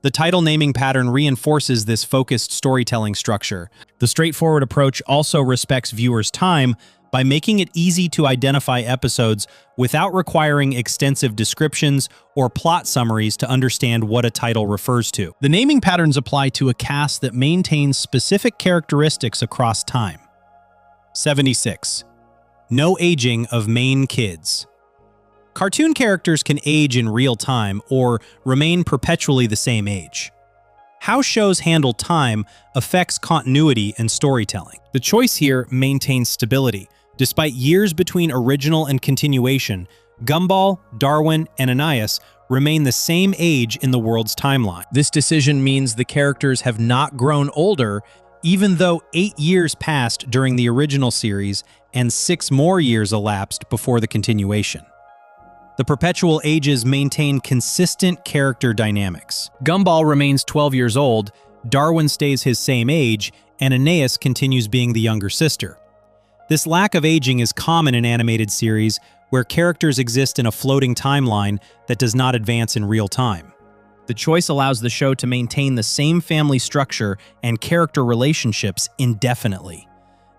The title naming pattern reinforces this focused storytelling structure. The straightforward approach also respects viewers' time by making it easy to identify episodes without requiring extensive descriptions or plot summaries to understand what a title refers to. The naming patterns apply to a cast that maintains specific characteristics across time. 76. No aging of main kids. Cartoon characters can age in real time or remain perpetually the same age. How shows handle time affects continuity and storytelling. The choice here maintains stability. Despite years between original and continuation, Gumball, Darwin, and Anais remain the same age in the world's timeline. This decision means the characters have not grown older, even though 8 years passed during the original series and 6 more years elapsed before the continuation. The perpetual ages maintain consistent character dynamics. Gumball remains 12 years old, Darwin stays his same age, and Anais continues being the younger sister. This lack of aging is common in animated series where characters exist in a floating timeline that does not advance in real time. The choice allows the show to maintain the same family structure and character relationships indefinitely.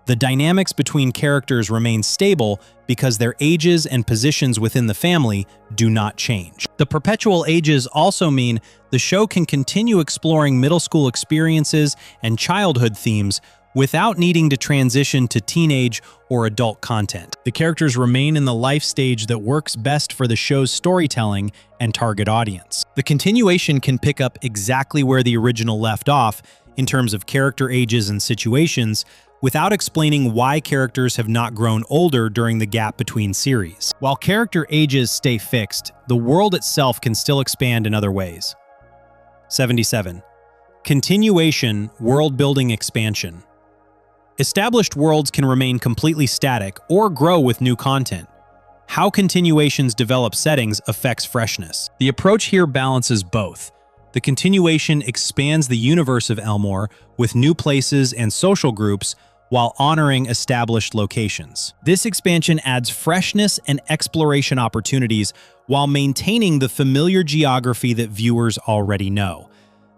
The dynamics between characters remain stable because their ages and positions within the family do not change. The perpetual ages also mean the show can continue exploring middle school experiences and childhood themes without needing to transition to teenage or adult content. The characters remain in the life stage that works best for the show's storytelling and target audience. The continuation can pick up exactly where the original left off in terms of character ages and situations, without explaining why characters have not grown older during the gap between series. While character ages stay fixed, the world itself can still expand in other ways. 77. Continuation, world-building expansion. Established worlds can remain completely static or grow with new content. How continuations develop settings affects freshness. The approach here balances both. The continuation expands the universe of Elmore with new places and social groups while honoring established locations. This expansion adds freshness and exploration opportunities while maintaining the familiar geography that viewers already know.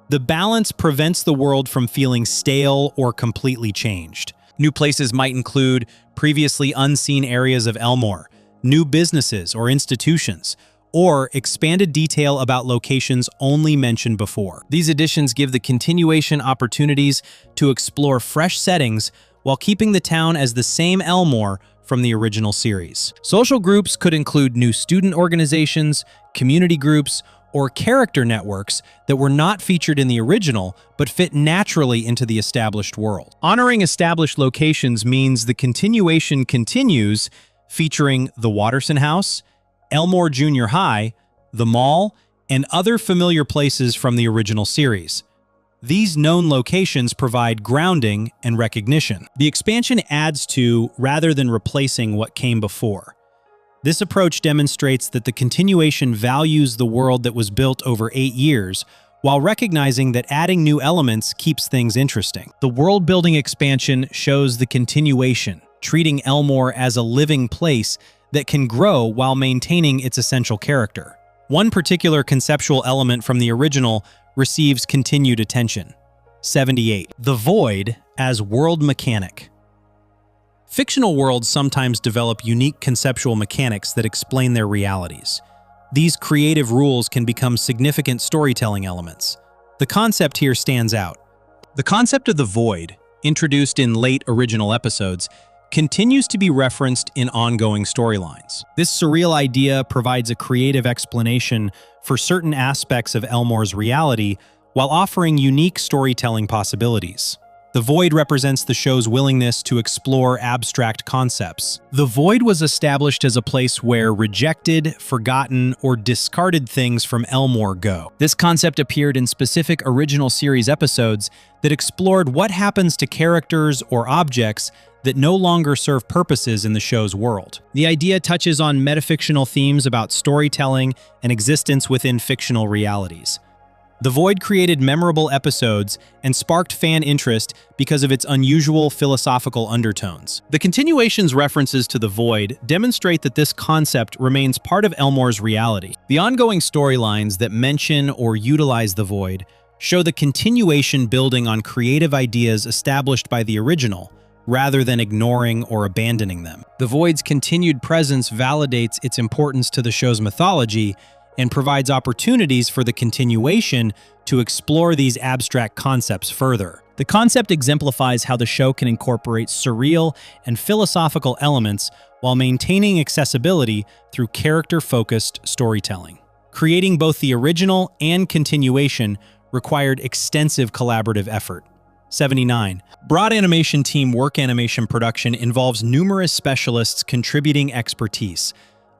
The balance prevents the world from feeling stale or completely changed. New places might include previously unseen areas of Elmore, new businesses or institutions, or expanded detail about locations only mentioned before. These additions give the continuation opportunities to explore fresh settings while keeping the town as the same Elmore from the original series. Social groups could include new student organizations, community groups, or character networks that were not featured in the original but fit naturally into the established world. Honoring established locations means the continuation continues, featuring the Watterson House, Elmore Junior High, the mall, and other familiar places from the original series. These known locations provide grounding and recognition. The expansion adds to rather than replacing what came before. This approach demonstrates that the continuation values the world that was built over 8 years, while recognizing that adding new elements keeps things interesting. The world-building expansion shows the continuation, treating Elmore as a living place that can grow while maintaining its essential character. One particular conceptual element from the original receives continued attention. 78. The Void as world mechanic. Fictional worlds sometimes develop unique conceptual mechanics that explain their realities. These creative rules can become significant storytelling elements. The concept here stands out. The concept of the void, introduced in late original episodes, continues to be referenced in ongoing storylines. This surreal idea provides a creative explanation for certain aspects of Elmore's reality while offering unique storytelling possibilities. The void represents the show's willingness to explore abstract concepts. The void was established as a place where rejected, forgotten, or discarded things from Elmore go. This concept appeared in specific original series episodes that explored what happens to characters or objects that no longer serve purposes in the show's world. The idea touches on metafictional themes about storytelling and existence within fictional realities. The Void created memorable episodes and sparked fan interest because of its unusual philosophical undertones. The continuation's references to the Void demonstrate that this concept remains part of Elmore's reality. The ongoing storylines that mention or utilize the Void show the continuation building on creative ideas established by the original, rather than ignoring or abandoning them. The Void's continued presence validates its importance to the show's mythology and provides opportunities for the continuation to explore these abstract concepts further. The concept exemplifies how the show can incorporate surreal and philosophical elements while maintaining accessibility through character-focused storytelling. Creating both the original and continuation required extensive collaborative effort. 79. Broad animation team work. Animation production involves numerous specialists contributing expertise.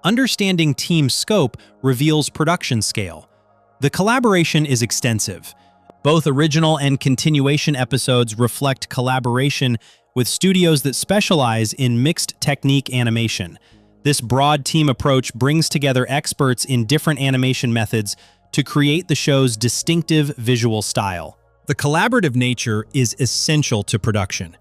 Understanding team scope reveals production scale. The collaboration is extensive. Both original and continuation episodes reflect collaboration with studios that specialize in mixed technique animation. This broad team approach brings together experts in different animation methods to create the show's distinctive visual style. The collaborative nature is essential to production.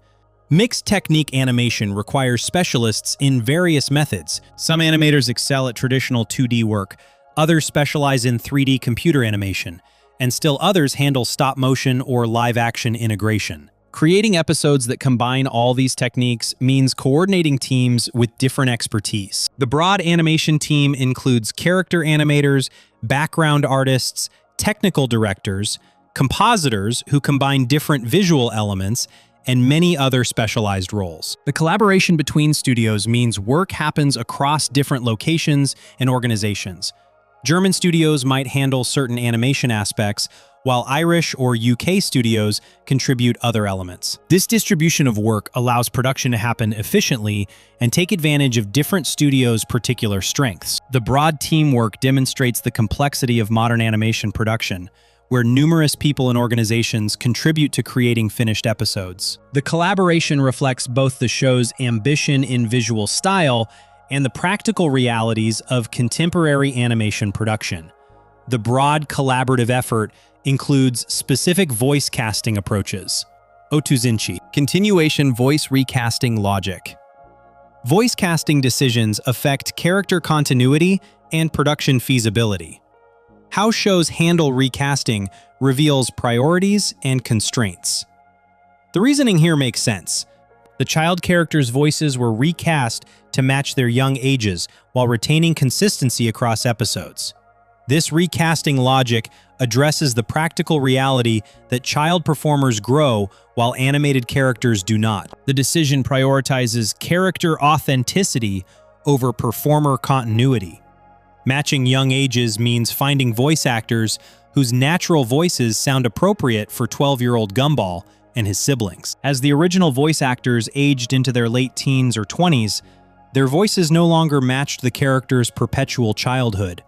Mixed technique animation requires specialists in various methods. Some animators excel at traditional 2D work, others specialize in 3D computer animation, and still others handle stop motion or live action integration. Creating episodes that combine all these techniques means coordinating teams with different expertise. The broad animation team includes character animators, background artists, technical directors, compositors who combine different visual elements, and many other specialized roles. The collaboration between studios means work happens across different locations and organizations. German studios might handle certain animation aspects, while Irish or UK studios contribute other elements. This distribution of work allows production to happen efficiently and take advantage of different studios' particular strengths. The broad teamwork demonstrates the complexity of modern animation production, where numerous people and organizations contribute to creating finished episodes. The collaboration reflects both the show's ambition in visual style and the practical realities of contemporary animation production. The broad collaborative effort includes specific voice casting approaches. Otuzinchi. Continuation voice recasting logic. Voice casting decisions affect character continuity and production feasibility. How shows handle recasting reveals priorities and constraints. The reasoning here makes sense. The child characters' voices were recast to match their young ages while retaining consistency across episodes. This recasting logic addresses the practical reality that child performers grow while animated characters do not. The decision prioritizes character authenticity over performer continuity. Matching young ages means finding voice actors whose natural voices sound appropriate for 12-year-old Gumball and his siblings. As the original voice actors aged into their late teens or 20s, their voices no longer matched the character's perpetual childhood.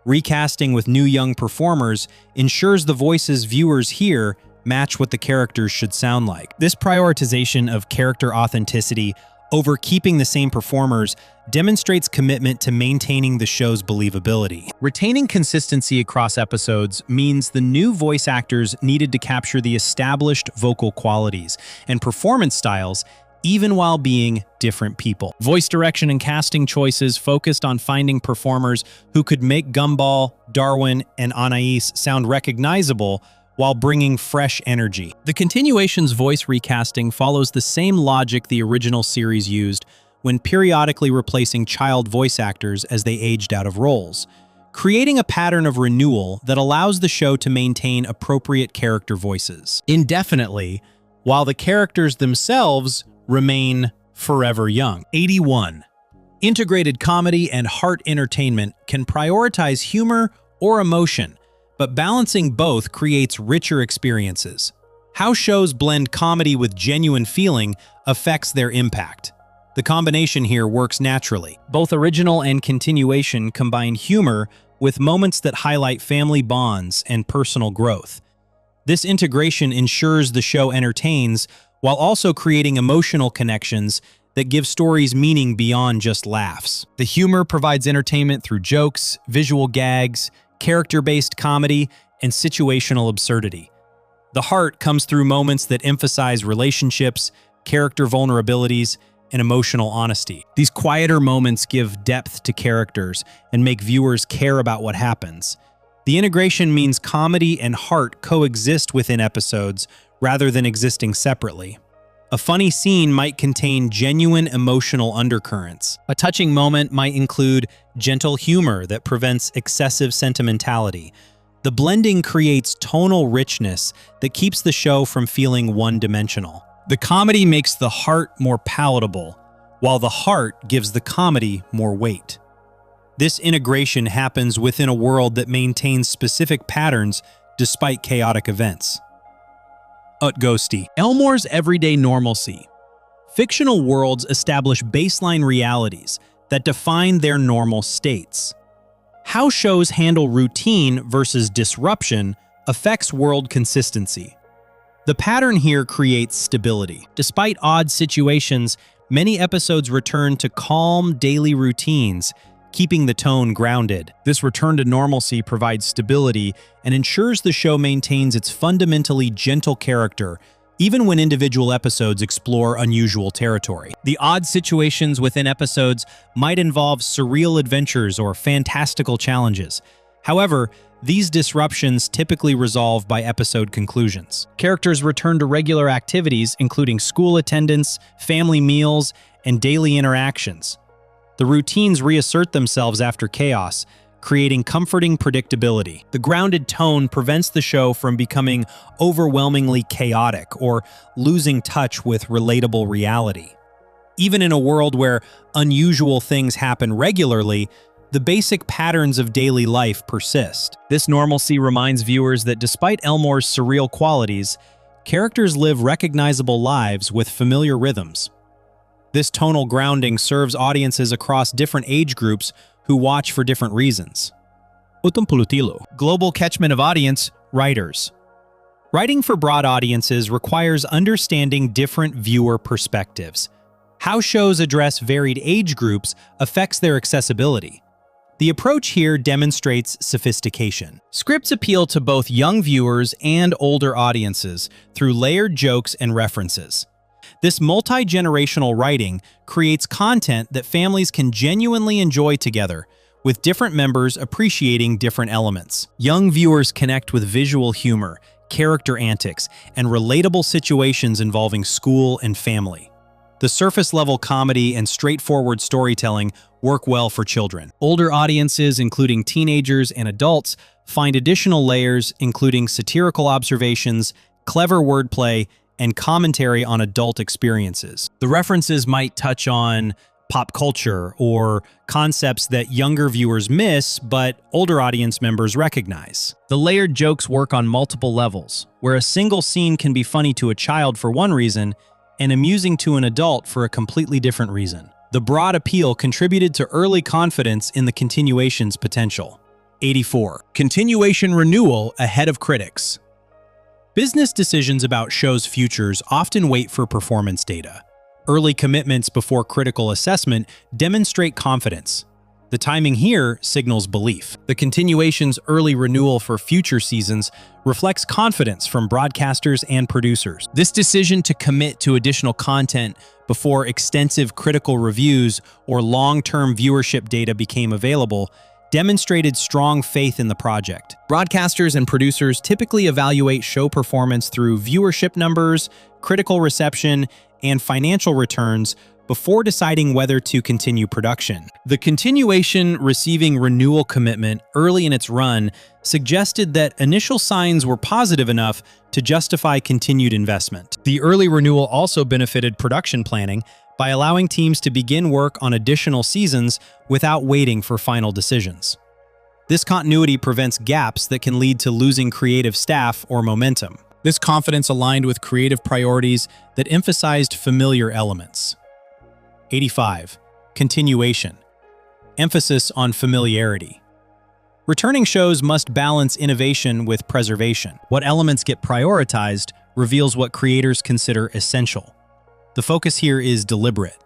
Recasting with new young performers ensures the voices viewers hear match what the characters should sound like. This prioritization of character authenticity over keeping the same performers demonstrates commitment to maintaining the show's believability. Retaining consistency across episodes means the new voice actors needed to capture the established vocal qualities and performance styles even while being different people. Voice direction and casting choices focused on finding performers who could make Gumball, Darwin, and Anais sound recognizable while bringing fresh energy. The continuation's voice recasting follows the same logic the original series used when periodically replacing child voice actors as they aged out of roles, creating a pattern of renewal that allows the show to maintain appropriate character voices indefinitely, while the characters themselves remain forever young. 81. Integrated comedy and heart entertainment can prioritize humor or emotion, but balancing both creates richer experiences. How shows blend comedy with genuine feeling affects their impact. The combination here works naturally. Both original and continuation combine humor with moments that highlight family bonds and personal growth. This integration ensures the show entertains while also creating emotional connections that give stories meaning beyond just laughs. The humor provides entertainment through jokes, visual gags, character-based comedy, and situational absurdity. The heart comes through moments that emphasize relationships, character vulnerabilities, and emotional honesty. These quieter moments give depth to characters and make viewers care about what happens. The integration means comedy and heart coexist within episodes rather than existing separately. A funny scene might contain genuine emotional undercurrents. A touching moment might include gentle humor that prevents excessive sentimentality. The blending creates tonal richness that keeps the show from feeling one-dimensional. The comedy makes the heart more palatable, while the heart gives the comedy more weight. This integration happens within a world that maintains specific patterns despite chaotic events. Utghosti. Elmore's everyday normalcy. Fictional worlds establish baseline realities that define their normal states. How shows handle routine versus disruption affects world consistency. The pattern here creates stability. Despite odd situations, many episodes return to calm daily routines, keeping the tone grounded. This return to normalcy provides stability and ensures the show maintains its fundamentally gentle character, even when individual episodes explore unusual territory. The odd situations within episodes might involve surreal adventures or fantastical challenges. However, these disruptions typically resolve by episode conclusions. Characters return to regular activities, including school attendance, family meals, and daily interactions. The routines reassert themselves after chaos, creating comforting predictability. The grounded tone prevents the show from becoming overwhelmingly chaotic or losing touch with relatable reality. Even in a world where unusual things happen regularly, the basic patterns of daily life persist. This normalcy reminds viewers that despite Elmore's surreal qualities, characters live recognizable lives with familiar rhythms. This tonal grounding serves audiences across different age groups who watch for different reasons. Global catchment of audience, writers. Writing for broad audiences requires understanding different viewer perspectives. How shows address varied age groups affects their accessibility. The approach here demonstrates sophistication. Scripts appeal to both young viewers and older audiences through layered jokes and references. This multi-generational writing creates content that families can genuinely enjoy together, with different members appreciating different elements. Young viewers connect with visual humor, character antics, and relatable situations involving school and family. The surface-level comedy and straightforward storytelling work well for children. Older audiences, including teenagers and adults, find additional layers, including satirical observations, clever wordplay, and commentary on adult experiences. The references might touch on pop culture or concepts that younger viewers miss, but older audience members recognize. The layered jokes work on multiple levels, where a single scene can be funny to a child for one reason and amusing to an adult for a completely different reason. The broad appeal contributed to early confidence in the continuation's potential. 84. Continuation renewal ahead of critics. Business decisions about shows' futures often wait for performance data. Early commitments before critical assessment demonstrate confidence. The timing here signals belief. The continuation's early renewal for future seasons reflects confidence from broadcasters and producers. This decision to commit to additional content before extensive critical reviews or long-term viewership data became available demonstrated strong faith in the project. Broadcasters and producers typically evaluate show performance through viewership numbers, critical reception, and financial returns before deciding whether to continue production. The continuation receiving renewal commitment early in its run suggested that initial signs were positive enough to justify continued investment. The early renewal also benefited production planning by allowing teams to begin work on additional seasons without waiting for final decisions. This continuity prevents gaps that can lead to losing creative staff or momentum. This confidence aligned with creative priorities that emphasized familiar elements. 85. Continuation. Emphasis on familiarity. Returning shows must balance innovation with preservation. What elements get prioritized reveals what creators consider essential. The focus here is deliberate.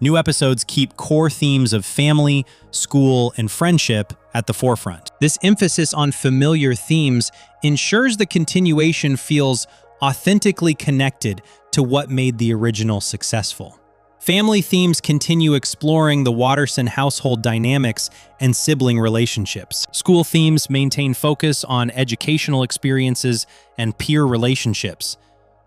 New episodes keep core themes of family, school, and friendship at the forefront. This emphasis on familiar themes ensures the continuation feels authentically connected to what made the original successful. Family themes continue exploring the Watterson household dynamics and sibling relationships. School themes maintain focus on educational experiences and peer relationships.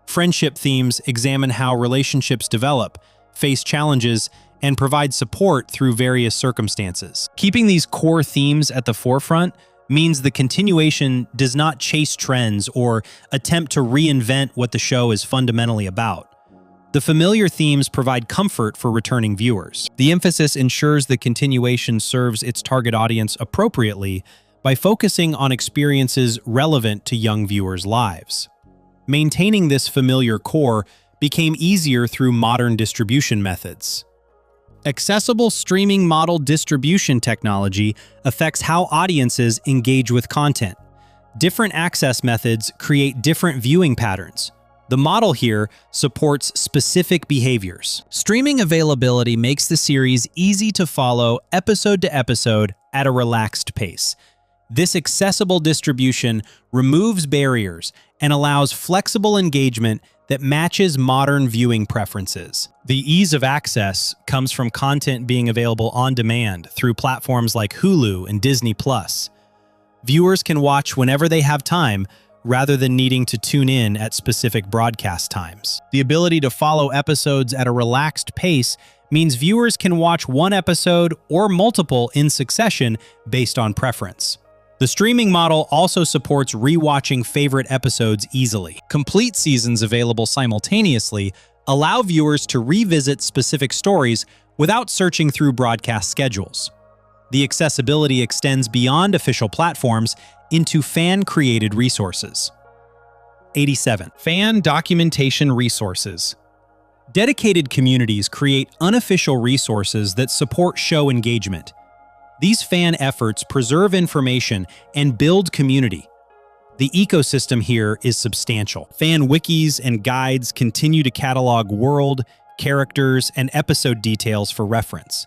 Friendship themes examine how relationships develop, face challenges, and provide support through various circumstances. Keeping these core themes at the forefront means the continuation does not chase trends or attempt to reinvent what the show is fundamentally about. The familiar themes provide comfort for returning viewers. The emphasis ensures the continuation serves its target audience appropriately by focusing on experiences relevant to young viewers' lives. Maintaining this familiar core became easier through modern distribution methods. Accessible streaming model distribution technology affects how audiences engage with content. Different access methods create different viewing patterns. The model here supports specific behaviors. Streaming availability makes the series easy to follow episode to episode at a relaxed pace. This accessible distribution removes barriers and allows flexible engagement that matches modern viewing preferences. The ease of access comes from content being available on demand through platforms like Hulu and Disney+. Viewers can watch whenever they have time, rather than needing to tune in at specific broadcast times. The ability to follow episodes at a relaxed pace means viewers can watch one episode or multiple in succession based on preference. The streaming model also supports rewatching favorite episodes easily. Complete seasons available simultaneously allow viewers to revisit specific stories without searching through broadcast schedules. The accessibility extends beyond official platforms into fan-created resources. 87. Fan documentation resources. Dedicated communities create unofficial resources that support show engagement. These fan efforts preserve information and build community. The ecosystem here is substantial. Fan wikis and guides continue to catalog world, characters, and episode details for reference.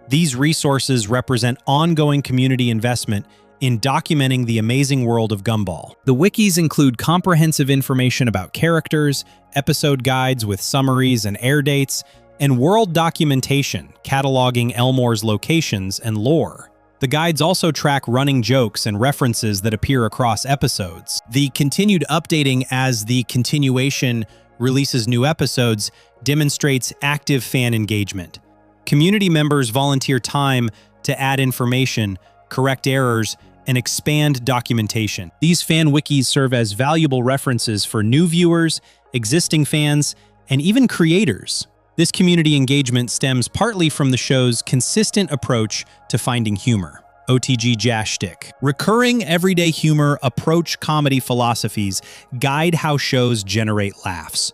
These resources represent ongoing community investment in documenting the amazing world of Gumball. The wikis include comprehensive information about characters, episode guides with summaries and air dates, and world documentation cataloging Elmore's locations and lore. The guides also track running jokes and references that appear across episodes. The continued updating as the continuation releases new episodes demonstrates active fan engagement. Community members volunteer time to add information, correct errors, and expand documentation. These fan wikis serve as valuable references for new viewers, existing fans, and even creators. This community engagement stems partly from the show's consistent approach to finding humor. OTG Jashstick. Recurring everyday humor approach comedy philosophies guide how shows generate laughs.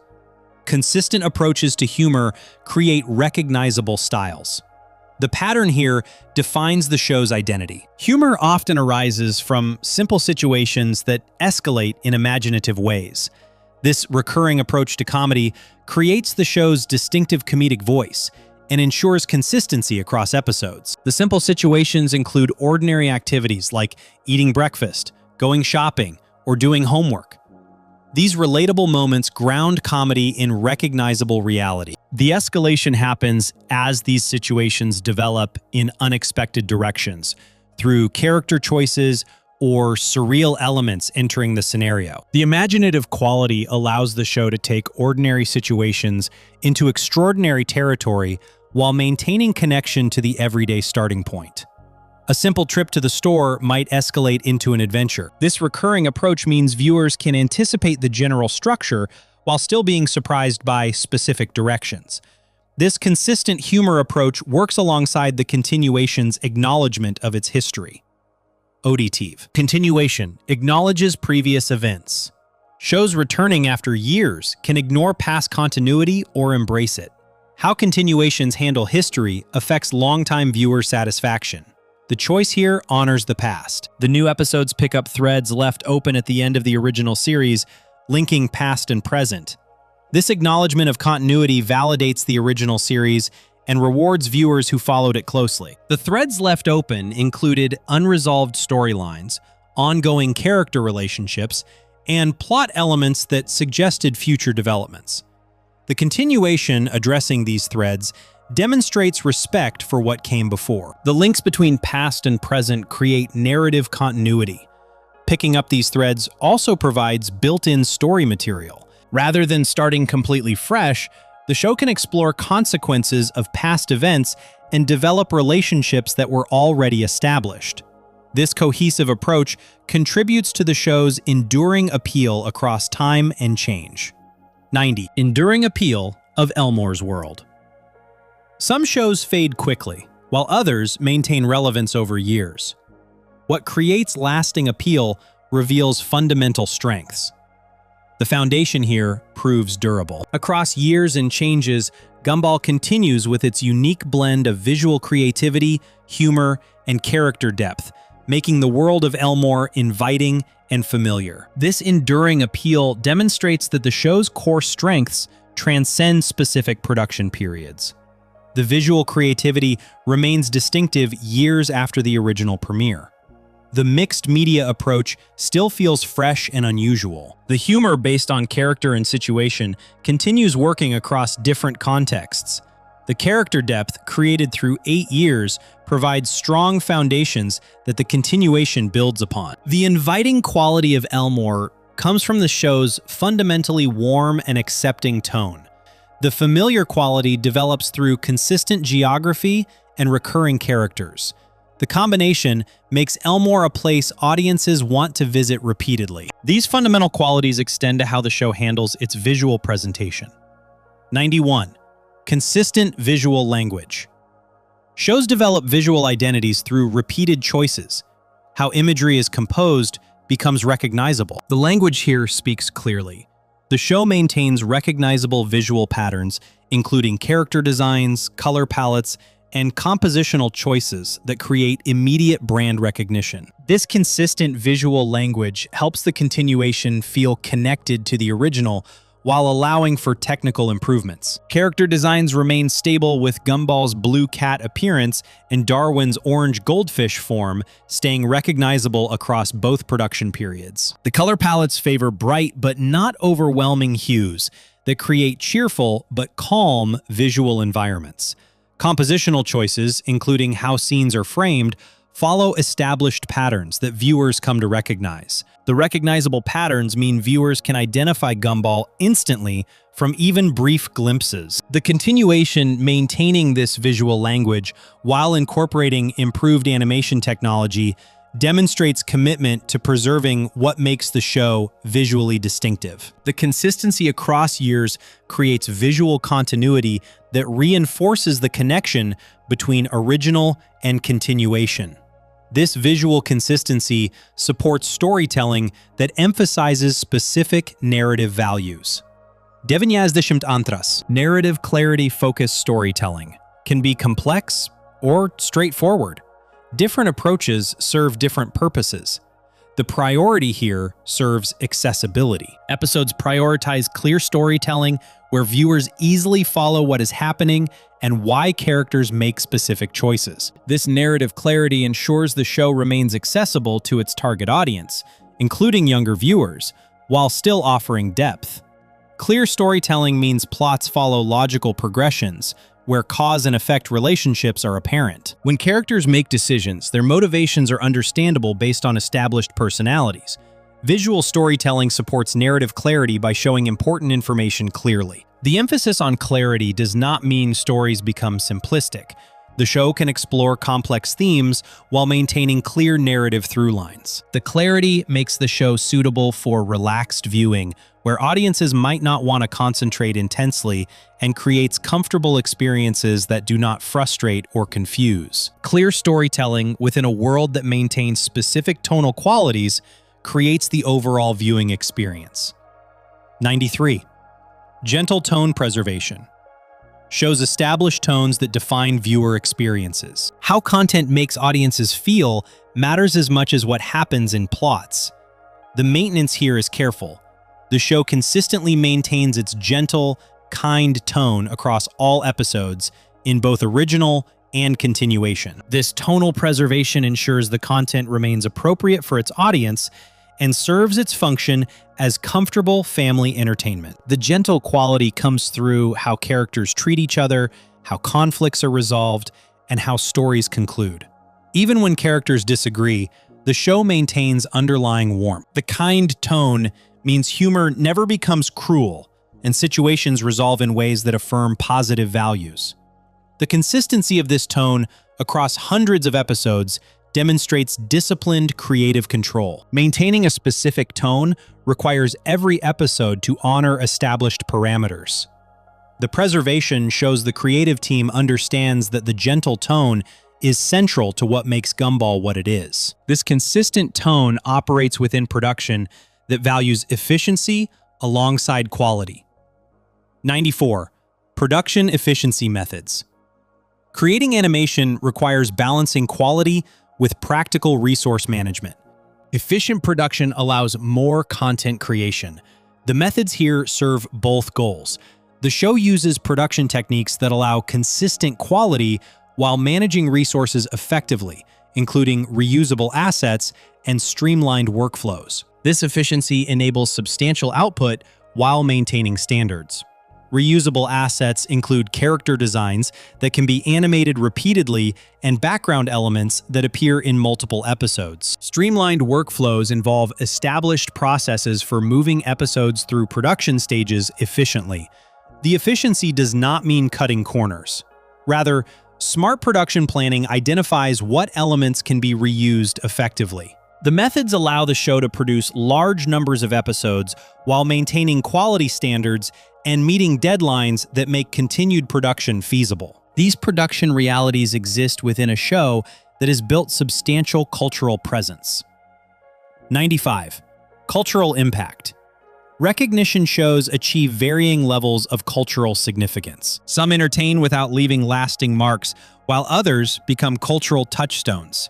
Consistent approaches to humor create recognizable styles. The pattern here defines the show's identity. Humor often arises from simple situations that escalate in imaginative ways. This recurring approach to comedy creates the show's distinctive comedic voice and ensures consistency across episodes. The simple situations include ordinary activities like eating breakfast, going shopping, or doing homework. These relatable moments ground comedy in recognizable reality. The escalation happens as these situations develop in unexpected directions, through character choices or surreal elements entering the scenario. The imaginative quality allows the show to take ordinary situations into extraordinary territory while maintaining connection to the everyday starting point. A simple trip to the store might escalate into an adventure. This recurring approach means viewers can anticipate the general structure while still being surprised by specific directions. This consistent humor approach works alongside the continuation's acknowledgement of its history. Auditive. Continuation acknowledges previous events. Shows returning after years can ignore past continuity or embrace it. How continuations handle history affects longtime viewer satisfaction. The choice here honors the past. The new episodes pick up threads left open at the end of the original series, linking past and present. This acknowledgement of continuity validates the original series and rewards viewers who followed it closely. The threads left open included unresolved storylines, ongoing character relationships, and plot elements that suggested future developments. The continuation addressing these threads demonstrates respect for what came before. The links between past and present create narrative continuity. Picking up these threads also provides built-in story material. Rather than starting completely fresh, the show can explore consequences of past events and develop relationships that were already established. This cohesive approach contributes to the show's enduring appeal across time and change. 90. Enduring appeal of Elmore's world. Some shows fade quickly, while others maintain relevance over years. What creates lasting appeal reveals fundamental strengths. The foundation here proves durable. Across years and changes, Gumball continues with its unique blend of visual creativity, humor, and character depth, making the world of Elmore inviting and familiar. This enduring appeal demonstrates that the show's core strengths transcend specific production periods. The visual creativity remains distinctive years after the original premiere. The mixed media approach still feels fresh and unusual. The humor based on character and situation continues working across different contexts. The character depth created through 8 years provides strong foundations that the continuation builds upon. The inviting quality of Elmore comes from the show's fundamentally warm and accepting tone. The familiar quality develops through consistent geography and recurring characters. The combination makes Elmore a place audiences want to visit repeatedly. These fundamental qualities extend to how the show handles its visual presentation. 91. Consistent visual language. Shows develop visual identities through repeated choices. How imagery is composed becomes recognizable. The language here speaks clearly. The show maintains recognizable visual patterns, including character designs, color palettes, and compositional choices that create immediate brand recognition. This consistent visual language helps the continuation feel connected to the original while allowing for technical improvements. Character designs remain stable, with Gumball's blue cat appearance and Darwin's orange goldfish form staying recognizable across both production periods. The color palettes favor bright but not overwhelming hues that create cheerful but calm visual environments. Compositional choices, including how scenes are framed, follow established patterns that viewers come to recognize. The recognizable patterns mean viewers can identify Gumball instantly from even brief glimpses. The continuation maintaining this visual language while incorporating improved animation technology demonstrates commitment to preserving what makes the show visually distinctive. The consistency across years creates visual continuity that reinforces the connection between original and continuation. This visual consistency supports storytelling that emphasizes specific narrative values. 90 antras. Narrative clarity-focused storytelling can be complex or straightforward. Different approaches serve different purposes. The priority here serves accessibility. Episodes prioritize clear storytelling where viewers easily follow what is happening and why characters make specific choices. This narrative clarity ensures the show remains accessible to its target audience, including younger viewers, while still offering depth. Clear storytelling means plots follow logical progressions, where cause and effect relationships are apparent. When characters make decisions, their motivations are understandable based on established personalities. Visual storytelling supports narrative clarity by showing important information clearly. The emphasis on clarity does not mean stories become simplistic. The show can explore complex themes while maintaining clear narrative through lines. The clarity makes the show suitable for relaxed viewing, where audiences might not want to concentrate intensely, and creates comfortable experiences that do not frustrate or confuse. Clear storytelling within a world that maintains specific tonal qualities creates the overall viewing experience. 93. Gentle tone preservation. Shows established tones that define viewer experiences. How content makes audiences feel matters as much as what happens in plots. The maintenance here is careful. The show consistently maintains its gentle, kind tone across all episodes in both original and continuation. This tonal preservation ensures the content remains appropriate for its audience and serves its function as comfortable family entertainment. The gentle quality comes through how characters treat each other, how conflicts are resolved, and how stories conclude. Even when characters disagree, the show maintains underlying warmth. The kind tone means humor never becomes cruel, and situations resolve in ways that affirm positive values. The consistency of this tone across hundreds of episodes demonstrates disciplined creative control. Maintaining a specific tone requires every episode to honor established parameters. The preservation shows the creative team understands that the gentle tone is central to what makes Gumball what it is. This consistent tone operates within production that values efficiency alongside quality. 94. Production efficiency methods. Creating animation requires balancing quality with practical resource management. Efficient production allows more content creation. The methods here serve both goals. The show uses production techniques that allow consistent quality while managing resources effectively, including reusable assets and streamlined workflows. This efficiency enables substantial output while maintaining standards. Reusable assets include character designs that can be animated repeatedly and background elements that appear in multiple episodes. Streamlined workflows involve established processes for moving episodes through production stages efficiently. The efficiency does not mean cutting corners. Rather, smart production planning identifies what elements can be reused effectively. The methods allow the show to produce large numbers of episodes while maintaining quality standards and meeting deadlines that make continued production feasible. These production realities exist within a show that has built substantial cultural presence. 95. Cultural impact. Recognition shows achieve varying levels of cultural significance. Some entertain without leaving lasting marks, while others become cultural touchstones.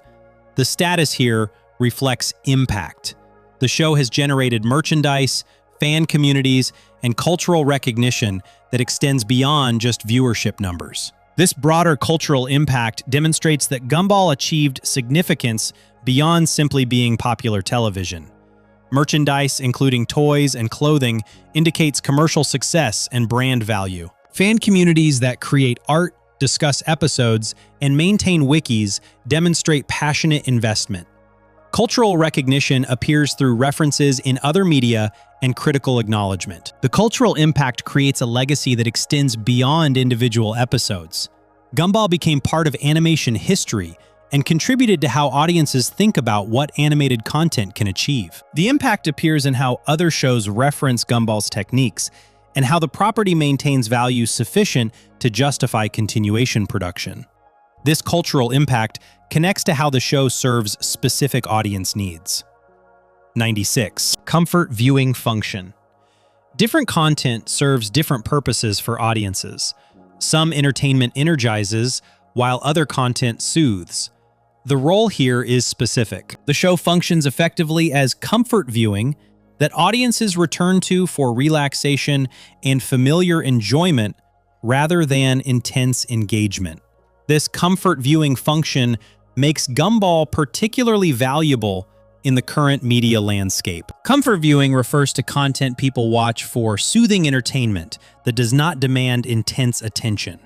The status here reflects impact. The show has generated merchandise, fan communities, and cultural recognition that extends beyond just viewership numbers. This broader cultural impact demonstrates that Gumball achieved significance beyond simply being popular television. Merchandise, including toys and clothing, indicates commercial success and brand value. Fan communities that create art, discuss episodes, and maintain wikis demonstrate passionate investment. Cultural recognition appears through references in other media and critical acknowledgement. The cultural impact creates a legacy that extends beyond individual episodes. Gumball became part of animation history and contributed to how audiences think about what animated content can achieve. The impact appears in how other shows reference Gumball's techniques and how the property maintains value sufficient to justify continuation production. This cultural impact connects to how the show serves specific audience needs. 96. Comfort viewing function. Different content serves different purposes for audiences. Some entertainment energizes, while other content soothes. The role here is specific. The show functions effectively as comfort viewing that audiences return to for relaxation and familiar enjoyment rather than intense engagement. This comfort viewing function makes Gumball particularly valuable in the current media landscape. Comfort viewing refers to content people watch for soothing entertainment that does not demand intense attention.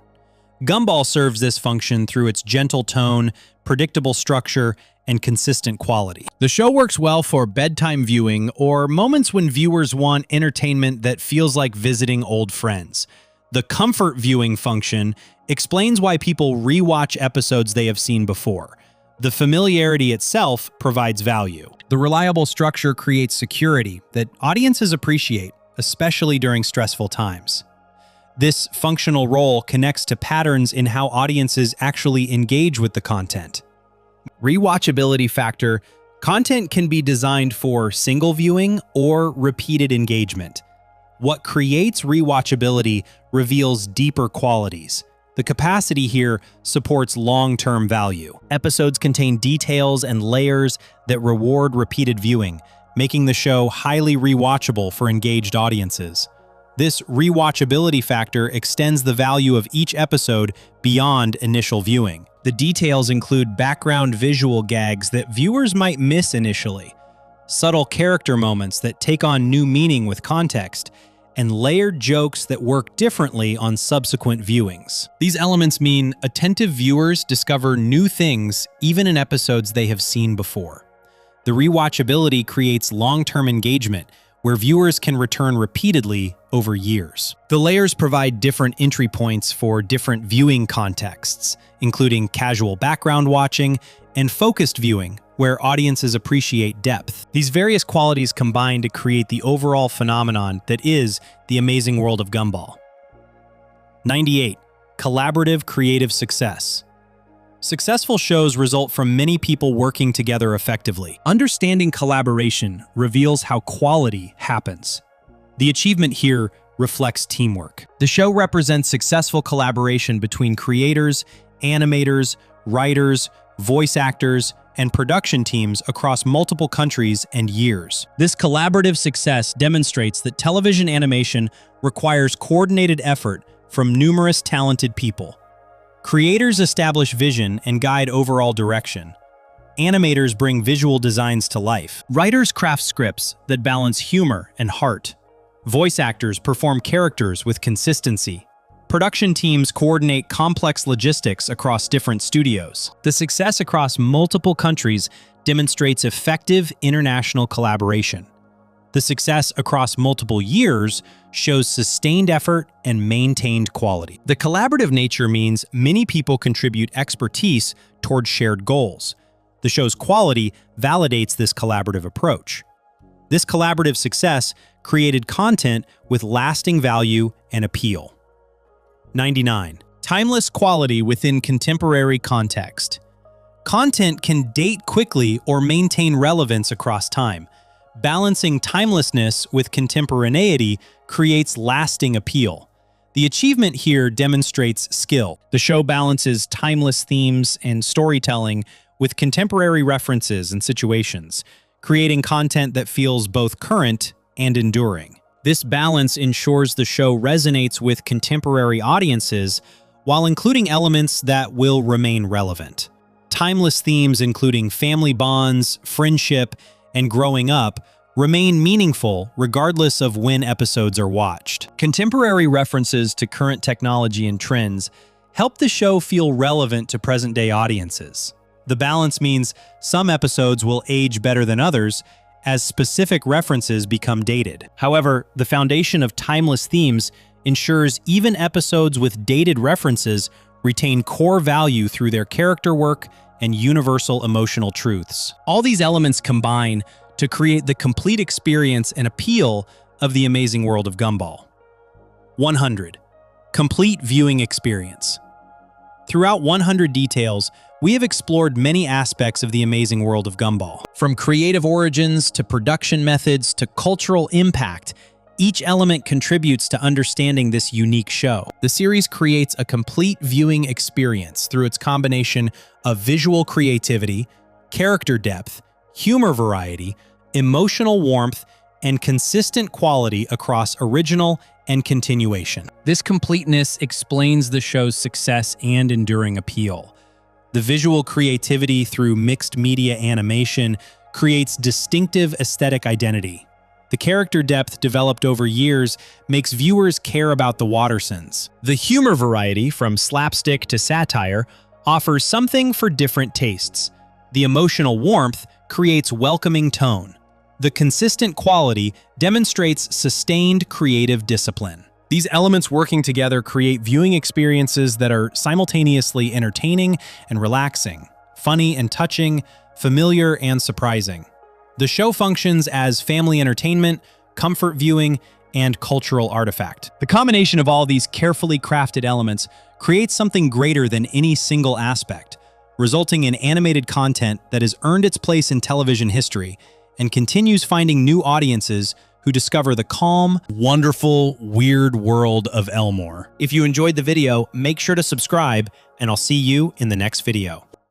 Gumball serves this function through its gentle tone, predictable structure, and consistent quality. The show works well for bedtime viewing or moments when viewers want entertainment that feels like visiting old friends. The comfort viewing function explains why people rewatch episodes they have seen before. The familiarity itself provides value. The reliable structure creates security that audiences appreciate, especially during stressful times. This functional role connects to patterns in how audiences actually engage with the content. Rewatchability factor: content can be designed for single viewing or repeated engagement. What creates rewatchability reveals deeper qualities. The capacity here supports long-term value. Episodes contain details and layers that reward repeated viewing, making the show highly rewatchable for engaged audiences. This rewatchability factor extends the value of each episode beyond initial viewing. The details include background visual gags that viewers might miss initially, subtle character moments that take on new meaning with context, and layered jokes that work differently on subsequent viewings. These elements mean attentive viewers discover new things even in episodes they have seen before. The rewatchability creates long-term engagement, where viewers can return repeatedly over years. The layers provide different entry points for different viewing contexts, including casual background watching and focused viewing, where audiences appreciate depth. These various qualities combine to create the overall phenomenon that is the Amazing World of Gumball. 98. Collaborative creative success. Successful shows result from many people working together effectively. Understanding collaboration reveals how quality happens. The achievement here reflects teamwork. The show represents successful collaboration between creators, animators, writers, voice actors, and production teams across multiple countries and years. This collaborative success demonstrates that television animation requires coordinated effort from numerous talented people. Creators establish vision and guide overall direction. Animators bring visual designs to life. Writers craft scripts that balance humor and heart. Voice actors perform characters with consistency. Production teams coordinate complex logistics across different studios. The success across multiple countries demonstrates effective international collaboration. The success across multiple years shows sustained effort and maintained quality. The collaborative nature means many people contribute expertise towards shared goals. The show's quality validates this collaborative approach. This collaborative success created content with lasting value and appeal. 99. Timeless quality within contemporary context. Content can date quickly or maintain relevance across time. Balancing timelessness with contemporaneity creates lasting appeal. The achievement here demonstrates skill. The show balances timeless themes and storytelling with contemporary references and situations, creating content that feels both current and enduring. This balance ensures the show resonates with contemporary audiences while including elements that will remain relevant. Timeless themes including family bonds, friendship, and growing up remain meaningful regardless of when episodes are watched. Contemporary references to current technology and trends help the show feel relevant to present-day audiences. The balance means some episodes will age better than others as specific references become dated. However, the foundation of timeless themes ensures even episodes with dated references retain core value through their character work and universal emotional truths. All these elements combine to create the complete experience and appeal of the Amazing World of Gumball. 100. Complete viewing experience. Throughout 100 details, we have explored many aspects of the Amazing World of Gumball. From creative origins to production methods to cultural impact, each element contributes to understanding this unique show. The series creates a complete viewing experience through its combination of visual creativity, character depth, humor variety, emotional warmth, and consistent quality across original and continuation. This completeness explains the show's success and enduring appeal. The visual creativity through mixed media animation creates distinctive aesthetic identity. The character depth developed over years makes viewers care about the Wattersons. The humor variety, from slapstick to satire, offers something for different tastes. The emotional warmth creates welcoming tone. The consistent quality demonstrates sustained creative discipline. These elements working together create viewing experiences that are simultaneously entertaining and relaxing, funny and touching, familiar and surprising. The show functions as family entertainment, comfort viewing, and cultural artifact. The combination of all these carefully crafted elements creates something greater than any single aspect, resulting in animated content that has earned its place in television history and continues finding new audiences who discover the calm, wonderful, weird world of Elmore. If you enjoyed the video, make sure to subscribe, and I'll see you in the next video.